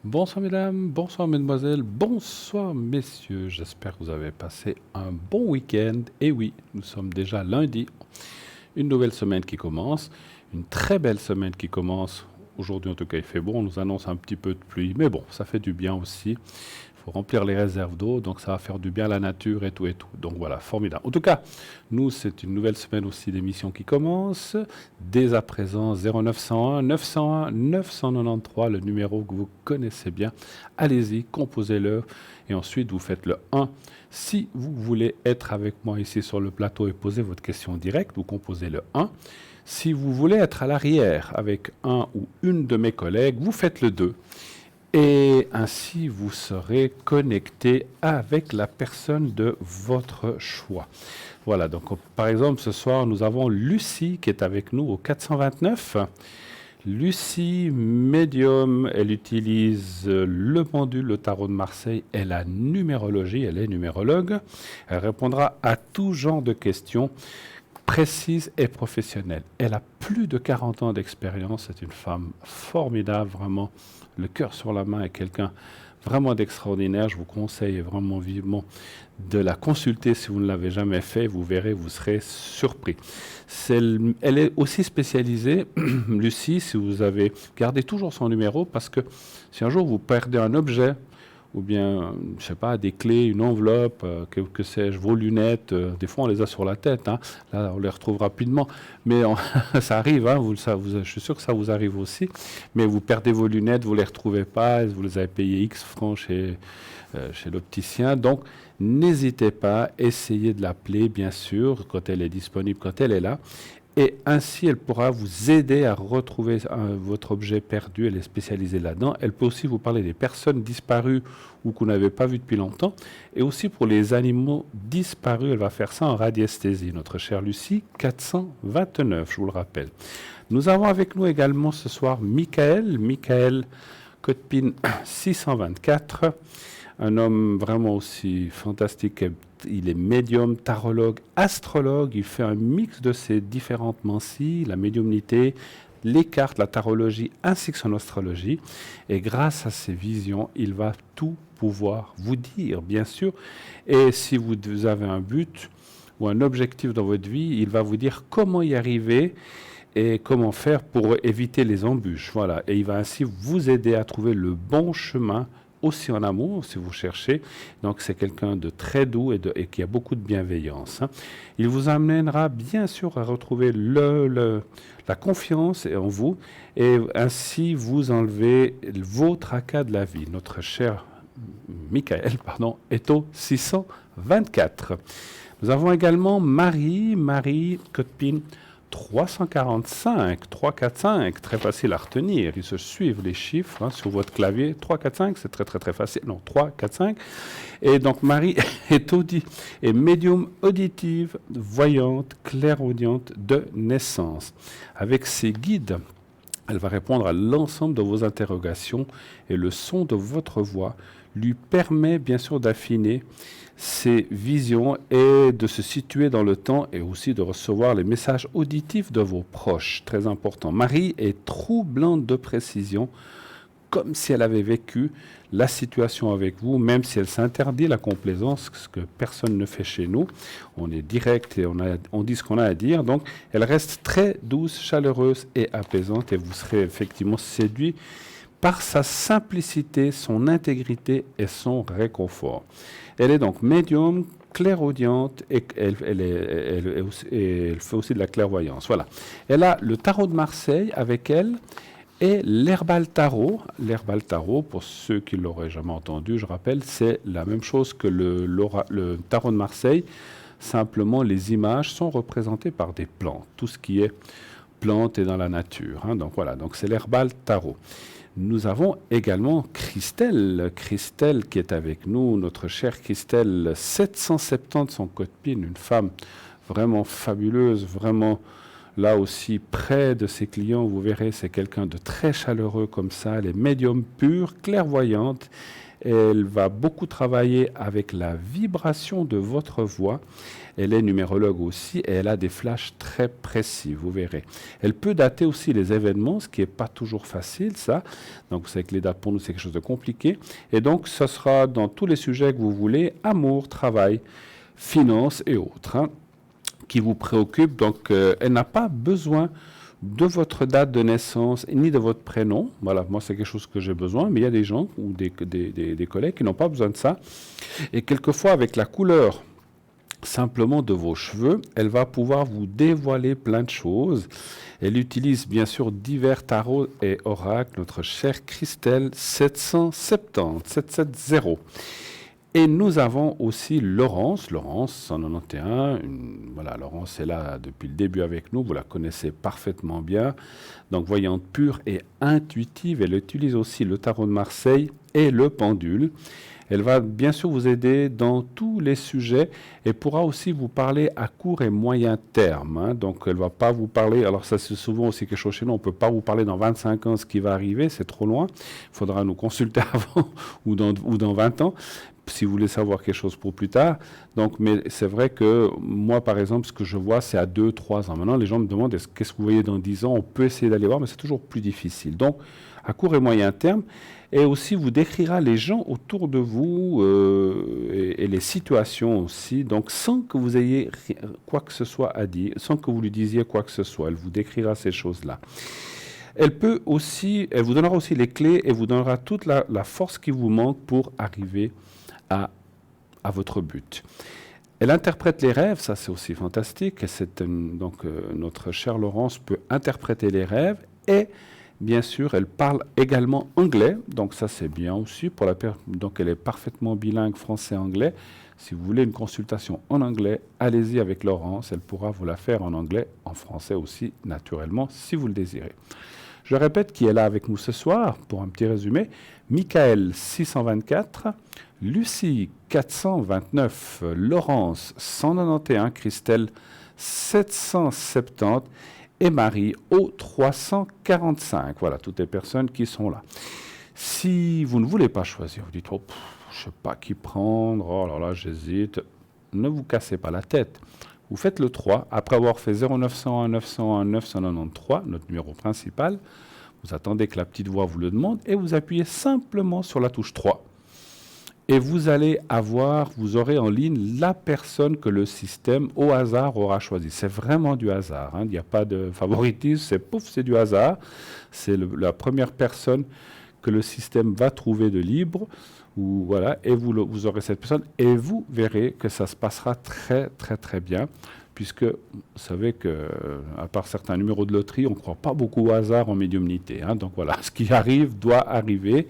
Bonsoir mesdames, bonsoir mesdemoiselles, bonsoir messieurs. J'espère que vous avez passé un bon week-end. Et oui, nous sommes déjà lundi. Une nouvelle semaine qui commence, une très belle semaine qui commence. Aujourd'hui en tout cas il fait bon, on nous annonce un petit peu de pluie, mais bon, ça fait du bien aussi. Il faut remplir les réserves d'eau, donc ça va faire du bien à la nature et tout et tout. Donc voilà, formidable. En tout cas, nous, c'est une nouvelle semaine aussi d'émission qui commence. Dès à présent, 0901 901 993, le numéro que vous connaissez bien. Allez-y, composez-le et ensuite vous faites le 1. Si vous voulez être avec moi ici sur le plateau et poser votre question directe, vous composez le 1. Si vous voulez être à l'arrière avec un ou une de mes collègues, vous faites le 2. Et ainsi, vous serez connecté avec la personne de votre choix. Voilà, donc par exemple, ce soir, nous avons Lucie qui est avec nous au 429. Lucie, médium, elle utilise le pendule, le tarot de Marseille et la numérologie, elle est numérologue. Elle répondra à tout genre de questions précises et professionnelles. Elle a plus de 40 ans d'expérience, c'est une femme formidable, vraiment le cœur sur la main et quelqu'un vraiment d'extraordinaire. Je vous conseille vraiment vivement de la consulter si vous ne l'avez jamais fait. Vous verrez, vous serez surpris. Elle est aussi spécialisée, Lucie, si vous avez gardé toujours son numéro, parce que si un jour vous perdez un objet, ou bien, je sais pas, des clés, une enveloppe, que sais-je, vos lunettes, des fois on les a sur la tête, hein. Là on les retrouve rapidement, mais ça arrive, hein, je suis sûr que ça vous arrive aussi, mais vous perdez vos lunettes, vous les retrouvez pas, vous les avez payées X francs chez l'opticien, donc n'hésitez pas, essayez de l'appeler, bien sûr, quand elle est disponible, quand elle est là, et ainsi, elle pourra vous aider à retrouver votre objet perdu. Elle est spécialisée là-dedans. Elle peut aussi vous parler des personnes disparues ou que vous n'avez pas vues depuis longtemps. Et aussi pour les animaux disparus, elle va faire ça en radiesthésie. Notre chère Lucie, 429, je vous le rappelle. Nous avons avec nous également ce soir Michael. Michael, code PIN 624. Un homme vraiment aussi fantastique. Il est médium, tarologue, astrologue. Il fait un mix de ces différentes mancies, la médiumnité, les cartes, la tarologie ainsi que son astrologie. Et grâce à ses visions, il va tout pouvoir vous dire, bien sûr. Et si vous avez un but ou un objectif dans votre vie, il va vous dire comment y arriver et comment faire pour éviter les embûches. Voilà. Et il va ainsi vous aider à trouver le bon chemin aussi en amour, si vous cherchez. Donc, c'est quelqu'un de très doux et qui a beaucoup de bienveillance, hein. Il vous amènera bien sûr à retrouver la confiance en vous et ainsi vous enlever vos tracas de la vie. Notre cher Michael, est au 624. Nous avons également Marie, code PIN 345, 345, très facile à retenir. Ils se suivent les chiffres, hein, sur votre clavier. 3, 4, 5, c'est très très très facile. Non, 3, 4, 5. Et donc Marie est médium auditive, voyante, clairaudiente de naissance. Avec ses guides, elle va répondre à l'ensemble de vos interrogations et le son de votre voix lui permet bien sûr d'affiner ses visions et de se situer dans le temps et aussi de recevoir les messages auditifs de vos proches. Très important. Marie est troublante de précision, comme si elle avait vécu la situation avec vous, même si elle s'interdit la complaisance, ce que personne ne fait chez nous. On est direct et on dit ce qu'on a à dire. Donc, elle reste très douce, chaleureuse et apaisante et vous serez effectivement séduit par sa simplicité, son intégrité et son réconfort. Elle est donc médium, clairaudiente et elle fait aussi de la clairvoyance. Voilà. Elle a le tarot de Marseille avec elle et l'herbal tarot. L'herbal tarot, pour ceux qui ne l'auraient jamais entendu, je rappelle, c'est la même chose que le tarot de Marseille. Simplement, les images sont représentées par des plantes. Tout ce qui est plantes et dans la nature, hein. Donc voilà, donc c'est l'herbal tarot. Nous avons également Christelle qui est avec nous, notre chère Christelle, 770 son code PIN, une femme vraiment fabuleuse, vraiment là aussi près de ses clients. Vous verrez, c'est quelqu'un de très chaleureux comme ça, elle est médium pure, clairvoyante. Elle va beaucoup travailler avec la vibration de votre voix. Elle est numérologue aussi et elle a des flashs très précis, vous verrez. Elle peut dater aussi les événements, ce qui n'est pas toujours facile, ça. Donc, vous savez que les dates pour nous, c'est quelque chose de compliqué. Et donc, ce sera dans tous les sujets que vous voulez, amour, travail, finances et autres, hein, qui vous préoccupent. Donc, elle n'a pas besoin de votre date de naissance ni de votre prénom. Voilà, moi, c'est quelque chose que j'ai besoin, mais il y a des gens ou des collègues qui n'ont pas besoin de ça. Et quelquefois, avec la couleur simplement de vos cheveux, elle va pouvoir vous dévoiler plein de choses. Elle utilise bien sûr divers tarots et oracles, notre chère Christelle 770. Et nous avons aussi Laurence 191. Voilà, Laurence est là depuis le début avec nous, vous la connaissez parfaitement bien. Donc voyante pure et intuitive, elle utilise aussi le tarot de Marseille et le pendule. Elle va bien sûr vous aider dans tous les sujets et pourra aussi vous parler à court et moyen terme, hein. Donc elle ne va pas vous parler, alors ça c'est souvent aussi quelque chose chez nous, on ne peut pas vous parler dans 25 ans ce qui va arriver, c'est trop loin. Il faudra nous consulter avant ou dans 20 ans si vous voulez savoir quelque chose pour plus tard. Donc, mais c'est vrai que moi, par exemple, ce que je vois, c'est à 2-3 ans. Maintenant, les gens me demandent qu'est-ce que vous voyez dans 10 ans. On peut essayer d'aller voir, mais c'est toujours plus difficile. Donc, à court et moyen terme, et aussi vous décrira les gens autour de vous et les situations aussi, donc sans que vous ayez quoi que ce soit à dire, sans que vous lui disiez quoi que ce soit. Elle vous décrira ces choses-là. Elle vous donnera aussi les clés et vous donnera toute la force qui vous manque pour arriver à votre but. Elle interprète les rêves, ça c'est aussi fantastique. Notre chère Laurence peut interpréter les rêves et bien sûr, elle parle également anglais, donc ça c'est bien aussi. Donc elle est parfaitement bilingue français-anglais. Si vous voulez une consultation en anglais, allez-y avec Laurence, elle pourra vous la faire en anglais, en français aussi, naturellement, si vous le désirez. Je répète qui est là avec nous ce soir, pour un petit résumé. Michael 624, Lucie 429, Laurence 191, Christelle 770 et Marie au 345. Voilà, toutes les personnes qui sont là. Si vous ne voulez pas choisir, vous dites, je ne sais pas qui prendre, oh là là, j'hésite. Ne vous cassez pas la tête. Vous faites le 3, après avoir fait 0901 901 993, notre numéro principal, vous attendez que la petite voix vous le demande et vous appuyez simplement sur la touche 3. Et vous aurez en ligne la personne que le système au hasard aura choisi. C'est vraiment du hasard, hein. Il n'y a pas de favoritisme, c'est du hasard. C'est la première personne que le système va trouver de libre. Voilà, et vous aurez cette personne et vous verrez que ça se passera très très très bien, puisque vous savez que à part certains numéros de loterie, on ne croit pas beaucoup au hasard en médiumnité, hein. Donc voilà, ce qui arrive doit arriver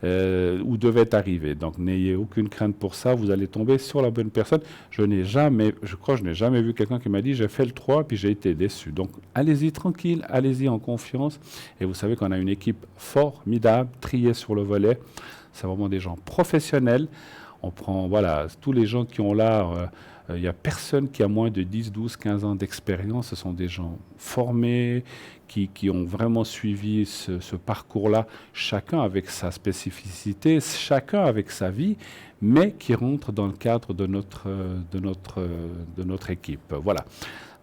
ou devait arriver. Donc n'ayez aucune crainte pour ça, vous allez tomber sur la bonne personne. Je n'ai jamais vu quelqu'un qui m'a dit j'ai fait le 3 puis j'ai été déçu. Donc allez-y tranquille, allez-y en confiance, et vous savez qu'on a une équipe formidable, triée sur le volet. C'est vraiment des gens professionnels. On prend, voilà, tous les gens qui ont l'art, il n'y a personne qui a moins de 10, 12, 15 ans d'expérience. Ce sont des gens formés, qui ont vraiment suivi ce parcours-là, chacun avec sa spécificité, chacun avec sa vie, mais qui rentrent dans le cadre de notre équipe. Voilà.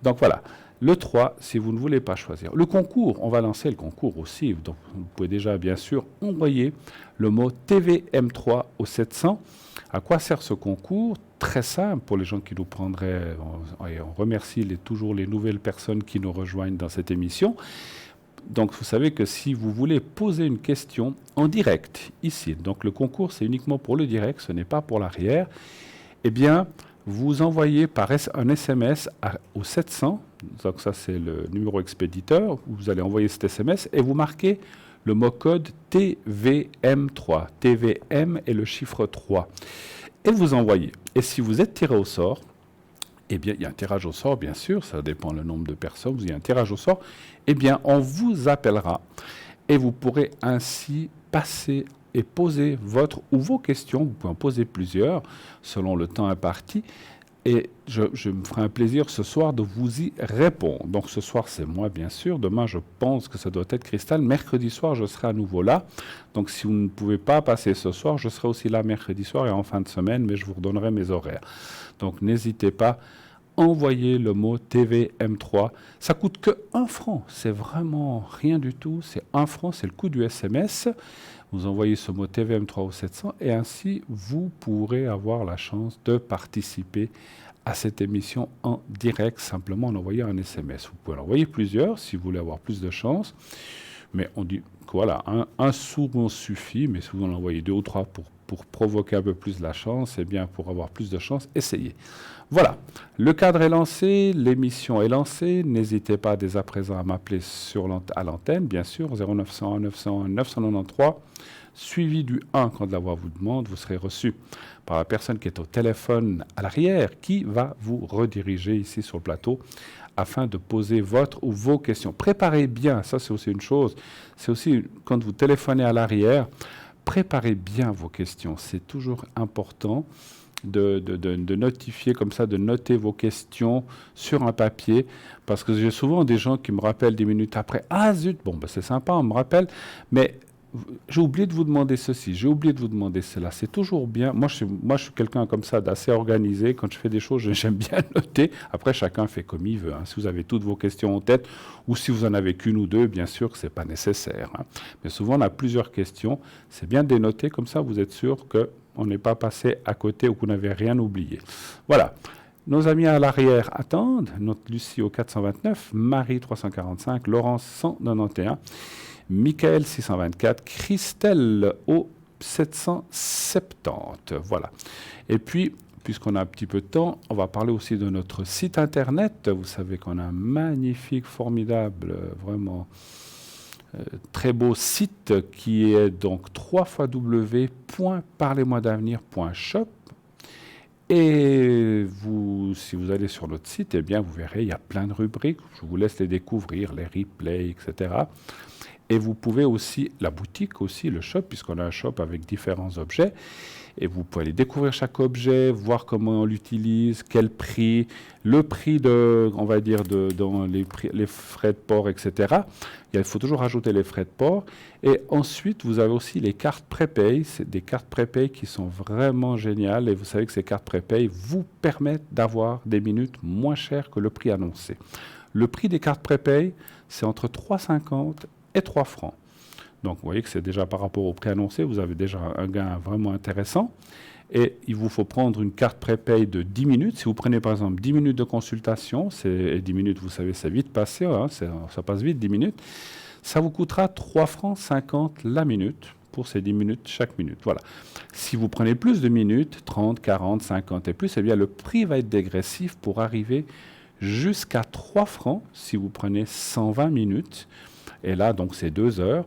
Donc voilà. Le 3, si vous ne voulez pas choisir. Le concours, on va lancer le concours aussi. Donc, vous pouvez déjà, bien sûr, envoyer le mot TVM3 au 700. À quoi sert ce concours? Très simple pour les gens qui nous prendraient. On remercie toujours les nouvelles personnes qui nous rejoignent dans cette émission. Donc, vous savez que si vous voulez poser une question en direct, ici, donc le concours, c'est uniquement pour le direct, ce n'est pas pour l'arrière, eh bien, vous envoyez par un SMS au 700, donc ça c'est le numéro expéditeur, vous allez envoyer cet SMS et vous marquez le mot code TVM3. TVM est le chiffre 3. Et vous envoyez. Et si vous êtes tiré au sort, eh bien, il y a un tirage au sort, bien sûr, ça dépend le nombre de personnes, il y a un tirage au sort, eh bien, on vous appellera et vous pourrez ainsi passer et poser votre ou vos questions, vous pouvez en poser plusieurs selon le temps imparti, et je me ferai un plaisir ce soir de vous y répondre. Donc ce soir, c'est moi, bien sûr. Demain, je pense que ça doit être Cristal. Mercredi soir, je serai à nouveau là. Donc si vous ne pouvez pas passer ce soir, je serai aussi là mercredi soir et en fin de semaine, mais je vous redonnerai mes horaires. Donc n'hésitez pas. Envoyez le mot TVM3. Ça coûte que 1 franc. C'est vraiment rien du tout. C'est 1 franc, c'est le coût du SMS. Vous envoyez ce mot TVM3 au 700 et ainsi vous pourrez avoir la chance de participer à cette émission en direct simplement en envoyant un SMS. Vous pouvez en envoyer plusieurs si vous voulez avoir plus de chance. Mais on dit que voilà, un sourd suffit, mais si vous en envoyez 2 ou 3 pour provoquer un peu plus la chance, et bien pour avoir plus de chance, essayez. Voilà, le cadre est lancé, l'émission est lancée. N'hésitez pas dès à présent à m'appeler à l'antenne, bien sûr, 0901 901 993, suivi du 1 quand la voix vous demande. Vous serez reçu par la personne qui est au téléphone à l'arrière, qui va vous rediriger ici sur le plateau afin de poser votre ou vos questions. Préparez bien, ça c'est aussi une chose, c'est aussi quand vous téléphonez à l'arrière, préparez bien vos questions. C'est toujours important de notifier comme ça, de noter vos questions sur un papier, parce que j'ai souvent des gens qui me rappellent 10 minutes après, « Ah zut, bon, ben c'est sympa, on me rappelle, mais j'ai oublié de vous demander ceci, j'ai oublié de vous demander cela. » C'est toujours bien. Moi, je suis quelqu'un comme ça, d'assez organisé. Quand je fais des choses, j'aime bien noter. Après, chacun fait comme il veut. Hein. Si vous avez toutes vos questions en tête, ou si vous en avez qu'une ou deux, bien sûr que ce n'est pas nécessaire. Hein. Mais souvent, on a plusieurs questions. C'est bien de les noter, comme ça, vous êtes sûr qu'on n'est pas passé à côté ou que vous n'avez rien oublié. Voilà. Nos amis à l'arrière attendent. Notre Lucie au 429, Marie 345, Laurence 191. Michael 624, Christelle au 770. Voilà. Et puis, puisqu'on a un petit peu de temps, on va parler aussi de notre site internet. Vous savez qu'on a un magnifique, formidable, vraiment très beau site qui est donc www.parlez-moi-d'avenir.shop. Et si vous allez sur notre site, eh bien, vous verrez, il y a plein de rubriques. Je vous laisse les découvrir, les replays, etc. Et vous pouvez aussi, la boutique aussi, le shop, puisqu'on a un shop avec différents objets. Et vous pouvez aller découvrir chaque objet, voir comment on l'utilise, quel prix, le prix on va dire, dans les frais de port, etc. Il faut toujours ajouter les frais de port. Et ensuite, vous avez aussi les cartes prépay. C'est des cartes prépay qui sont vraiment géniales. Et vous savez que ces cartes prépay vous permettent d'avoir des minutes moins chères que le prix annoncé. Le prix des cartes prépay, c'est entre 3,50 et 3 francs. Donc, vous voyez que c'est déjà par rapport au prix annoncé, vous avez déjà un gain vraiment intéressant. Et il vous faut prendre une carte prépay de 10 minutes. Si vous prenez par exemple 10 minutes de consultation, et 10 minutes, vous savez, c'est vite passé, hein, ça passe vite, 10 minutes. Ça vous coûtera 3 francs 50 la minute pour ces 10 minutes chaque minute. Voilà. Si vous prenez plus de minutes, 30, 40, 50 et plus, eh bien le prix va être dégressif pour arriver jusqu'à 3 francs si vous prenez 120 minutes. Et là, donc, c'est 2 heures.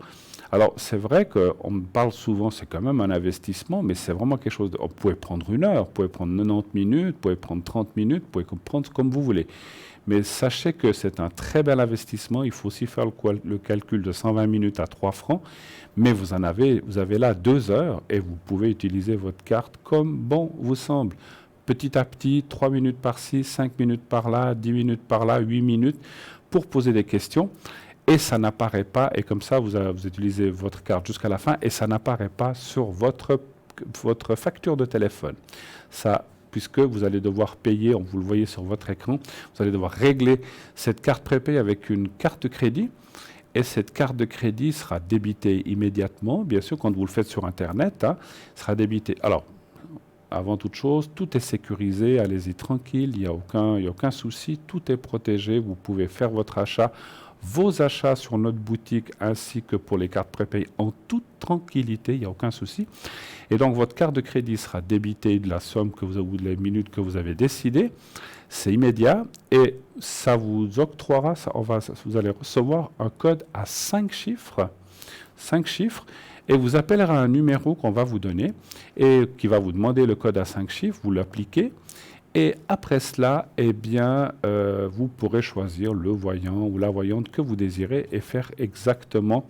Alors, c'est vrai qu'on me parle souvent, c'est quand même un investissement, mais c'est vraiment quelque chose. Vous pouvez prendre 1 heure, vous pouvez prendre 90 minutes, vous pouvez prendre 30 minutes, vous pouvez prendre comme vous voulez. Mais sachez que c'est un très bel investissement. Il faut aussi faire le calcul de 120 minutes à 3 francs. Mais vous avez là 2 heures et vous pouvez utiliser votre carte comme bon vous semble. Petit à petit, 3 minutes par-ci, 5 minutes par-là, 10 minutes par-là, 8 minutes pour poser des questions. Et ça n'apparaît pas, et comme ça, vous utilisez votre carte jusqu'à la fin, et ça n'apparaît pas sur votre facture de téléphone. Ça, puisque vous allez devoir payer, vous le voyez sur votre écran, vous allez devoir régler cette carte prépay avec une carte de crédit, et cette carte de crédit sera débitée immédiatement, bien sûr, quand vous le faites sur Internet, sera débitée. Alors, avant toute chose, tout est sécurisé, allez-y tranquille, il n'y a aucun souci, tout est protégé, vous pouvez faire votre achat, vos achats sur notre boutique ainsi que pour les cartes prépay en toute tranquillité, il n'y a aucun souci. Et donc votre carte de crédit sera débitée de la somme les minutes que vous avez décidé. C'est immédiat et ça vous octroiera, vous allez recevoir un code à 5 chiffres. 5 chiffres. Et vous appellerez un numéro qu'on va vous donner et qui va vous demander le code à 5 chiffres, vous l'appliquez. Et après cela, eh bien, vous pourrez choisir le voyant ou la voyante que vous désirez et faire exactement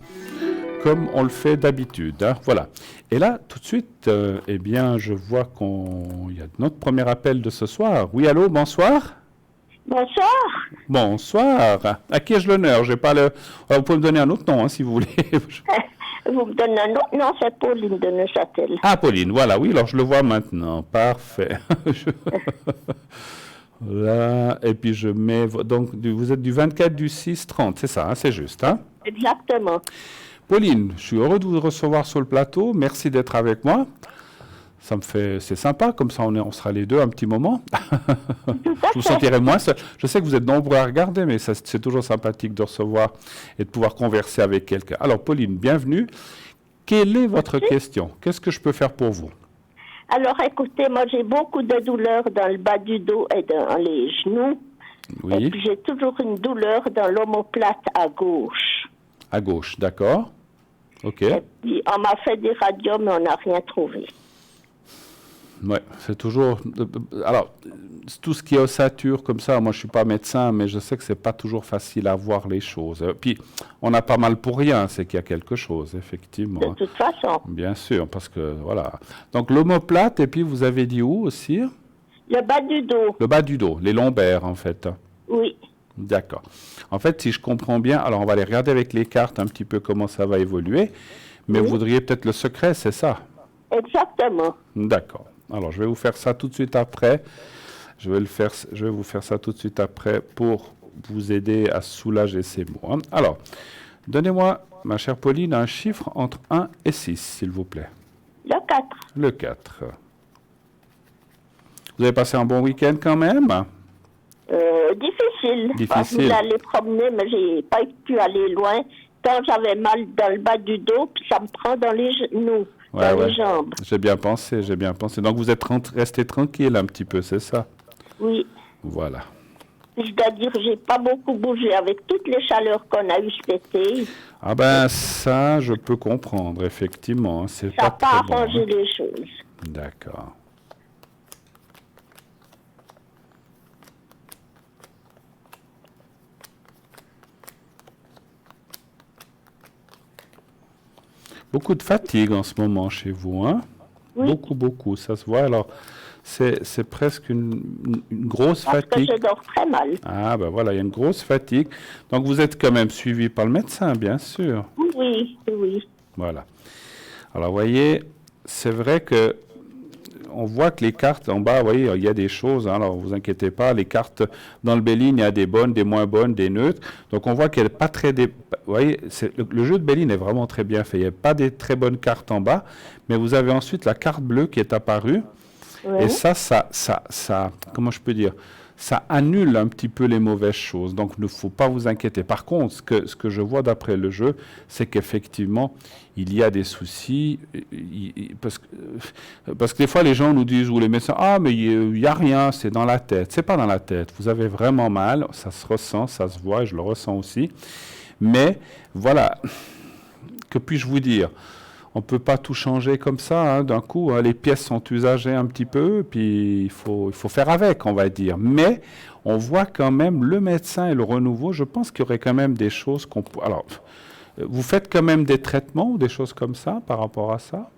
comme on le fait d'habitude. Hein, voilà. Et là, tout de suite, eh bien, je vois qu'il y a notre premier appel de ce soir. Oui, allô, bonsoir. Bonsoir. Bonsoir. À qui ai-je l'honneur? J'ai pas le. Alors, vous pouvez me donner un autre nom, hein, si vous voulez. Vous me donnez un autre nom, c'est Pauline de Neuchâtel. Ah, Pauline, voilà, oui, alors je le vois maintenant. Parfait. Là, et puis je mets. Donc, vous êtes du 24 du 6 30, c'est ça, hein, c'est juste, hein? Exactement. Pauline, je suis heureux de vous recevoir sur le plateau. Merci d'être avec moi. Ça me fait, c'est sympa, comme ça on sera les deux un petit moment. Je vous sentirai moins seul. Je sais que vous êtes nombreux à regarder, mais c'est toujours sympathique de recevoir et de pouvoir converser avec quelqu'un. Alors, Pauline, bienvenue. Quelle est votre question? Qu'est-ce que je peux faire pour vous? Alors écoutez, moi j'ai beaucoup de douleurs dans le bas du dos et dans les genoux. Oui. Et puis j'ai toujours une douleur dans l'omoplate à gauche. À gauche, d'accord. OK. Et puis on m'a fait des radios, mais on n'a rien trouvé. Oui, c'est toujours. Alors, tout ce qui est ossature comme ça, moi je suis pas médecin, mais je sais que c'est pas toujours facile à voir les choses. Puis, on a pas mal pour rien, c'est qu'il y a quelque chose, effectivement. De toute façon. Bien sûr, parce que voilà. Donc l'omoplate, et puis vous avez dit où aussi? Le bas du dos. Le bas du dos, les lombaires en fait. Oui. D'accord. En fait, si je comprends bien, alors on va aller regarder avec les cartes un petit peu comment ça va évoluer, mais Oui. vous voudriez peut-être le secret, c'est ça? Exactement. D'accord. Alors, je vais vous faire ça tout de suite après. Je vais vous faire ça tout de suite après pour vous aider à soulager ces mots. Hein. Alors, donnez-moi, ma chère Pauline, un chiffre entre 1 et 6, s'il vous plaît. Le 4. Le 4. Vous avez passé un bon week-end quand même? Difficile. Difficile. Je voulais aller promener, mais j'ai pas pu aller loin. Quand j'avais mal dans le bas du dos, puis ça me prend dans les genoux, dans les jambes. J'ai bien pensé, j'ai bien pensé. Donc vous êtes resté tranquille un petit peu, c'est ça? Oui. Voilà. Je dois dire, j'ai pas beaucoup bougé avec toutes les chaleurs qu'on a eues cet été. Ah ben ça, je peux comprendre, effectivement. C'est Ça n'a pas pas très bon, arrangé hein. les choses. D'accord. Beaucoup de fatigue en ce moment chez vous, hein? Oui. Beaucoup, beaucoup, ça se voit. Alors, c'est presque une grosse Parce fatigue. que je dors très mal. Ah, ben voilà, il y a une grosse fatigue. Donc, vous êtes quand même suivi par le médecin, bien sûr. Oui, oui. Voilà. Alors, vous voyez, c'est vrai que on voit que les cartes en bas, vous voyez, il y a des choses. Hein, alors, vous inquiétez pas, les cartes dans le Béline, il y a des bonnes, des moins bonnes, des neutres. Donc, on voit qu'elle n'est pas très. Vous voyez, le jeu de Béline est vraiment très bien fait. Il n'y a pas des très bonnes cartes en bas, mais vous avez ensuite la carte bleue qui est apparue. Oui. Et ça, comment je peux dire? Ça annule un petit peu les mauvaises choses. Donc, il ne faut pas vous inquiéter. Par contre, ce que je vois d'après le jeu, c'est qu'effectivement, il y a des soucis. Parce que des fois, les gens nous disent, ou les médecins, ah, mais il n'y a rien, c'est dans la tête. C'est pas dans la tête. Vous avez vraiment mal. Ça se ressent, ça se voit, et je le ressens aussi. Mais, voilà. Que puis-je vous dire? On ne peut pas tout changer comme ça, hein, d'un coup. Hein. Les pièces sont usagées un petit peu, puis il faut faire avec, on va dire. Mais on voit quand même le médecin et le renouveau. Je pense qu'il y aurait quand même des choses qu'on peut... Alors, vous faites quand même des traitements ou des choses comme ça par rapport à ça?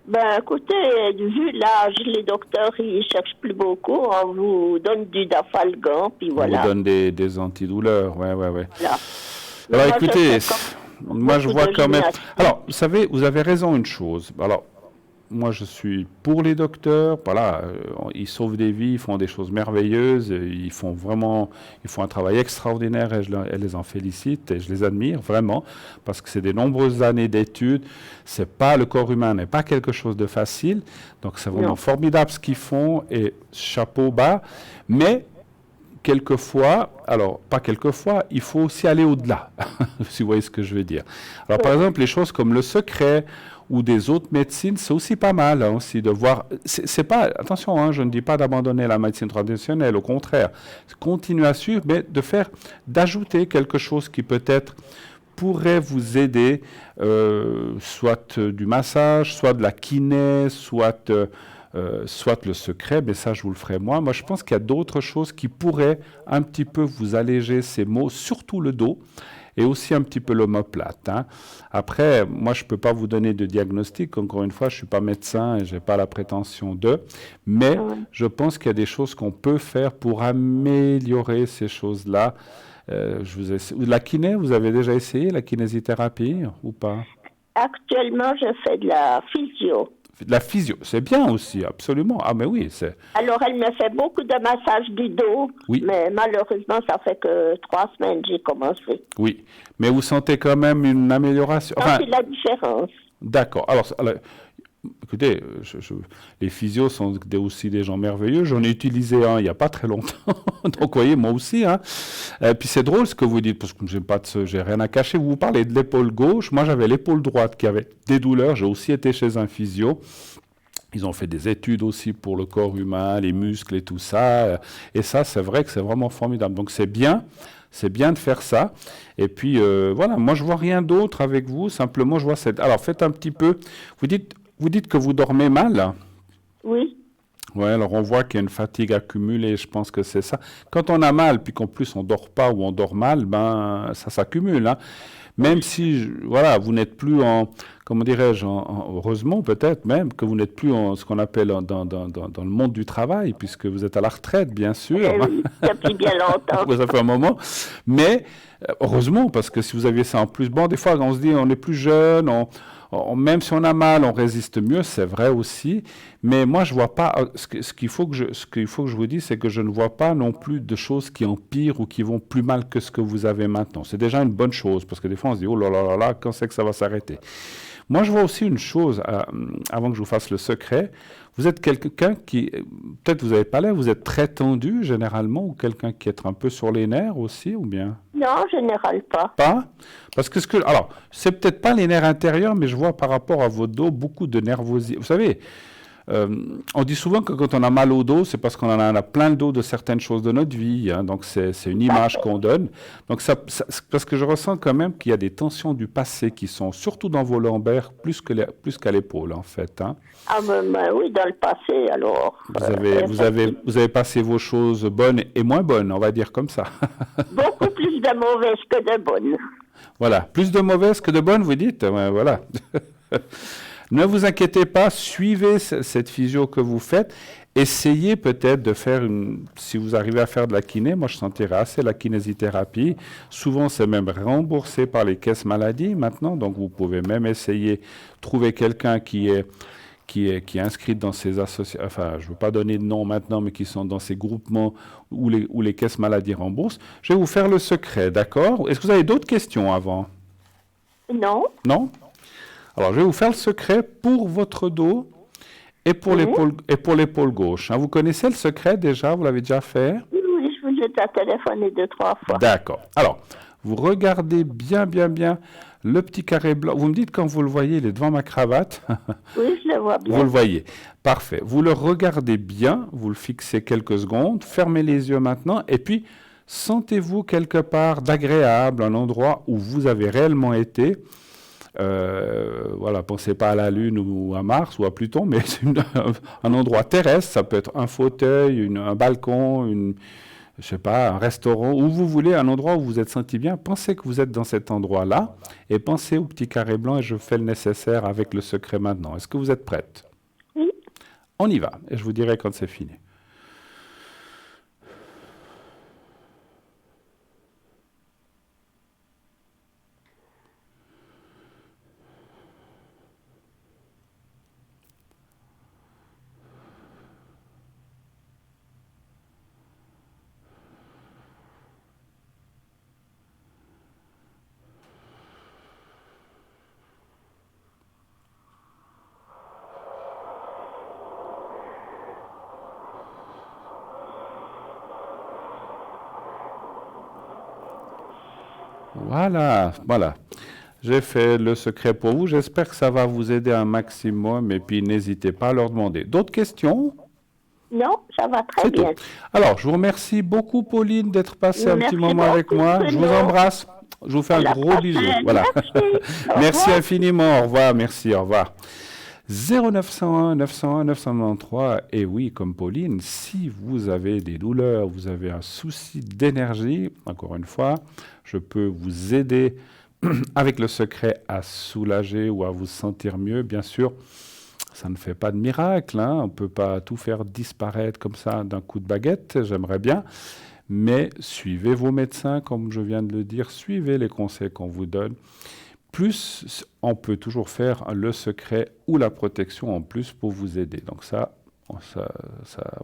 Ben, écoutez, vu l'âge, les docteurs, ils cherchent plus beaucoup. On vous donne du dafalgan, puis voilà. On vous donne des antidouleurs, ouais. Voilà. Alors, Moi, écoutez, je fais moi, je beaucoup vois de quand même... gymnastique. Alors, vous savez, vous avez raison une chose. Alors, moi, je suis pour les docteurs. Voilà, ils sauvent des vies, ils font des choses merveilleuses. Ils font un travail extraordinaire et je les en félicite et je les admire vraiment parce que c'est des nombreuses années d'études. Le corps humain n'est pas quelque chose de facile. Donc, c'est vraiment Non. formidable ce qu'ils font et chapeau bas. Mais quelquefois, alors pas quelquefois, il faut aussi aller au-delà, si vous voyez ce que je veux dire. Alors par exemple, les choses comme le secret ou des autres médecines, c'est aussi pas mal hein, aussi de voir. C'est pas, attention, hein, je ne dis pas d'abandonner la médecine traditionnelle, au contraire, continuer à suivre, mais d'ajouter quelque chose qui peut-être pourrait vous aider, soit du massage, soit de la kiné, soit le secret, mais ça je vous le ferai moi. Moi je pense qu'il y a d'autres choses qui pourraient un petit peu vous alléger ces maux, surtout le dos. et aussi un petit peu l'omoplate, hein. Après, moi, je ne peux pas vous donner de diagnostic. Encore une fois, je ne suis pas médecin et je n'ai pas la prétention de. Mais Ouais. je pense qu'il y a des choses qu'on peut faire pour améliorer ces choses-là. La kiné, vous avez déjà essayé la kinésithérapie ou pas? Actuellement, je fais de la physio. La physio, c'est bien aussi, absolument. Ah, mais oui, Alors, elle me fait beaucoup de massages du dos, oui, mais malheureusement, ça fait que 3 semaines que j'ai commencé. oui. Mais vous sentez quand même une amélioration. Ça, Enfin, c'est la différence. d'accord. Alors, écoutez, les physios sont aussi des gens merveilleux. J'en ai utilisé un il n'y a pas très longtemps. Donc, vous voyez, moi aussi, hein. Puis c'est drôle ce que vous dites, parce que j'ai rien à cacher. Vous parlez de l'épaule gauche. Moi, j'avais l'épaule droite qui avait des douleurs. J'ai aussi été chez un physio. Ils ont fait des études aussi pour le corps humain, les muscles et tout ça. Et ça, c'est vrai que c'est vraiment formidable. Donc, c'est bien. C'est bien de faire ça. Et puis, voilà, moi, je vois rien d'autre avec vous. Simplement, je vois cette... Alors, faites un petit peu... Vous dites que vous dormez mal? Oui. Ouais, alors on voit qu'il y a une fatigue accumulée, je pense que c'est ça. Quand on a mal, puis qu'en plus on dort pas ou on dort mal, ben ça s'accumule, hein. Même si, voilà, vous n'êtes plus comment dirais-je, heureusement peut-être même que vous n'êtes plus en ce qu'on appelle dans le monde du travail, puisque vous êtes à la retraite, bien sûr. Eh oui, depuis bien longtemps. Ça fait un moment. Mais heureusement, parce que si vous aviez ça en plus, bon, des fois on se dit on est plus jeune, même si on a mal, on résiste mieux, c'est vrai aussi. Mais moi, je vois pas. Ce qu'il faut que je vous dise, c'est que je ne vois pas non plus de choses qui empirent ou qui vont plus mal que ce que vous avez maintenant. C'est déjà une bonne chose, parce que des fois, on se dit oh là là là là, quand c'est que ça va s'arrêter? Moi, je vois aussi une chose, avant que je vous fasse le secret. Vous êtes quelqu'un qui, peut-être vous n'avez pas l'air, vous êtes très tendu généralement, ou quelqu'un qui est un peu sur les nerfs aussi, ou bien? Non, en général pas. Pas? Parce que alors, c'est peut-être pas les nerfs intérieurs, mais je vois par rapport à votre dos beaucoup de nervosité. Vous savez, on dit souvent que quand on a mal au dos, c'est parce qu'on en a plein le dos de certaines choses de notre vie, hein. Donc, c'est une image qu'on donne. Donc, parce que je ressens quand même qu'il y a des tensions du passé qui sont, surtout dans vos lombaires, plus qu'à l'épaule, en fait, hein. Ah, ben oui, dans le passé, alors. Vous avez passé vos choses bonnes et moins bonnes, on va dire comme ça. Beaucoup plus de mauvaises que de bonnes. Voilà, plus de mauvaises que de bonnes, vous dites? Ouais, voilà. Ne vous inquiétez pas, suivez cette physio que vous faites. Essayez peut-être de faire si vous arrivez à faire de la kiné, moi je sentirais assez la kinésithérapie. Souvent c'est même remboursé par les caisses maladie maintenant, donc vous pouvez même essayer, trouver quelqu'un qui est inscrit dans ces associations, enfin je ne veux pas donner de nom maintenant, mais qui sont dans ces groupements où les caisses maladie remboursent. Je vais vous faire le secret, d'accord? Est-ce que vous avez d'autres questions avant? Non. Non? Alors, je vais vous faire le secret pour votre dos et pour l'épaule gauche, hein. Vous connaissez le secret déjà? Vous l'avez déjà fait? Oui, oui, je vous ai déjà téléphoné 2, 3 fois. D'accord. Alors, vous regardez bien, bien, bien le petit carré blanc. Vous me dites quand vous le voyez, il est devant ma cravate. Oui, je le vois bien. Vous le voyez. Parfait. Vous le regardez bien, vous le fixez quelques secondes, fermez les yeux maintenant, et puis sentez-vous quelque part d'agréable, un endroit où vous avez réellement été. Voilà, pensez pas à la Lune ou à Mars ou à Pluton, mais c'est un endroit terrestre. Ça peut être un fauteuil, un balcon, je sais pas, un restaurant, où vous voulez, un endroit où vous vous êtes senti bien. Pensez que vous êtes dans cet endroit-là et pensez au petit carré blanc et je fais le nécessaire avec le secret maintenant. Est-ce que vous êtes prête? Oui. On y va et je vous dirai quand c'est fini. Voilà, voilà. J'ai fait le secret pour vous. J'espère que ça va vous aider un maximum. Et puis, n'hésitez pas à leur demander. D'autres questions? Non, ça va très C'est bien. tout. Alors, je vous remercie beaucoup, Pauline, d'être passée un Merci petit moment avec beaucoup, moi. Je vous Bruno. embrasse. Je vous fais un À la gros prochaine. bisou. Voilà. Merci. Au Merci revoir. infiniment. Au revoir. Merci. Au revoir. 0901 901 993. Et oui, comme Pauline, si vous avez des douleurs, vous avez un souci d'énergie, encore une fois, je peux vous aider avec le secret à soulager ou à vous sentir mieux. Bien sûr, ça ne fait pas de miracle, hein. On ne peut pas tout faire disparaître comme ça d'un coup de baguette, j'aimerais bien. Mais suivez vos médecins, comme je viens de le dire, suivez les conseils qu'on vous donne. Plus, on peut toujours faire le secret ou la protection en plus pour vous aider. Donc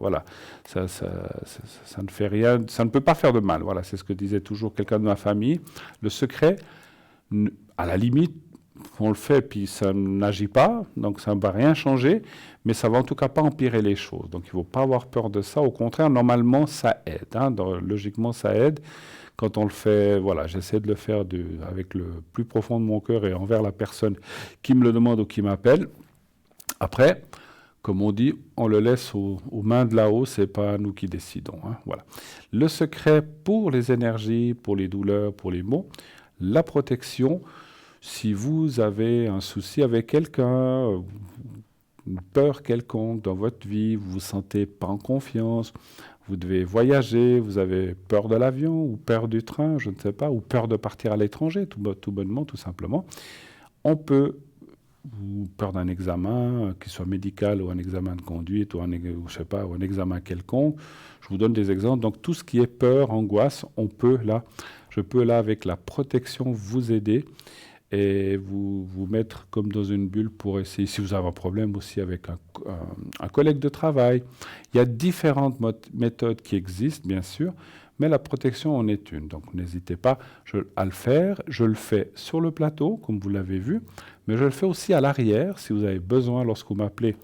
voilà, ça ne fait rien, ça ne peut pas faire de mal. Voilà, c'est ce que disait toujours quelqu'un de ma famille. Le secret, à la limite, on le fait puis ça n'agit pas, donc ça ne va rien changer, mais ça va en tout cas pas empirer les choses. Donc il ne faut pas avoir peur de ça. Au contraire, normalement, ça aide. Hein. Logiquement, ça aide. Quand on le fait, voilà, j'essaie de le faire avec le plus profond de mon cœur et envers la personne qui me le demande ou qui m'appelle. Après, comme on dit, on le laisse aux mains de là-haut, c'est pas nous qui décidons. Hein. Voilà. Le secret pour les énergies, pour les douleurs, pour les maux, la protection. Si vous avez un souci avec quelqu'un, une peur quelconque dans votre vie, vous vous sentez pas en confiance, vous devez voyager, vous avez peur de l'avion ou peur du train, je ne sais pas, ou peur de partir à l'étranger, tout bonnement, tout simplement, on peut, ou peur d'un examen, qu'il soit médical ou un examen de conduite ou je sais pas, ou un examen quelconque, je vous donne des exemples. Donc tout ce qui est peur, angoisse, je peux là avec la protection vous aider et vous mettre comme dans une bulle pour essayer, si vous avez un problème aussi avec un collègue de travail. Il y a différentes méthodes qui existent, bien sûr, mais la protection en est une. Donc n'hésitez pas à le faire. Je le fais sur le plateau, comme vous l'avez vu, mais je le fais aussi à l'arrière. Si vous avez besoin, lorsque vous m'appelez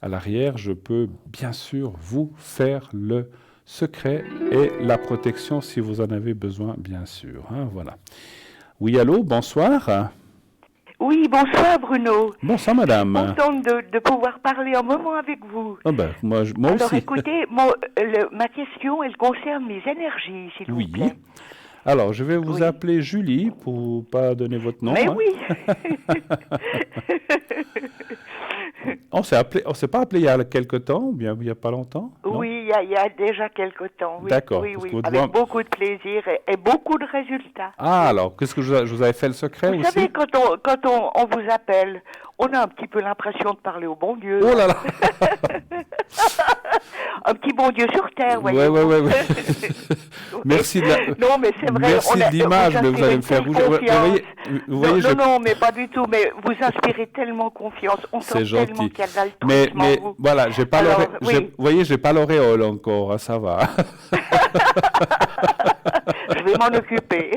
à l'arrière, je peux bien sûr vous faire le secret et la protection si vous en avez besoin, bien sûr. Hein, voilà. Oui, allô, bonsoir. Oui, bonsoir Bruno. Bonsoir madame. Je suis contente de pouvoir parler un moment avec vous. Oh ben, moi Alors aussi. écoutez, ma question, elle concerne les énergies, s'il vous plaît. Alors, je vais vous appeler Julie pour pas donner votre nom. Mais hein. oui. On s'est pas appelé il y a quelque temps, ou bien il n'y a pas longtemps? Oui, il y a déjà quelque temps. Oui. D'accord. Oui, avec beaucoup de plaisir et beaucoup de résultats. Ah, alors, qu'est-ce que je vous avais fait le secret vous aussi? Savez, quand on vous appelle, on a un petit peu l'impression de parler au bon Dieu. Oh là là. Un petit bon Dieu sur terre, voyez. Ouais. Merci de la... Non, mais c'est vrai. Merci de l'image, mais vous allez me faire bouger. Vous voyez, non, mais pas du tout. Mais vous inspirez tellement confiance. On sent tellement qu'il y a de l'altruisme mais en vous. voilà, j'ai pas vous voyez, j'ai pas l'auréole encore. Hein, ça va. Je vais m'en occuper.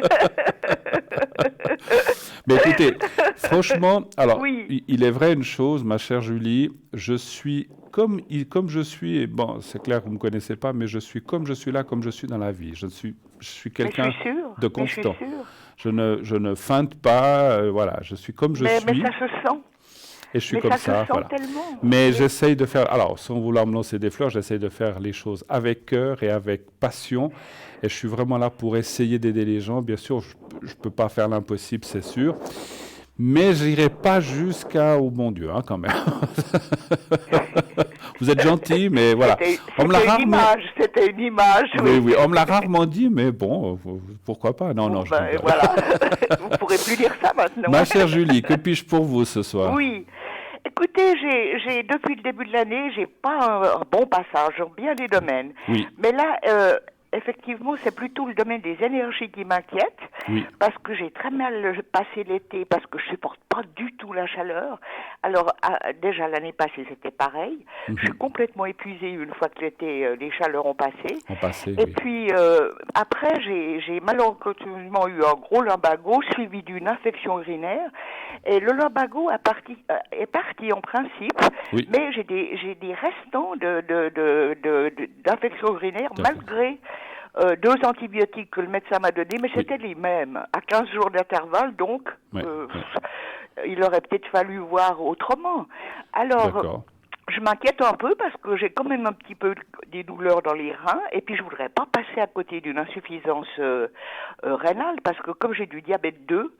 Mais écoutez, franchement, alors, il est vrai une chose, ma chère Julie, je suis comme je suis, et bon, c'est clair que vous ne me connaissez pas, mais je suis comme je suis là, comme je suis dans la vie. Je suis quelqu'un de constant. Je ne feinte pas, voilà, je suis comme je suis. Mais ça se sent. Et je suis comme ça, voilà. Tellement. Mais j'essaye de faire, alors sans vouloir me lancer des fleurs, j'essaye de faire les choses avec cœur et avec passion. Et je suis vraiment là pour essayer d'aider les gens. Bien sûr, je ne peux pas faire l'impossible, c'est sûr. Mais je n'irai pas jusqu'au bon Dieu, hein, quand même. Vous êtes gentil, mais voilà. C'était une image. Oui, on me l'a rarement dit, mais bon, pourquoi pas? Non, voilà. Vous ne pourrez plus dire ça maintenant. Ma chère Julie, que puis-je pour vous ce soir? Oui. Écoutez, depuis le début de l'année, j'ai pas un bon passage dans bien des domaines. Oui. Mais là, effectivement, c'est plutôt le domaine des énergies qui m'inquiète, parce que j'ai très mal passé l'été, parce que je supporte pas du tout la chaleur. Alors, déjà l'année passée, c'était pareil. Je suis complètement épuisée une fois que les chaleurs ont passé. Et puis, après, j'ai malheureusement eu un gros lumbago, suivi d'une infection urinaire. Et le lumbago est parti en principe, mais j'ai des restants d'infection urinaire, malgré 2 antibiotiques que le médecin m'a donnés, mais c'était les mêmes, à 15 jours d'intervalle, donc il aurait peut-être fallu voir autrement. Alors, Je m'inquiète un peu parce que j'ai quand même un petit peu des douleurs dans les reins et puis je voudrais pas passer à côté d'une insuffisance rénale parce que comme j'ai du diabète 2,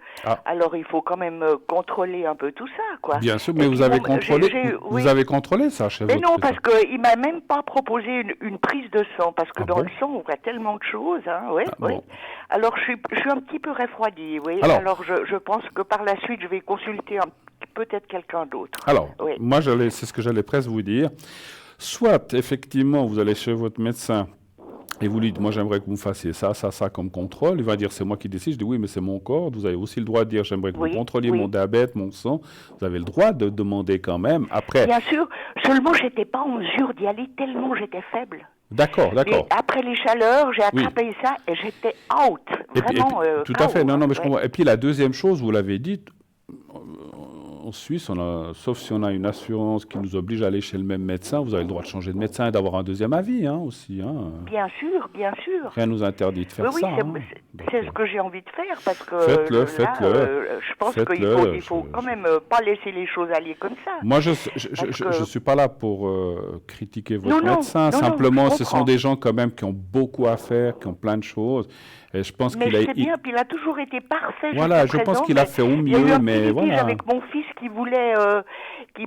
alors il faut quand même contrôler un peu tout ça, quoi. Bien sûr, mais vous avez contrôlé, vous avez contrôlé ça chez vous? Mais non, parce qu'il m'a même pas proposé une prise de sang parce que dans le sang on voit tellement de choses, hein, oui. Bon. Alors je suis un petit peu refroidie, oui. Alors je pense que par la suite je vais consulter peut-être quelqu'un d'autre. Alors, moi, c'est ce que j'allais presque vous dire. Soit, effectivement, vous allez chez votre médecin et vous lui dites, moi, j'aimerais que vous me fassiez ça comme contrôle. Il va dire, c'est moi qui décide. Je dis, oui, mais c'est mon corps. Vous avez aussi le droit de dire, j'aimerais que vous contrôliez mon diabète, mon sang. Vous avez le droit de demander quand même. Après. Bien sûr, seulement, je n'étais pas en mesure d'y aller tellement j'étais faible. D'accord. Après les chaleurs, j'ai attrapé ça et j'étais out. Vraiment. Tout à fait. Non, mais je comprends. Et puis, la deuxième chose, vous l'avez dit, en Suisse, sauf si on a une assurance qui nous oblige à aller chez le même médecin, vous avez le droit de changer de médecin et d'avoir un deuxième avis aussi. Bien sûr, bien sûr. Rien ne nous interdit de faire ça. C'est ce que j'ai envie de faire parce que faites-le. Je pense qu'il faut quand même pas laisser les choses aller comme ça. Moi, je suis pas là pour critiquer votre médecin. Simplement, ce sont des gens quand même qui ont beaucoup à faire, qui ont plein de choses. Et je pense mais c'est bien, puis il a toujours été parfait. Voilà, je pense qu'il a fait au mieux, mais voilà. Avec mon fils qui voulait, qui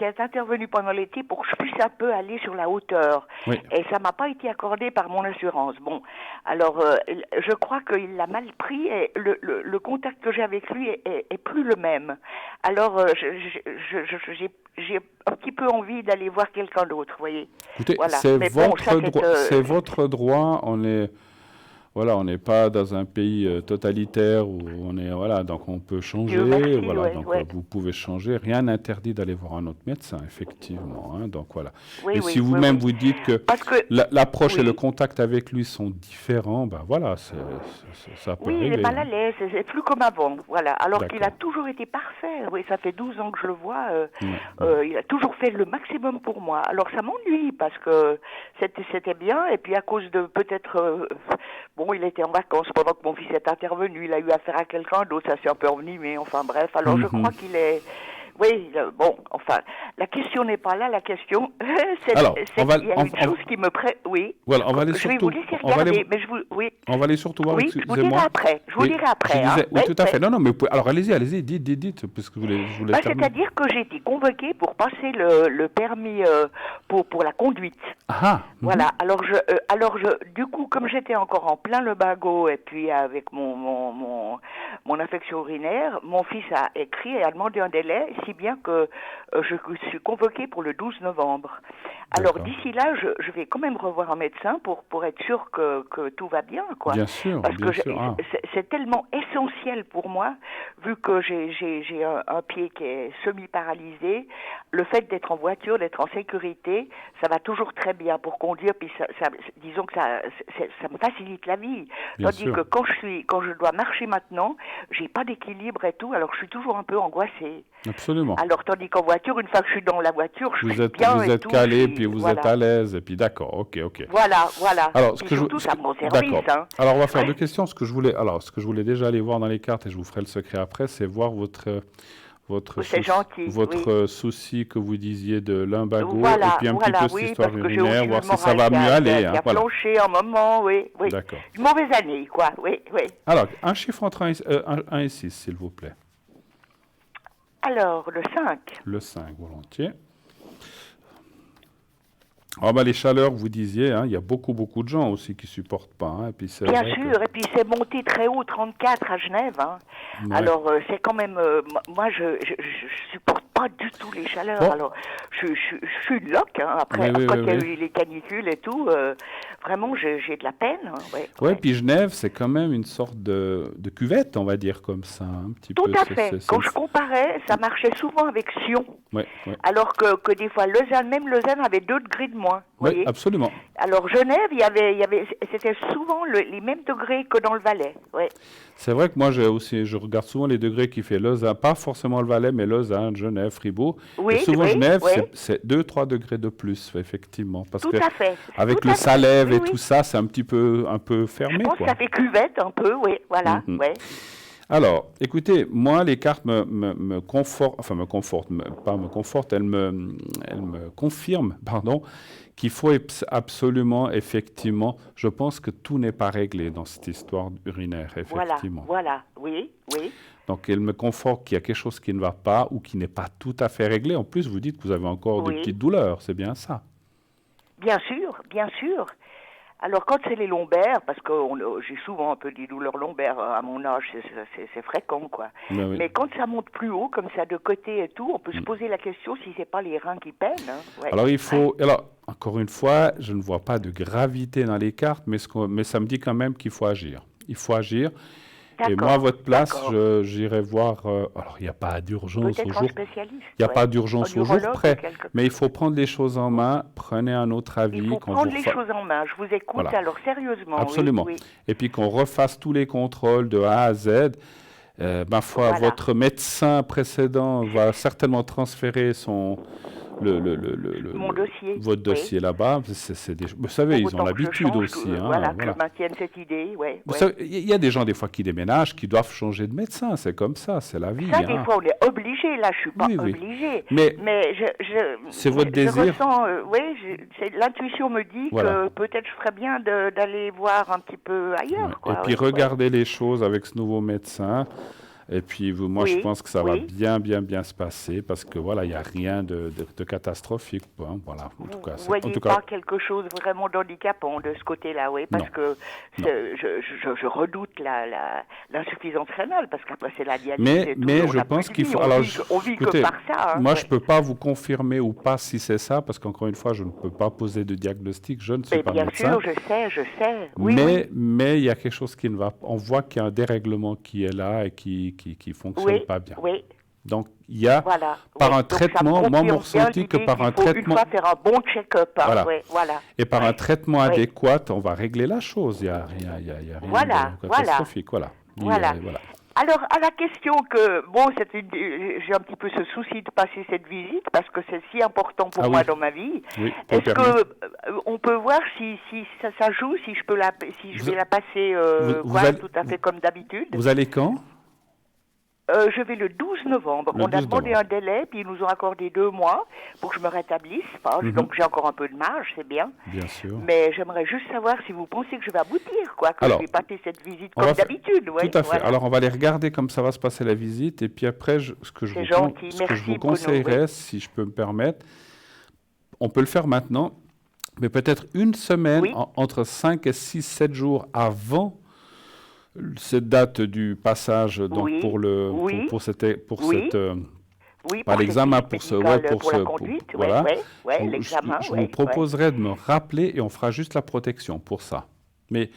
est intervenu pendant l'été pour que je puisse un peu aller sur la hauteur. Oui. Et ça m'a pas été accordé par mon assurance. Bon, alors je crois qu'il l'a mal pris et le contact que j'ai avec lui est plus le même. Alors j'ai un petit peu envie d'aller voir quelqu'un d'autre, vous voyez. Écoutez, voilà. C'est votre droit. On n'est pas dans un pays totalitaire où donc on peut changer, vous pouvez changer. Rien n'interdit d'aller voir un autre médecin, effectivement. Donc voilà. Et si vous-même vous dites que l'approche et le contact avec lui sont différents, ça peut arriver. Oui, il est mal à l'aise, c'est plus comme avant, voilà. Alors qu'il a toujours été parfait. Oui, ça fait 12 ans que je le vois. Il a toujours fait le maximum pour moi. Alors ça m'ennuie parce que c'était bien et puis à cause de peut-être il était en vacances pendant que mon fils est intervenu. Il a eu affaire à quelqu'un d'autre. Ça s'est un peu envenimé. Enfin, bref. Alors, je crois qu'il est... Oui, la question n'est pas là. La question, c'est qu'il y a une chose qui me Oui. Voilà, on va aller je vais vous laisser regarder, mais on va aller surtout voir... Oui, je vous dirai après. Je vous dirai après. Oui, tout à fait. Non, mais alors allez-y, dites, parce que je voulais c'est-à-dire que j'ai été convoquée pour passer le permis pour la conduite. Voilà, alors du coup, comme j'étais encore en plein le bagot, et puis avec mon infection urinaire, mon fils a écrit et a demandé un délai, si bien que je suis convoquée pour le 12 novembre. Alors d'ici là, je vais quand même revoir un médecin pour être sûr que tout va bien, quoi. Bien sûr, parce que c'est tellement essentiel pour moi, vu que j'ai un pied qui est semi-paralysé. Le fait d'être en voiture, d'être en sécurité, ça va toujours très bien pour conduire. Puis disons que ça me facilite la vie. Tandis que quand je dois marcher maintenant, j'ai pas d'équilibre et tout. Alors je suis toujours un peu angoissée. Absolument. Alors tandis qu'en voiture, une fois que je suis dans la voiture, je suis bien. Vous êtes calé, puis vous êtes à l'aise, et puis d'accord, ok. Voilà. Alors, ça me rend service. Alors on va faire deux questions. Ce que je voulais déjà aller voir dans les cartes, et je vous ferai le secret après, c'est voir votre souci que vous disiez de lumbago, et puis un petit peu cette histoire urinaire, voir si ça va mieux aller. Il a flanché un moment, oui. D'accord. Une mauvaise année, quoi, oui. Alors, un chiffre entre 1 et 6, s'il vous plaît. Alors, le 5. Le 5, volontiers. Les chaleurs, vous disiez, il y a beaucoup de gens aussi qui ne supportent pas. Et puis bien sûr, et puis c'est monté très haut, 34 à Genève. Ouais. Alors, c'est quand même... moi, je supporte pas du tout les chaleurs. Bon. Alors, je suis une loque. Après, quand il y a eu les canicules et tout, vraiment, j'ai de la peine. Oui, puis Genève, c'est quand même une sorte de cuvette, on va dire, comme ça. Un petit tout à fait. Quand je comparais, ça marchait souvent avec Sion. Ouais. Alors que des fois, Lausanne avait 2 degrés de moins. Oui, absolument. Alors Genève, c'était souvent les mêmes degrés que dans le Valais. Ouais. C'est vrai que moi, je regarde souvent les degrés qui fait Lausanne, pas forcément le Valais, mais Lausanne, Genève, Fribourg. Oui, et souvent Genève, c'est 2-3 degrés de plus, effectivement, parce tout que à fait. Avec le Salève et tout ça, c'est un peu fermé. Je pense que ça fait cuvette un peu, oui, voilà. Ouais. Alors, écoutez, moi, les cartes me confortent, enfin pas me confortent, elles me confirment, pardon, qu'il faut absolument, effectivement, je pense que tout n'est pas réglé dans cette histoire urinaire, effectivement. Voilà, oui. Donc, elles me confortent qu'il y a quelque chose qui ne va pas ou qui n'est pas tout à fait réglé. En plus, vous dites que vous avez encore de petites douleurs, c'est bien ça? Bien sûr. Alors, quand c'est les lombaires, parce que j'ai souvent un peu des douleurs lombaires à mon âge, c'est fréquent, quoi. Ben oui. Mais quand ça monte plus haut, comme ça, de côté et tout, on peut se poser la question si c'est pas les reins qui peinent. Hein. Ouais. Alors, il faut... Alors, encore une fois, je ne vois pas de gravité dans les cartes, mais ça me dit quand même qu'il faut agir. Il faut agir. Et moi, à votre place, j'irai voir... alors, il n'y a pas d'urgence au jour... Il n'y a pas d'urgence au jour près, mais il faut prendre les choses en main. Prenez un autre avis. Il faut prendre les choses en main. Je vous écoute, alors sérieusement. Absolument. Oui. Et puis qu'on refasse tous les contrôles de A à Z. Ma foi, votre médecin précédent va certainement transférer mon dossier. Votre dossier là-bas. Vous savez, ils ont l'habitude aussi. Voilà, que je maintienne cette idée. Il y a des gens, des fois, qui déménagent, qui doivent changer de médecin. C'est comme ça, c'est la vie. Ça, des fois, on est obligé. Là, je ne suis pas obligée. Mais c'est votre désir. Je ressens, l'intuition me dit que peut-être je ferais bien d'aller voir un petit peu ailleurs. Et puis, regardez les choses avec ce nouveau médecin. Et puis, moi, je pense que ça va bien se passer parce que, voilà, il n'y a rien de catastrophique. Hein, voilà, en tout cas. Vous ne voyez pas quelque chose vraiment d'handicapant de ce côté-là, parce que je redoute l'insuffisance rénale, parce qu'après, c'est la dialyse. Mais je pense qu'il faut... On vit que par ça. Moi, je ne peux pas vous confirmer ou pas si c'est ça, parce qu'encore une fois, je ne peux pas poser de diagnostic. Je ne suis pas médecin. Bien sûr, je sais. Mais il y a quelque chose qui ne va pas. On voit qu'il y a un dérèglement qui est là et qui fonctionne pas bien. Donc, il y a, par un traitement, moi, mon ressenti que par un traitement... Une fois faire un bon check-up. Et par un traitement adéquat, on va régler la chose. Il n'y a rien de catastrophique. Voilà. Alors, à la question que, j'ai un petit peu ce souci de passer cette visite, parce que c'est si important pour moi dans ma vie. Est-ce qu'on peut voir si ça joue, si je vais la passer tout à fait comme d'habitude? Vous allez quand? Je vais le 12 novembre. On a demandé un délai, puis ils nous ont accordé 2 mois pour que je me rétablisse. Donc j'ai encore un peu de marge, c'est bien. Bien sûr. Mais j'aimerais juste savoir si vous pensez que je vais aboutir, que je vais passer cette visite comme d'habitude. Tout à fait. Alors on va les regarder comme ça va se passer la visite, et puis après, ce que je vous conseillerais, si je peux me permettre, on peut le faire maintenant, mais peut-être une semaine, entre 5 et 6, 7 jours avant cette date du passage, donc pour l'examen, je vous proposerai de me rappeler et on fera juste la protection pour ça. Mais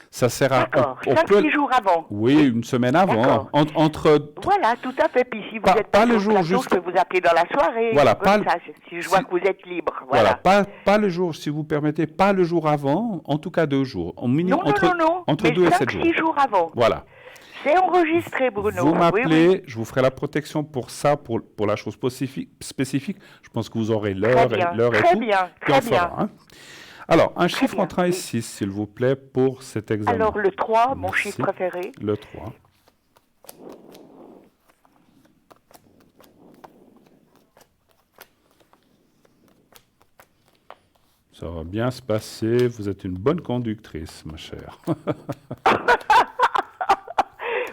ça sert à... D'accord, 5-6 jours avant. Oui, une semaine avant. Voilà, tout à fait. Puis si vous n'êtes pas le jour juste... je peux vous appeler dans la soirée. Voilà, si je vois que vous êtes libre. Voilà, pas le jour, si vous permettez, pas le jour avant, en tout cas 2 jours. Non, entre 2 et 7 jours. 5-6 jours avant. Voilà. C'est enregistré, Bruno. Vous m'appelez, je vous ferai la protection pour ça, pour la chose spécifique. Je pense que vous aurez l'heure et tout. Très bien. Alors, un chiffre entre 1 et 6, s'il vous plaît, pour cet examen. Alors, le 3, mon chiffre préféré. Le 3. Ça va bien se passer. Vous êtes une bonne conductrice, ma chère.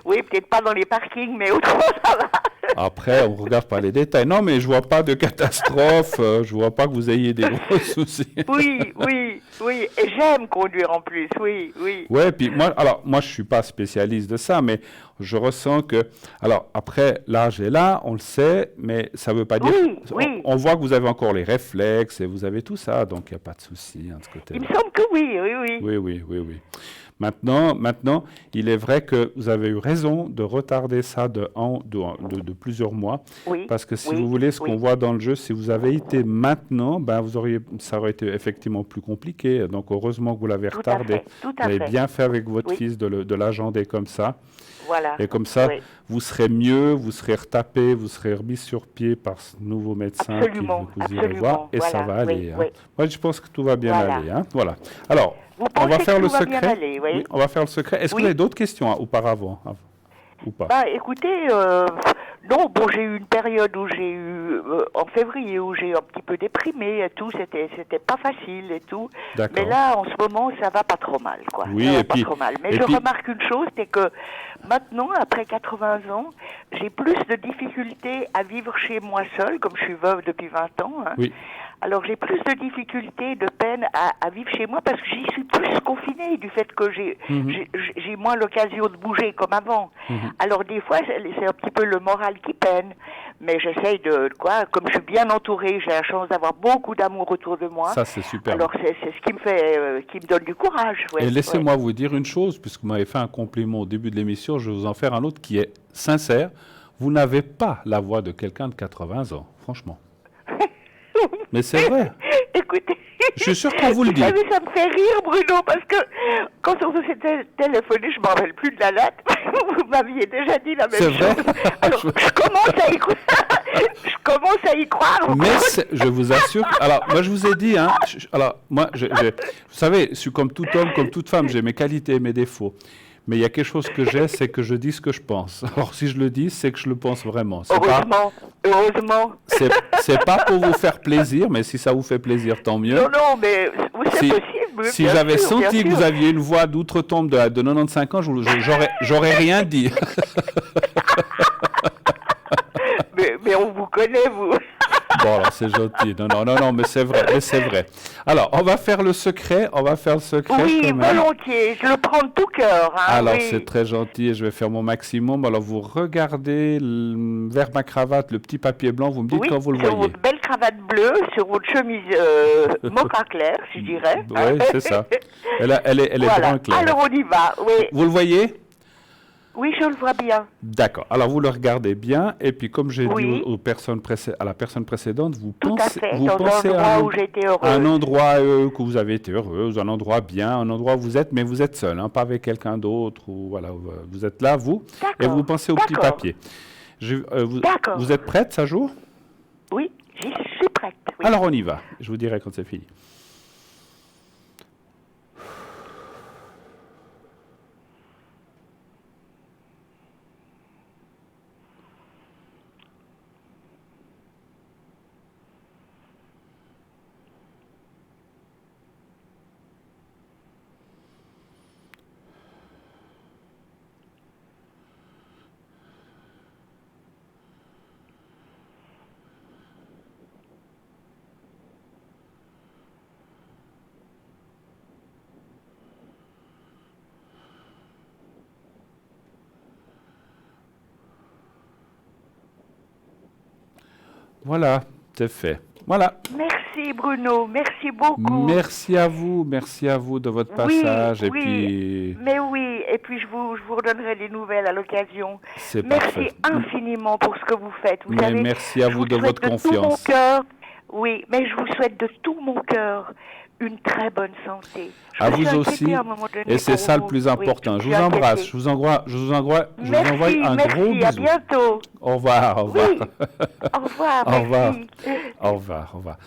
Oui, peut-être pas dans les parkings, mais autrement, ça va. Après, on ne regarde pas les détails. Non, mais je ne vois pas de catastrophe. Je ne vois pas que vous ayez des gros soucis. Oui. Et j'aime conduire en plus, oui. Ouais, puis moi, je ne suis pas spécialiste de ça, mais je ressens que... Alors, après, l'âge est là, on le sait, mais ça ne veut pas dire... Oui. On voit que vous avez encore les réflexes et vous avez tout ça, donc il n'y a pas de souci de ce côté-là. Il me semble que oui. Oui. Maintenant, il est vrai que vous avez eu raison de retarder ça de plusieurs mois. Parce que si vous voulez, ce qu'on voit dans le jeu, si vous avez été maintenant, ça aurait été effectivement plus compliqué. Donc, heureusement que vous l'avez retardé. Vous avez bien fait avec votre fils de l'agender comme ça. Voilà. Et comme ça, vous serez mieux, vous serez retapé, vous serez remis sur pied par ce nouveau médecin que vous irez voir. Et ça va aller. Moi, je pense que tout va bien aller. Voilà. Alors, on va faire le secret. Oui, on va faire le secret. Est-ce que vous avez d'autres questions auparavant? ou pas? Écoutez, non, bon, j'ai eu une période où j'ai eu, en février, où j'ai un petit peu déprimé et tout, c'était pas facile et tout. D'accord. Mais là, en ce moment, ça va pas trop mal, quoi. Oui, ça va et pas puis, trop mal. Mais et je puis- remarque une chose, c'est que maintenant, après 80 ans, j'ai plus de difficultés à vivre chez moi seule, comme je suis veuve depuis 20 ans. Hein. Oui. Alors j'ai plus de difficultés, de peine à vivre chez moi parce que j'y suis plus confinée du fait que j'ai moins l'occasion de bouger comme avant. Alors des fois c'est un petit peu le moral qui peine, mais j'essaye comme je suis bien entourée, j'ai la chance d'avoir beaucoup d'amour autour de moi. Ça, c'est super. Alors c'est ce qui me fait, qui me donne du courage. Ouais, Et laissez-moi vous dire une chose, puisque vous m'avez fait un compliment au début de l'émission, je vais vous en faire un autre qui est sincère. Vous n'avez pas la voix de quelqu'un de 80 ans, franchement. Mais c'est vrai. Écoutez, je suis sûr qu'on vous le dit. Vous savez, ça me fait rire, Bruno, parce que quand on s'était téléphoné, je ne me rappelle plus de la date, vous m'aviez déjà dit la même chose. C'est vrai. Alors, je commence à y croire. Je commence à y croire. Mais je vous assure. Alors, moi, je vous ai dit, hein. Alors, moi, vous savez, je suis comme tout homme, comme toute femme, j'ai mes qualités et mes défauts. Mais il y a quelque chose que j'ai, c'est que je dis ce que je pense. Alors, si je le dis, c'est que je le pense vraiment. Heureusement. C'est pas pour vous faire plaisir, mais si ça vous fait plaisir, tant mieux. Non, mais c'est possible. Si j'avais senti que vous aviez une voix d'outre-tombe de 95 ans, j'aurais rien dit. mais on vous connaît, vous. Bon, alors c'est gentil. Non, mais c'est vrai. Alors, on va faire le secret. Oui, volontiers. Je le prends de tout cœur. Hein, alors, oui. c'est très gentil et je vais faire mon maximum. Alors, vous regardez vers ma cravate le petit papier blanc. Vous me dites quand vous le voyez. Sur votre belle cravate bleue, sur votre chemise mocha clair, je dirais. Oui, c'est ça. Elle est brun clair. Alors, on y va. Oui. Vous le voyez? Oui, je le vois bien. D'accord. Alors, vous le regardez bien. Et puis, comme j'ai dit à la personne précédente, vous pensez à un endroit que vous avez été heureuse, un endroit bien, un endroit où vous êtes, mais vous êtes seul, hein, pas avec quelqu'un d'autre. Ou, voilà, vous êtes là, vous, et vous pensez au petit papier. Vous êtes prête, ça joue? Oui, j'y suis prête. Oui. Alors, on y va. Je vous dirai quand c'est fini. Voilà, c'est fait. Voilà. Merci Bruno, merci beaucoup. Merci à vous de votre passage. Et puis je vous redonnerai des nouvelles à l'occasion. Merci infiniment pour ce que vous faites. Vous savez, merci à vous de votre confiance. Tout mon cœur, oui, mais je vous souhaite de tout mon cœur une très bonne santé. À vous aussi, et c'est ça le plus important. Je vous embrasse, je vous envoie un gros bisou. À bientôt. Au revoir. Oui. Au revoir. Au revoir.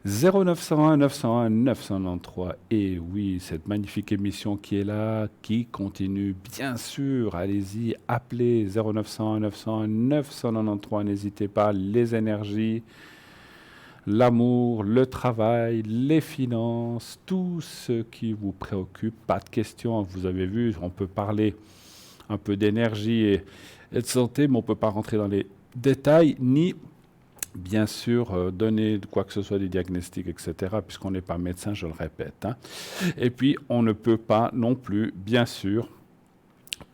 0901 901 993. Et oui, cette magnifique émission qui est là, qui continue, bien sûr. Allez-y, appelez 0901 901 993. N'hésitez pas, les énergies, l'amour, le travail, les finances, tout ce qui vous préoccupe. Pas de questions, vous avez vu, on peut parler un peu d'énergie et de santé, mais on ne peut pas rentrer dans les détails, ni bien sûr donner quoi que ce soit des diagnostics, etc., puisqu'on n'est pas médecin, je le répète. Hein. Et puis, on ne peut pas non plus, bien sûr,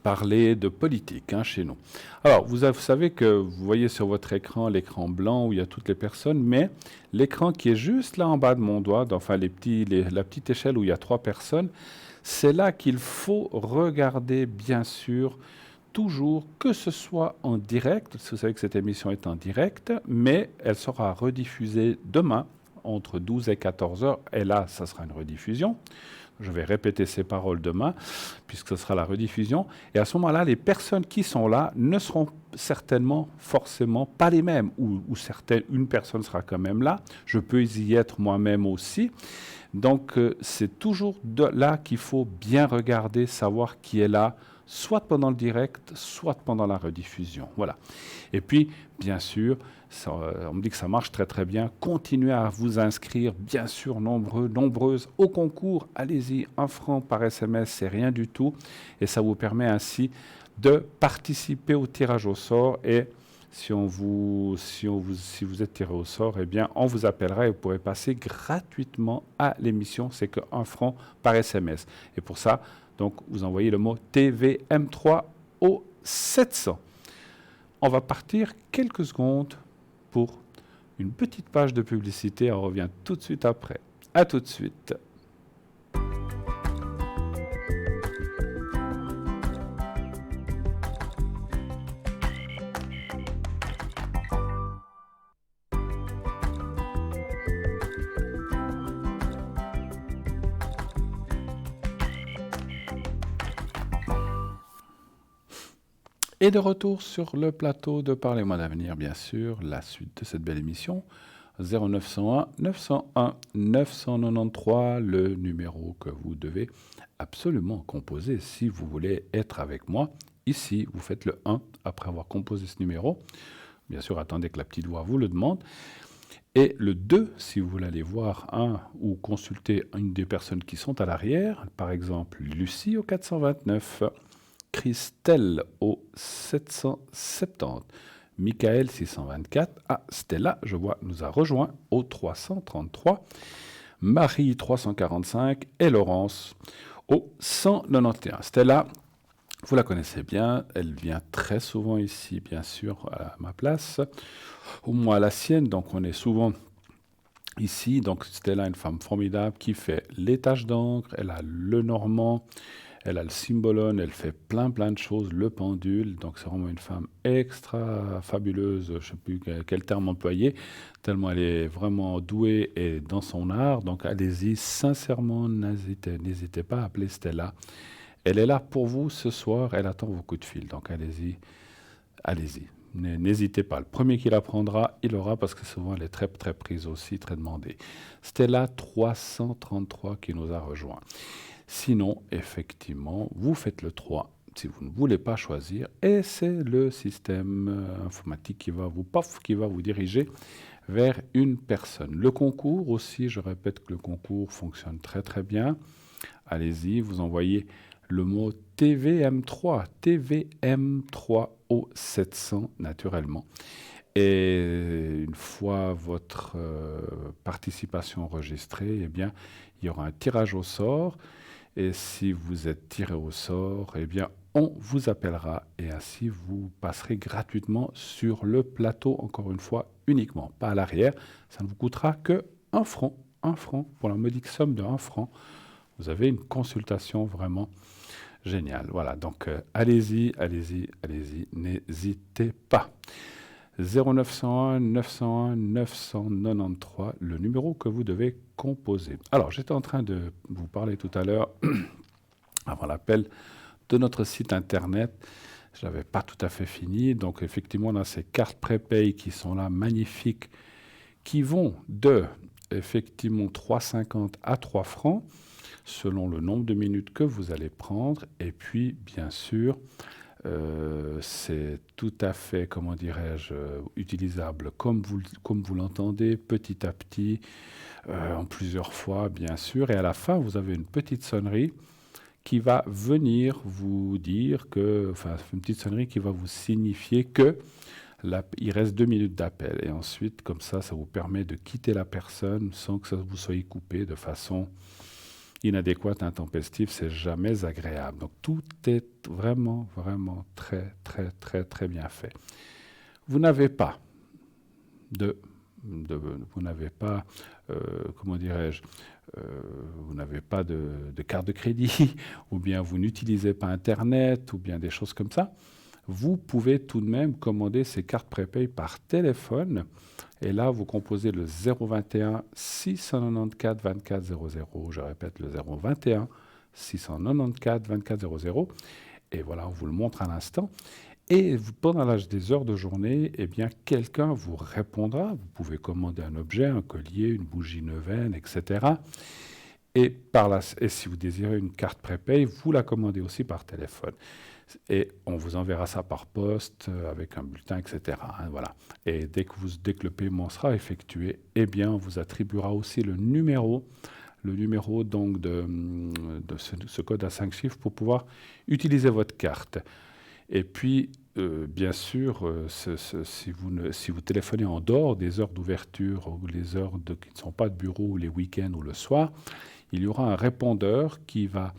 parler de politique chez nous. Alors, vous savez que vous voyez sur votre écran l'écran blanc où il y a toutes les personnes, mais l'écran qui est juste là en bas de mon doigt, enfin la petite échelle où il y a 3 personnes, c'est là qu'il faut regarder, bien sûr, toujours, que ce soit en direct. Vous savez que cette émission est en direct, mais elle sera rediffusée demain entre 12 et 14 heures, et là, ça sera une rediffusion. Je vais répéter ces paroles demain, puisque ce sera la rediffusion. Et à ce moment-là, les personnes qui sont là ne seront certainement, forcément, pas les mêmes. Ou une personne sera quand même là. Je peux y être moi-même aussi. Donc, c'est toujours là qu'il faut bien regarder, savoir qui est là, soit pendant le direct, soit pendant la rediffusion. Voilà. Et puis, bien sûr, on me dit que ça marche très très bien. Continuez à vous inscrire, bien sûr, nombreuses au concours. Allez-y, 1 franc par SMS, c'est rien du tout. Et ça vous permet ainsi de participer au tirage au sort. Et si vous êtes tiré au sort, eh bien, on vous appellera et vous pourrez passer gratuitement à l'émission. C'est que 1 franc par SMS. Et pour ça, donc, vous envoyez le mot TVM3 au 700. On va partir quelques secondes pour une petite page de publicité. On revient tout de suite après. À tout de suite. Et de retour sur le plateau de Parlez-moi d'avenir, bien sûr, la suite de cette belle émission. 0901 901 993, le numéro que vous devez absolument composer si vous voulez être avec moi. Ici, vous faites le 1 après avoir composé ce numéro. Bien sûr, attendez que la petite voix vous le demande. Et le 2, si vous voulez aller voir un ou consulter une des personnes qui sont à l'arrière, par exemple Lucie au 429, Christelle au 770, Michael 624, Stella, je vois, nous a rejoint au 333, Marie 345 et Laurence au 191. Stella, vous la connaissez bien, elle vient très souvent ici, bien sûr, à ma place, au moins à la sienne, donc on est souvent ici. Donc Stella est une femme formidable qui fait les taches d'encre, elle a le normand, elle a le cymbalone, elle fait plein de choses, le pendule, donc c'est vraiment une femme extra fabuleuse, je ne sais plus quel terme employer, tellement elle est vraiment douée et dans son art, donc allez-y, sincèrement, n'hésitez pas à appeler Stella. Elle est là pour vous ce soir, elle attend vos coups de fil, donc allez-y. N'hésitez pas, le premier qui la prendra, il aura, parce que souvent elle est très prise aussi, très demandée. Stella 333 qui nous a rejoint. Sinon, effectivement, vous faites le 3 si vous ne voulez pas choisir et c'est le système informatique qui va vous diriger vers une personne. Le concours aussi, je répète que le concours fonctionne très très bien. Allez-y, vous envoyez le mot TVM3 au 700 naturellement. Et une fois votre participation enregistrée, eh bien, il y aura un tirage au sort. Et si vous êtes tiré au sort, eh bien, on vous appellera et ainsi vous passerez gratuitement sur le plateau, encore une fois, uniquement, pas à l'arrière. Ça ne vous coûtera que 1 franc, pour la modique somme de 1 franc. Vous avez une consultation vraiment géniale. Voilà, donc allez-y, n'hésitez pas. 0901 901 993, le numéro que vous devez composer. Alors, j'étais en train de vous parler tout à l'heure, avant l'appel, de notre site internet. Je n'avais pas tout à fait fini. Donc, effectivement, on a ces cartes prépay qui sont là, magnifiques, qui vont de, effectivement, 3,50 à 3 francs, selon le nombre de minutes que vous allez prendre. Et puis, bien sûr, c'est tout à fait, comment dirais-je, utilisable comme vous l'entendez, petit à petit, en plusieurs fois, bien sûr. Et à la fin, vous avez une petite sonnerie qui va venir vous dire que, enfin, une petite sonnerie qui va vous signifier que il reste 2 minutes d'appel. Et ensuite, comme ça vous permet de quitter la personne sans que ça vous soyez coupé de façon inadéquate, intempestive, c'est jamais agréable. Donc tout est vraiment très bien fait. Vous n'avez pas comment dirais-je, vous n'avez pas de carte de crédit, ou bien vous n'utilisez pas Internet, ou bien des choses comme ça. Vous pouvez tout de même commander ces cartes prépay par téléphone. Et là, vous composez le 021 694 24 00. Je répète, le 021 694 24 00. Et voilà, on vous le montre à l'instant. Et pendant des heures de journée, eh bien, quelqu'un vous répondra. Vous pouvez commander un objet, un collier, une bougie neuvaine, etc. Et si vous désirez une carte prépay, vous la commandez aussi par téléphone. Et on vous enverra ça par poste avec un bulletin, etc. Voilà. Et dès que le paiement sera effectué, eh bien, on vous attribuera aussi le numéro donc de ce code à 5 chiffres pour pouvoir utiliser votre carte. Et puis, bien sûr, si vous téléphonez en dehors des heures d'ouverture ou les heures qui ne sont pas de bureau, ou les week-ends ou le soir, il y aura un répondeur qui va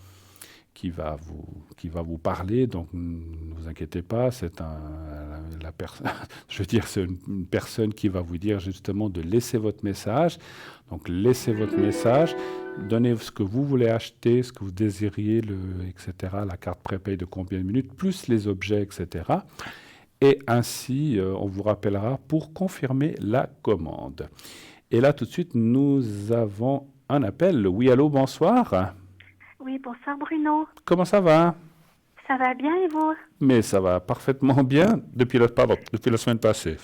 vous parler. Donc, ne vous inquiétez pas, c'est c'est une personne qui va vous dire justement de laisser votre message. Donc, laissez votre message, donnez ce que vous voulez acheter, ce que vous désiriez, etc., la carte prépaye de combien de minutes, plus les objets, etc. Et ainsi, on vous rappellera pour confirmer la commande. Et là, tout de suite, nous avons un appel. Oui, allô, bonsoir. Oui, bonsoir Bruno. Comment ça va? Ça va bien et vous? Mais ça va parfaitement bien depuis la semaine passée.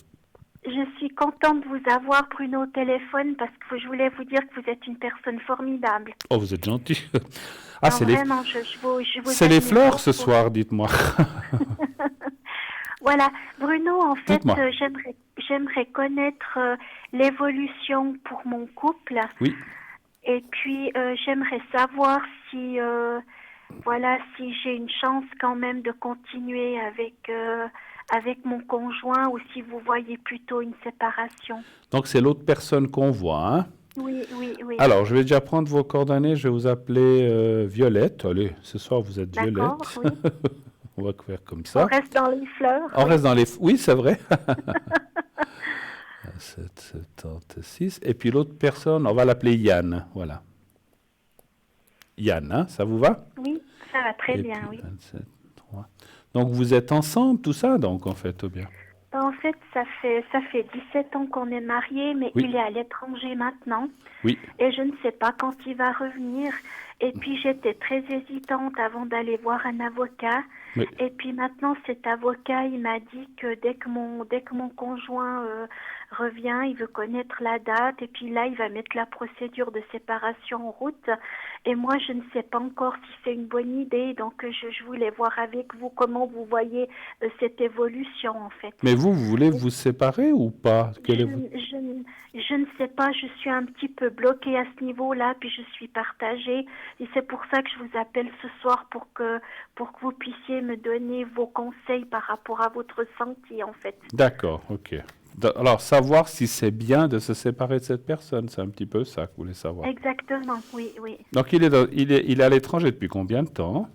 Je suis contente de vous avoir, Bruno, au téléphone parce que je voulais vous dire que vous êtes une personne formidable. Oh, vous êtes gentil. Ah, c'est vraiment, c'est les fleurs ce soir, dites-moi. Voilà, Bruno, en fait, j'aimerais connaître l'évolution pour mon couple. Oui. Et puis, j'aimerais savoir si j'ai une chance quand même de continuer avec mon conjoint ou si vous voyez plutôt une séparation. Donc, c'est l'autre personne qu'on voit, hein? Oui. Alors, je vais déjà prendre vos coordonnées. Je vais vous appeler Violette. Allez, ce soir, vous êtes Violette. D'accord, oui. On va faire comme ça. On reste dans les fleurs. Oui, c'est vrai. 776. Et puis l'autre personne, on va l'appeler Yann. Voilà. Yann, hein, ça vous va? Oui, ça va très bien, oui. 27, 3. Donc vous êtes ensemble, tout ça, donc, en fait, ou bien? En fait, ça fait 17 ans qu'on est mariés, mais il est à l'étranger maintenant. Oui. Et je ne sais pas quand il va revenir. Et puis, j'étais très hésitante avant d'aller voir un avocat. Oui. Et puis maintenant, cet avocat, il m'a dit que dès que mon conjoint revient, il veut connaître la date. Et puis là, il va mettre la procédure de séparation en route. Et moi, je ne sais pas encore si c'est une bonne idée. Donc, je voulais voir avec vous comment vous voyez cette évolution, en fait. Mais vous voulez vous séparer ou pas? Je ne sais pas, je suis un petit peu bloquée à ce niveau-là, puis je suis partagée. Et c'est pour ça que je vous appelle ce soir pour que vous puissiez me donner vos conseils par rapport à votre ressenti, en fait. D'accord, ok. Alors, savoir si c'est bien de se séparer de cette personne, c'est un petit peu ça que vous voulez savoir. Exactement, oui. Donc, il est à l'étranger depuis combien de temps?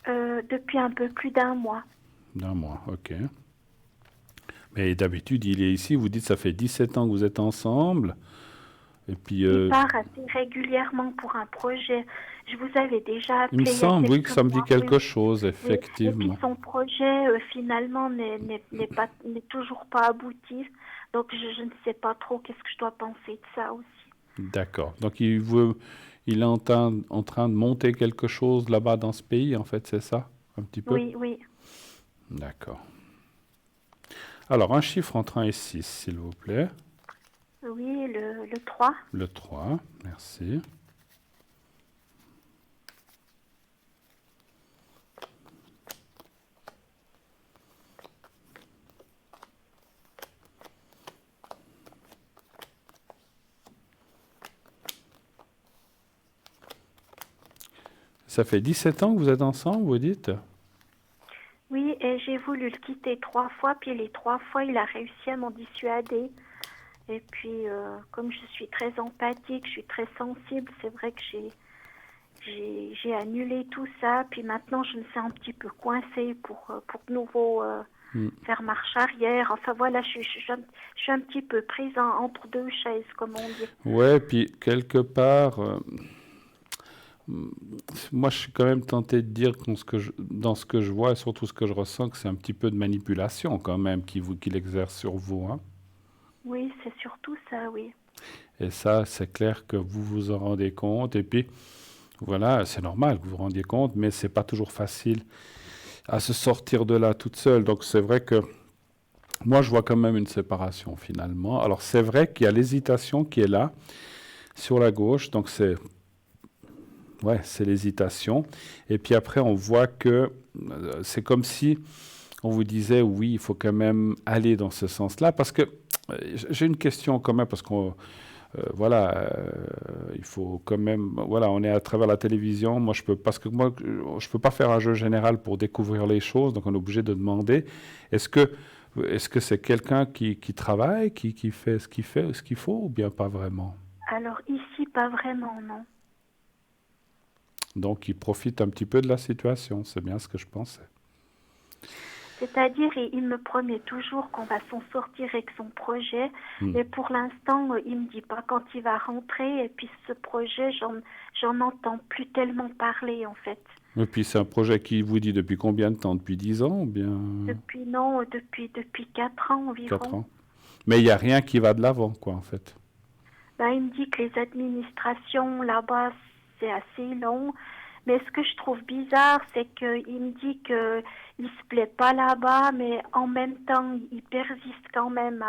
Depuis un peu plus d'1 mois. D'1 mois, ok. Mais d'habitude, il est ici, vous dites ça fait 17 ans que vous êtes ensemble. Et puis, il part assez régulièrement pour un projet. Je vous avais déjà appelé. Il me semble, oui, que ça me dit quelque chose, effectivement. Et puis son projet, finalement, n'est toujours pas abouti. Donc, je ne sais pas trop qu'est-ce que je dois penser de ça aussi. D'accord. Donc, il est en train de monter quelque chose là-bas dans ce pays, en fait, c'est ça? Un petit peu? Oui. D'accord. Alors, un chiffre entre 1 et 6, s'il vous plaît. Oui, le 3. Le 3, merci. Ça fait 17 ans que vous êtes ensemble, vous dites? Oui, et j'ai voulu le quitter 3 fois, puis les 3 fois, il a réussi à m'en dissuader. Et puis, comme je suis très empathique, je suis très sensible, c'est vrai que j'ai annulé tout ça. Puis maintenant, je me sens un petit peu coincée pour de nouveau faire marche arrière. Enfin voilà, je suis un petit peu prise entre deux chaises, comme on dit. Ouais, puis quelque part, moi je suis quand même tenté de dire que dans ce que je vois et surtout ce que je ressens, que c'est un petit peu de manipulation quand même qu'il exerce sur vous, hein. Oui, c'est surtout ça, oui. Et ça, c'est clair que vous vous en rendez compte. Et puis, voilà, c'est normal que vous vous rendiez compte, mais c'est pas toujours facile à se sortir de là toute seule. Donc, c'est vrai que moi, je vois quand même une séparation finalement. Alors, c'est vrai qu'il y a l'hésitation qui est là, sur la gauche. Donc, c'est Ouais, c'est l'hésitation. Et puis après, on voit que c'est comme si on vous disait, oui, il faut quand même aller dans ce sens-là. Parce que j'ai une question quand même, parce qu'on voilà, il faut quand même, voilà, on est à travers la télévision. Moi, parce que moi, je peux pas faire un jeu général pour découvrir les choses, donc on est obligé de demander. Est-ce que, est-ce que c'est quelqu'un qui travaille, qui fait ce qu'il faut, ou bien pas vraiment? Alors ici, pas vraiment, non. Donc, il profite un petit peu de la situation. C'est bien ce que je pensais. C'est-à-dire, il me promet toujours qu'on va s'en sortir avec son projet, mais pour l'instant, il me dit pas quand il va rentrer. Et puis ce projet, j'en entends plus tellement parler en fait. Et puis, c'est un projet qui vous dit depuis combien de temps? Depuis 10 ans ou bien Depuis 4 ans 4 environ. ans? Mais il n'y a rien qui va de l'avant, quoi, en fait. Ben, il me dit que les administrations là-bas, c'est assez long. Mais ce que je trouve bizarre, c'est qu'il me dit qu'il se plaît pas là-bas, mais en même temps, il persiste quand même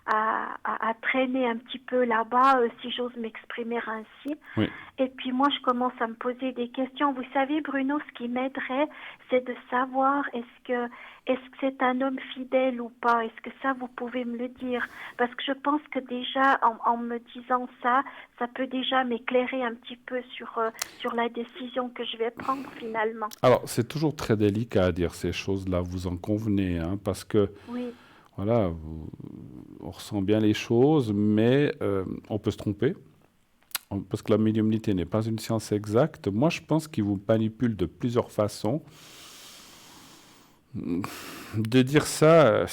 à traîner un petit peu là-bas, si j'ose m'exprimer ainsi. Oui. Et puis moi, je commence à me poser des questions. Vous savez, Bruno, ce qui m'aiderait, c'est de savoir est-ce que c'est un homme fidèle ou pas? Est-ce que ça, vous pouvez me le dire? Parce que je pense que déjà, en me disant ça, ça peut déjà m'éclairer un petit peu sur la décision que je vais prendre finalement. Alors, c'est toujours très délicat à dire ces choses-là, vous en convenez, hein, parce que, Oui, voilà, on ressent bien les choses, mais on peut se tromper, parce que la médiumnité n'est pas une science exacte. Moi, je pense qu'il vous manipule de plusieurs façons. De dire ça,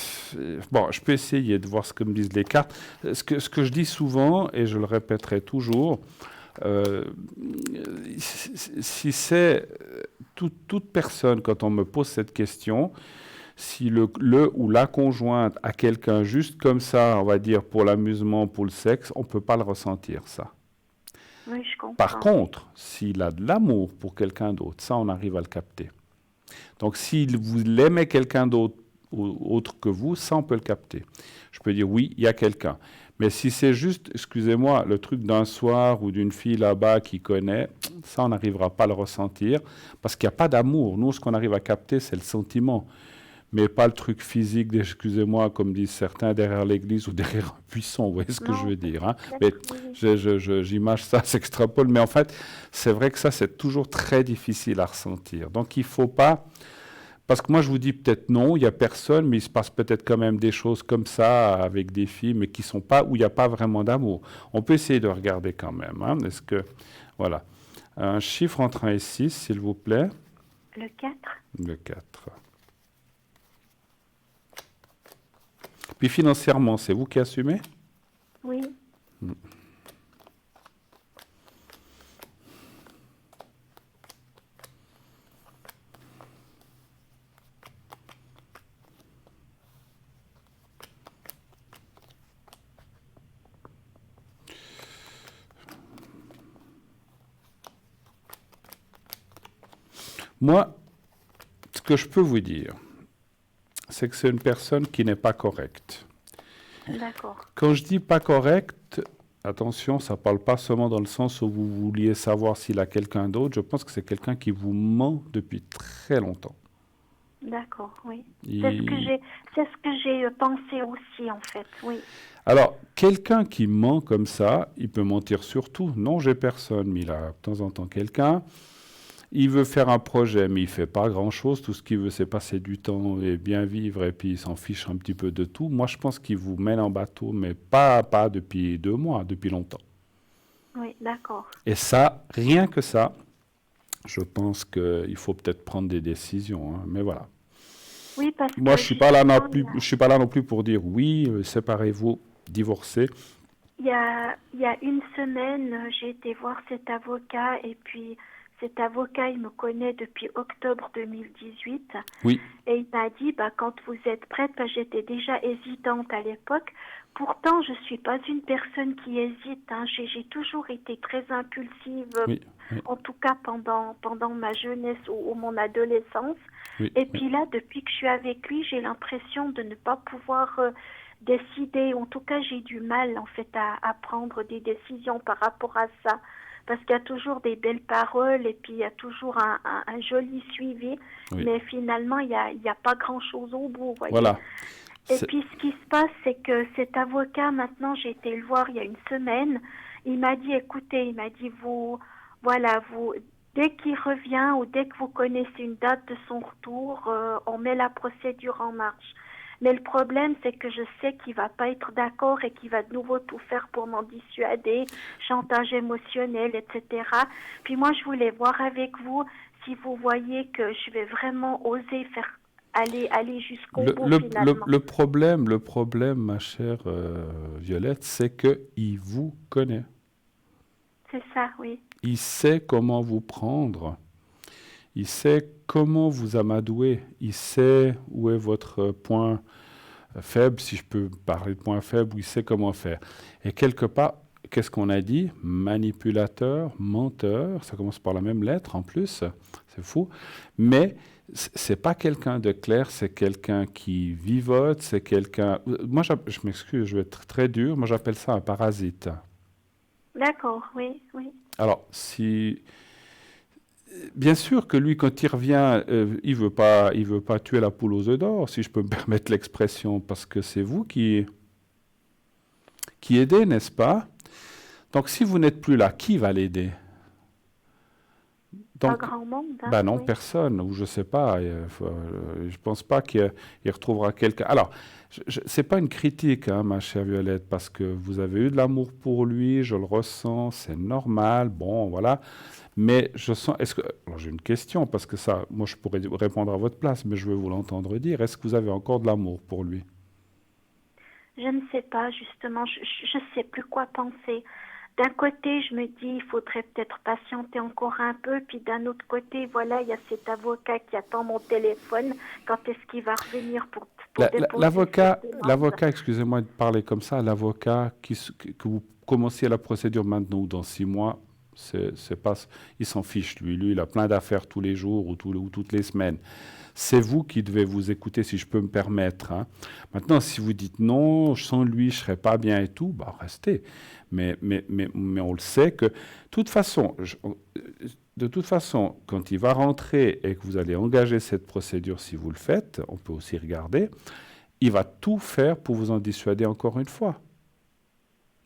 bon, je peux essayer de voir ce que me disent les cartes. Ce que je dis souvent, et je le répéterai toujours, si c'est toute personne, quand on me pose cette question, si le ou la conjointe a quelqu'un juste comme ça, on va dire pour l'amusement, pour le sexe, on ne peut pas le ressentir, ça. oui, je comprends. Par contre, s'il a de l'amour pour quelqu'un d'autre, ça, on arrive à le capter. Donc, s'il vous aimez quelqu'un d'autre autre que vous, ça, on peut le capter. Je peux dire, oui, il y a quelqu'un. Mais si c'est juste, excusez-moi, le truc d'un soir ou d'une fille là-bas qui connaît, ça, on n'arrivera pas à le ressentir parce qu'il n'y a pas d'amour. Nous, ce qu'on arrive à capter, c'est le sentiment. Mais pas le truc physique, excusez-moi, comme disent certains, derrière l'église ou derrière un buisson. Vous voyez ce que je veux dire, hein? Mais j'image ça, s'extrapole. Mais en fait, c'est vrai que ça, c'est toujours très difficile à ressentir. Donc, il ne faut pas... Parce que moi, je vous dis peut-être non, il n'y a personne, mais il se passe peut-être quand même des choses comme ça avec des filles, mais qui sont pas, où il n'y a pas vraiment d'amour. On peut essayer de regarder quand même, hein. Est-ce que... Voilà. Un chiffre entre 1 et 6, s'il vous plaît. Le 4. Le 4. Puis financièrement, c'est vous qui assumez? Oui. Moi, ce que je peux vous dire, c'est que c'est une personne qui n'est pas correcte. D'accord. Quand je dis pas correcte, attention, ça ne parle pas seulement dans le sens où vous vouliez savoir s'il a quelqu'un d'autre. Je pense que c'est quelqu'un qui vous ment depuis très longtemps. D'accord, oui. C'est ce que j'ai pensé aussi, en fait, oui. Alors, quelqu'un qui ment comme ça, il peut mentir sur tout. Non, j'ai personne, mais il a de temps en temps quelqu'un. Il veut faire un projet, mais il ne fait pas grand-chose. Tout ce qu'il veut, c'est passer du temps et bien vivre, et puis il s'en fiche un petit peu de tout. Moi, je pense qu'il vous mène en bateau, mais pas depuis 2 mois, depuis longtemps. Oui, d'accord. Et ça, rien que ça, je pense qu'il faut peut-être prendre des décisions, hein, mais voilà. Oui, parce que moi, je suis pas là non plus pour dire oui, séparez-vous, divorcez. Il y a 1 semaine, j'ai été voir cet avocat et puis cet avocat, il me connaît depuis octobre 2018. Oui. Et il m'a dit, quand vous êtes prête, j'étais déjà hésitante à l'époque. Pourtant, je suis pas une personne qui hésite, hein. J'ai toujours été très impulsive, oui. en tout cas pendant ma jeunesse ou mon adolescence. Oui. Et puis là, depuis que je suis avec lui, j'ai l'impression de ne pas pouvoir décider. En tout cas, j'ai du mal en fait à prendre des décisions par rapport à ça. parce qu'il y a toujours des belles paroles et puis il y a toujours un joli suivi, mais finalement, il y a pas grand-chose au bout, voyez. Voilà. Et puis, ce qui se passe, c'est que cet avocat, maintenant, j'ai été le voir il y a une semaine, il m'a dit, écoutez, il m'a dit, dès qu'il revient ou dès que vous connaissez une date de son retour, on met la procédure en marche. Mais le problème, c'est que je sais qu'il va pas être d'accord et qu'il va de nouveau tout faire pour m'en dissuader, chantage émotionnel, etc. Puis moi, je voulais voir avec vous si vous voyez que je vais vraiment oser aller jusqu'au bout finalement. Le problème, ma chère Violette, c'est qu'il vous connaît. C'est ça, oui. Il sait comment vous prendre. Il sait comment vous amadouer. Il sait où est votre point faible, si je peux parler de point faible, il sait comment faire. Et quelque part, qu'est-ce qu'on a dit? Manipulateur, menteur, ça commence par la même lettre en plus, c'est fou. Mais c'est pas quelqu'un de clair, c'est quelqu'un qui vivote, c'est quelqu'un... Moi, je m'excuse, je vais être très dur, moi j'appelle ça un parasite. D'accord, oui. Alors, bien sûr que lui, quand il revient, il veut pas tuer la poule aux œufs d'or, si je peux me permettre l'expression, parce que c'est vous qui aidez, n'est-ce pas? Donc, si vous n'êtes plus là, qui va l'aider? Pas grand monde. Non, personne, ou je sais pas. Je pense pas qu'il retrouvera quelqu'un. Alors, c'est pas une critique, hein, ma chère Violette, parce que vous avez eu de l'amour pour lui, je le ressens, c'est normal. Bon, voilà. Mais je sens. Alors, j'ai une question, parce que ça, moi, je pourrais répondre à votre place, mais je veux vous l'entendre dire. Est-ce que vous avez encore de l'amour pour lui? Je ne sais pas, justement. Je sais plus quoi penser. D'un côté, je me dis, il faudrait peut-être patienter encore un peu. Puis d'un autre côté, voilà, il y a cet avocat qui attend mon téléphone. Quand est-ce qu'il va revenir pour déposer l'avocat, excusez-moi de parler comme ça, l'avocat que vous commenciez la procédure maintenant ou dans 6 mois, c'est pas, il s'en fiche, lui, il a plein d'affaires tous les jours ou toutes les semaines. C'est vous qui devez vous écouter, si je peux me permettre. Hein. Maintenant, si vous dites non, sans lui, je ne serais pas bien et tout, bah restez. Mais on le sait que, de toute façon, quand il va rentrer et que vous allez engager cette procédure, si vous le faites, on peut aussi regarder, il va tout faire pour vous en dissuader encore une fois.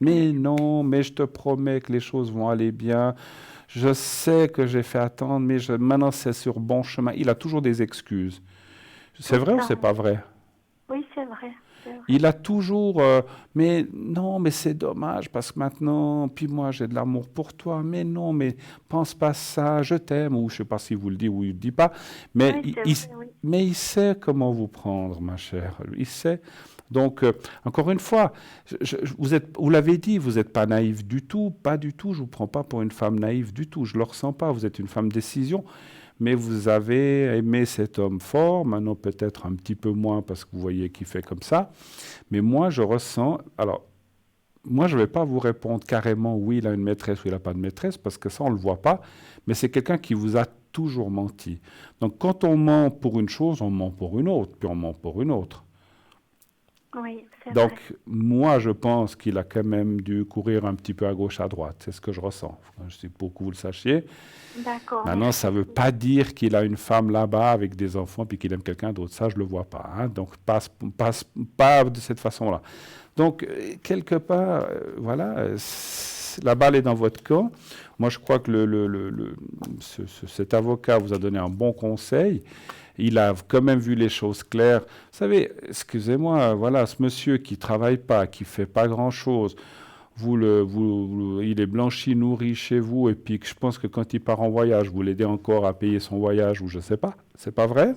Mais non, mais je te promets que les choses vont aller bien. Je sais que j'ai fait attendre, mais maintenant c'est sur bon chemin. Il a toujours des excuses. C'est vrai ou c'est pas vrai? Oui, c'est vrai. Il a toujours, mais non, mais c'est dommage parce que maintenant, puis moi j'ai de l'amour pour toi, mais non, mais pense pas ça, je t'aime, ou je sais pas si vous le dites ou il le dit pas, mais, mais il sait comment vous prendre, ma chère, il sait. Donc, encore une fois, vous l'avez dit, vous n'êtes pas naïf du tout, pas du tout, je ne vous prends pas pour une femme naïve du tout, je ne le ressens pas, vous êtes une femme décision, mais vous avez aimé cet homme fort, maintenant peut-être un petit peu moins parce que vous voyez qu'il fait comme ça, mais moi je ressens, alors, moi je ne vais pas vous répondre carrément oui, il a une maîtresse ou il n'a pas de maîtresse, parce que ça on ne le voit pas, mais c'est quelqu'un qui vous a toujours menti. Donc quand on ment pour une chose, on ment pour une autre, puis on ment pour une autre. Oui, c'est Donc, vrai. moi, je pense qu'il a quand même dû courir un petit peu à gauche, à droite. C'est ce que je ressens. Je sais pour que vous le sachiez. D'accord. Maintenant, ça ne veut pas dire qu'il a une femme là-bas avec des enfants puis qu'il aime quelqu'un d'autre. Ça, je ne le vois pas. Hein. Donc, pas de cette façon-là. Donc, quelque part, voilà, la balle est dans votre camp. Moi, je crois que cet avocat vous a donné un bon conseil. Il a quand même vu les choses claires. Vous savez, excusez-moi, voilà, ce monsieur qui ne travaille pas, qui ne fait pas grand-chose, il est blanchi, nourri chez vous, et puis je pense que quand il part en voyage, vous l'aidez encore à payer son voyage, ou je ne sais pas. C'est pas vrai?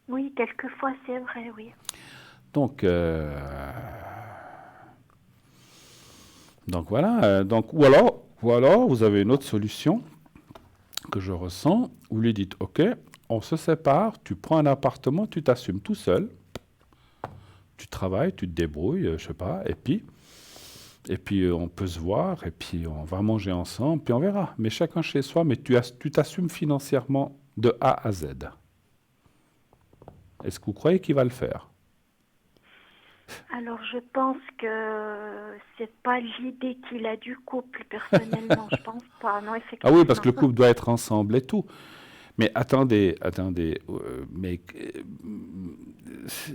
Oui, quelquefois c'est vrai, oui. Donc voilà. Ou alors, vous avez une autre solution que je ressens. Vous lui dites, OK, on se sépare, tu prends un appartement, tu t'assumes tout seul, tu travailles, tu te débrouilles, je sais pas, et puis on peut se voir, et puis on va manger ensemble, puis on verra. Mais chacun chez soi, mais tu t'assumes financièrement de A à Z. Est-ce que vous croyez qu'il va le faire? Alors, je pense que c'est pas l'idée qu'il a du couple, personnellement. Je pense pas, non, Ah oui, parce que le effectivement. couple doit être ensemble et tout. Mais attendez, mais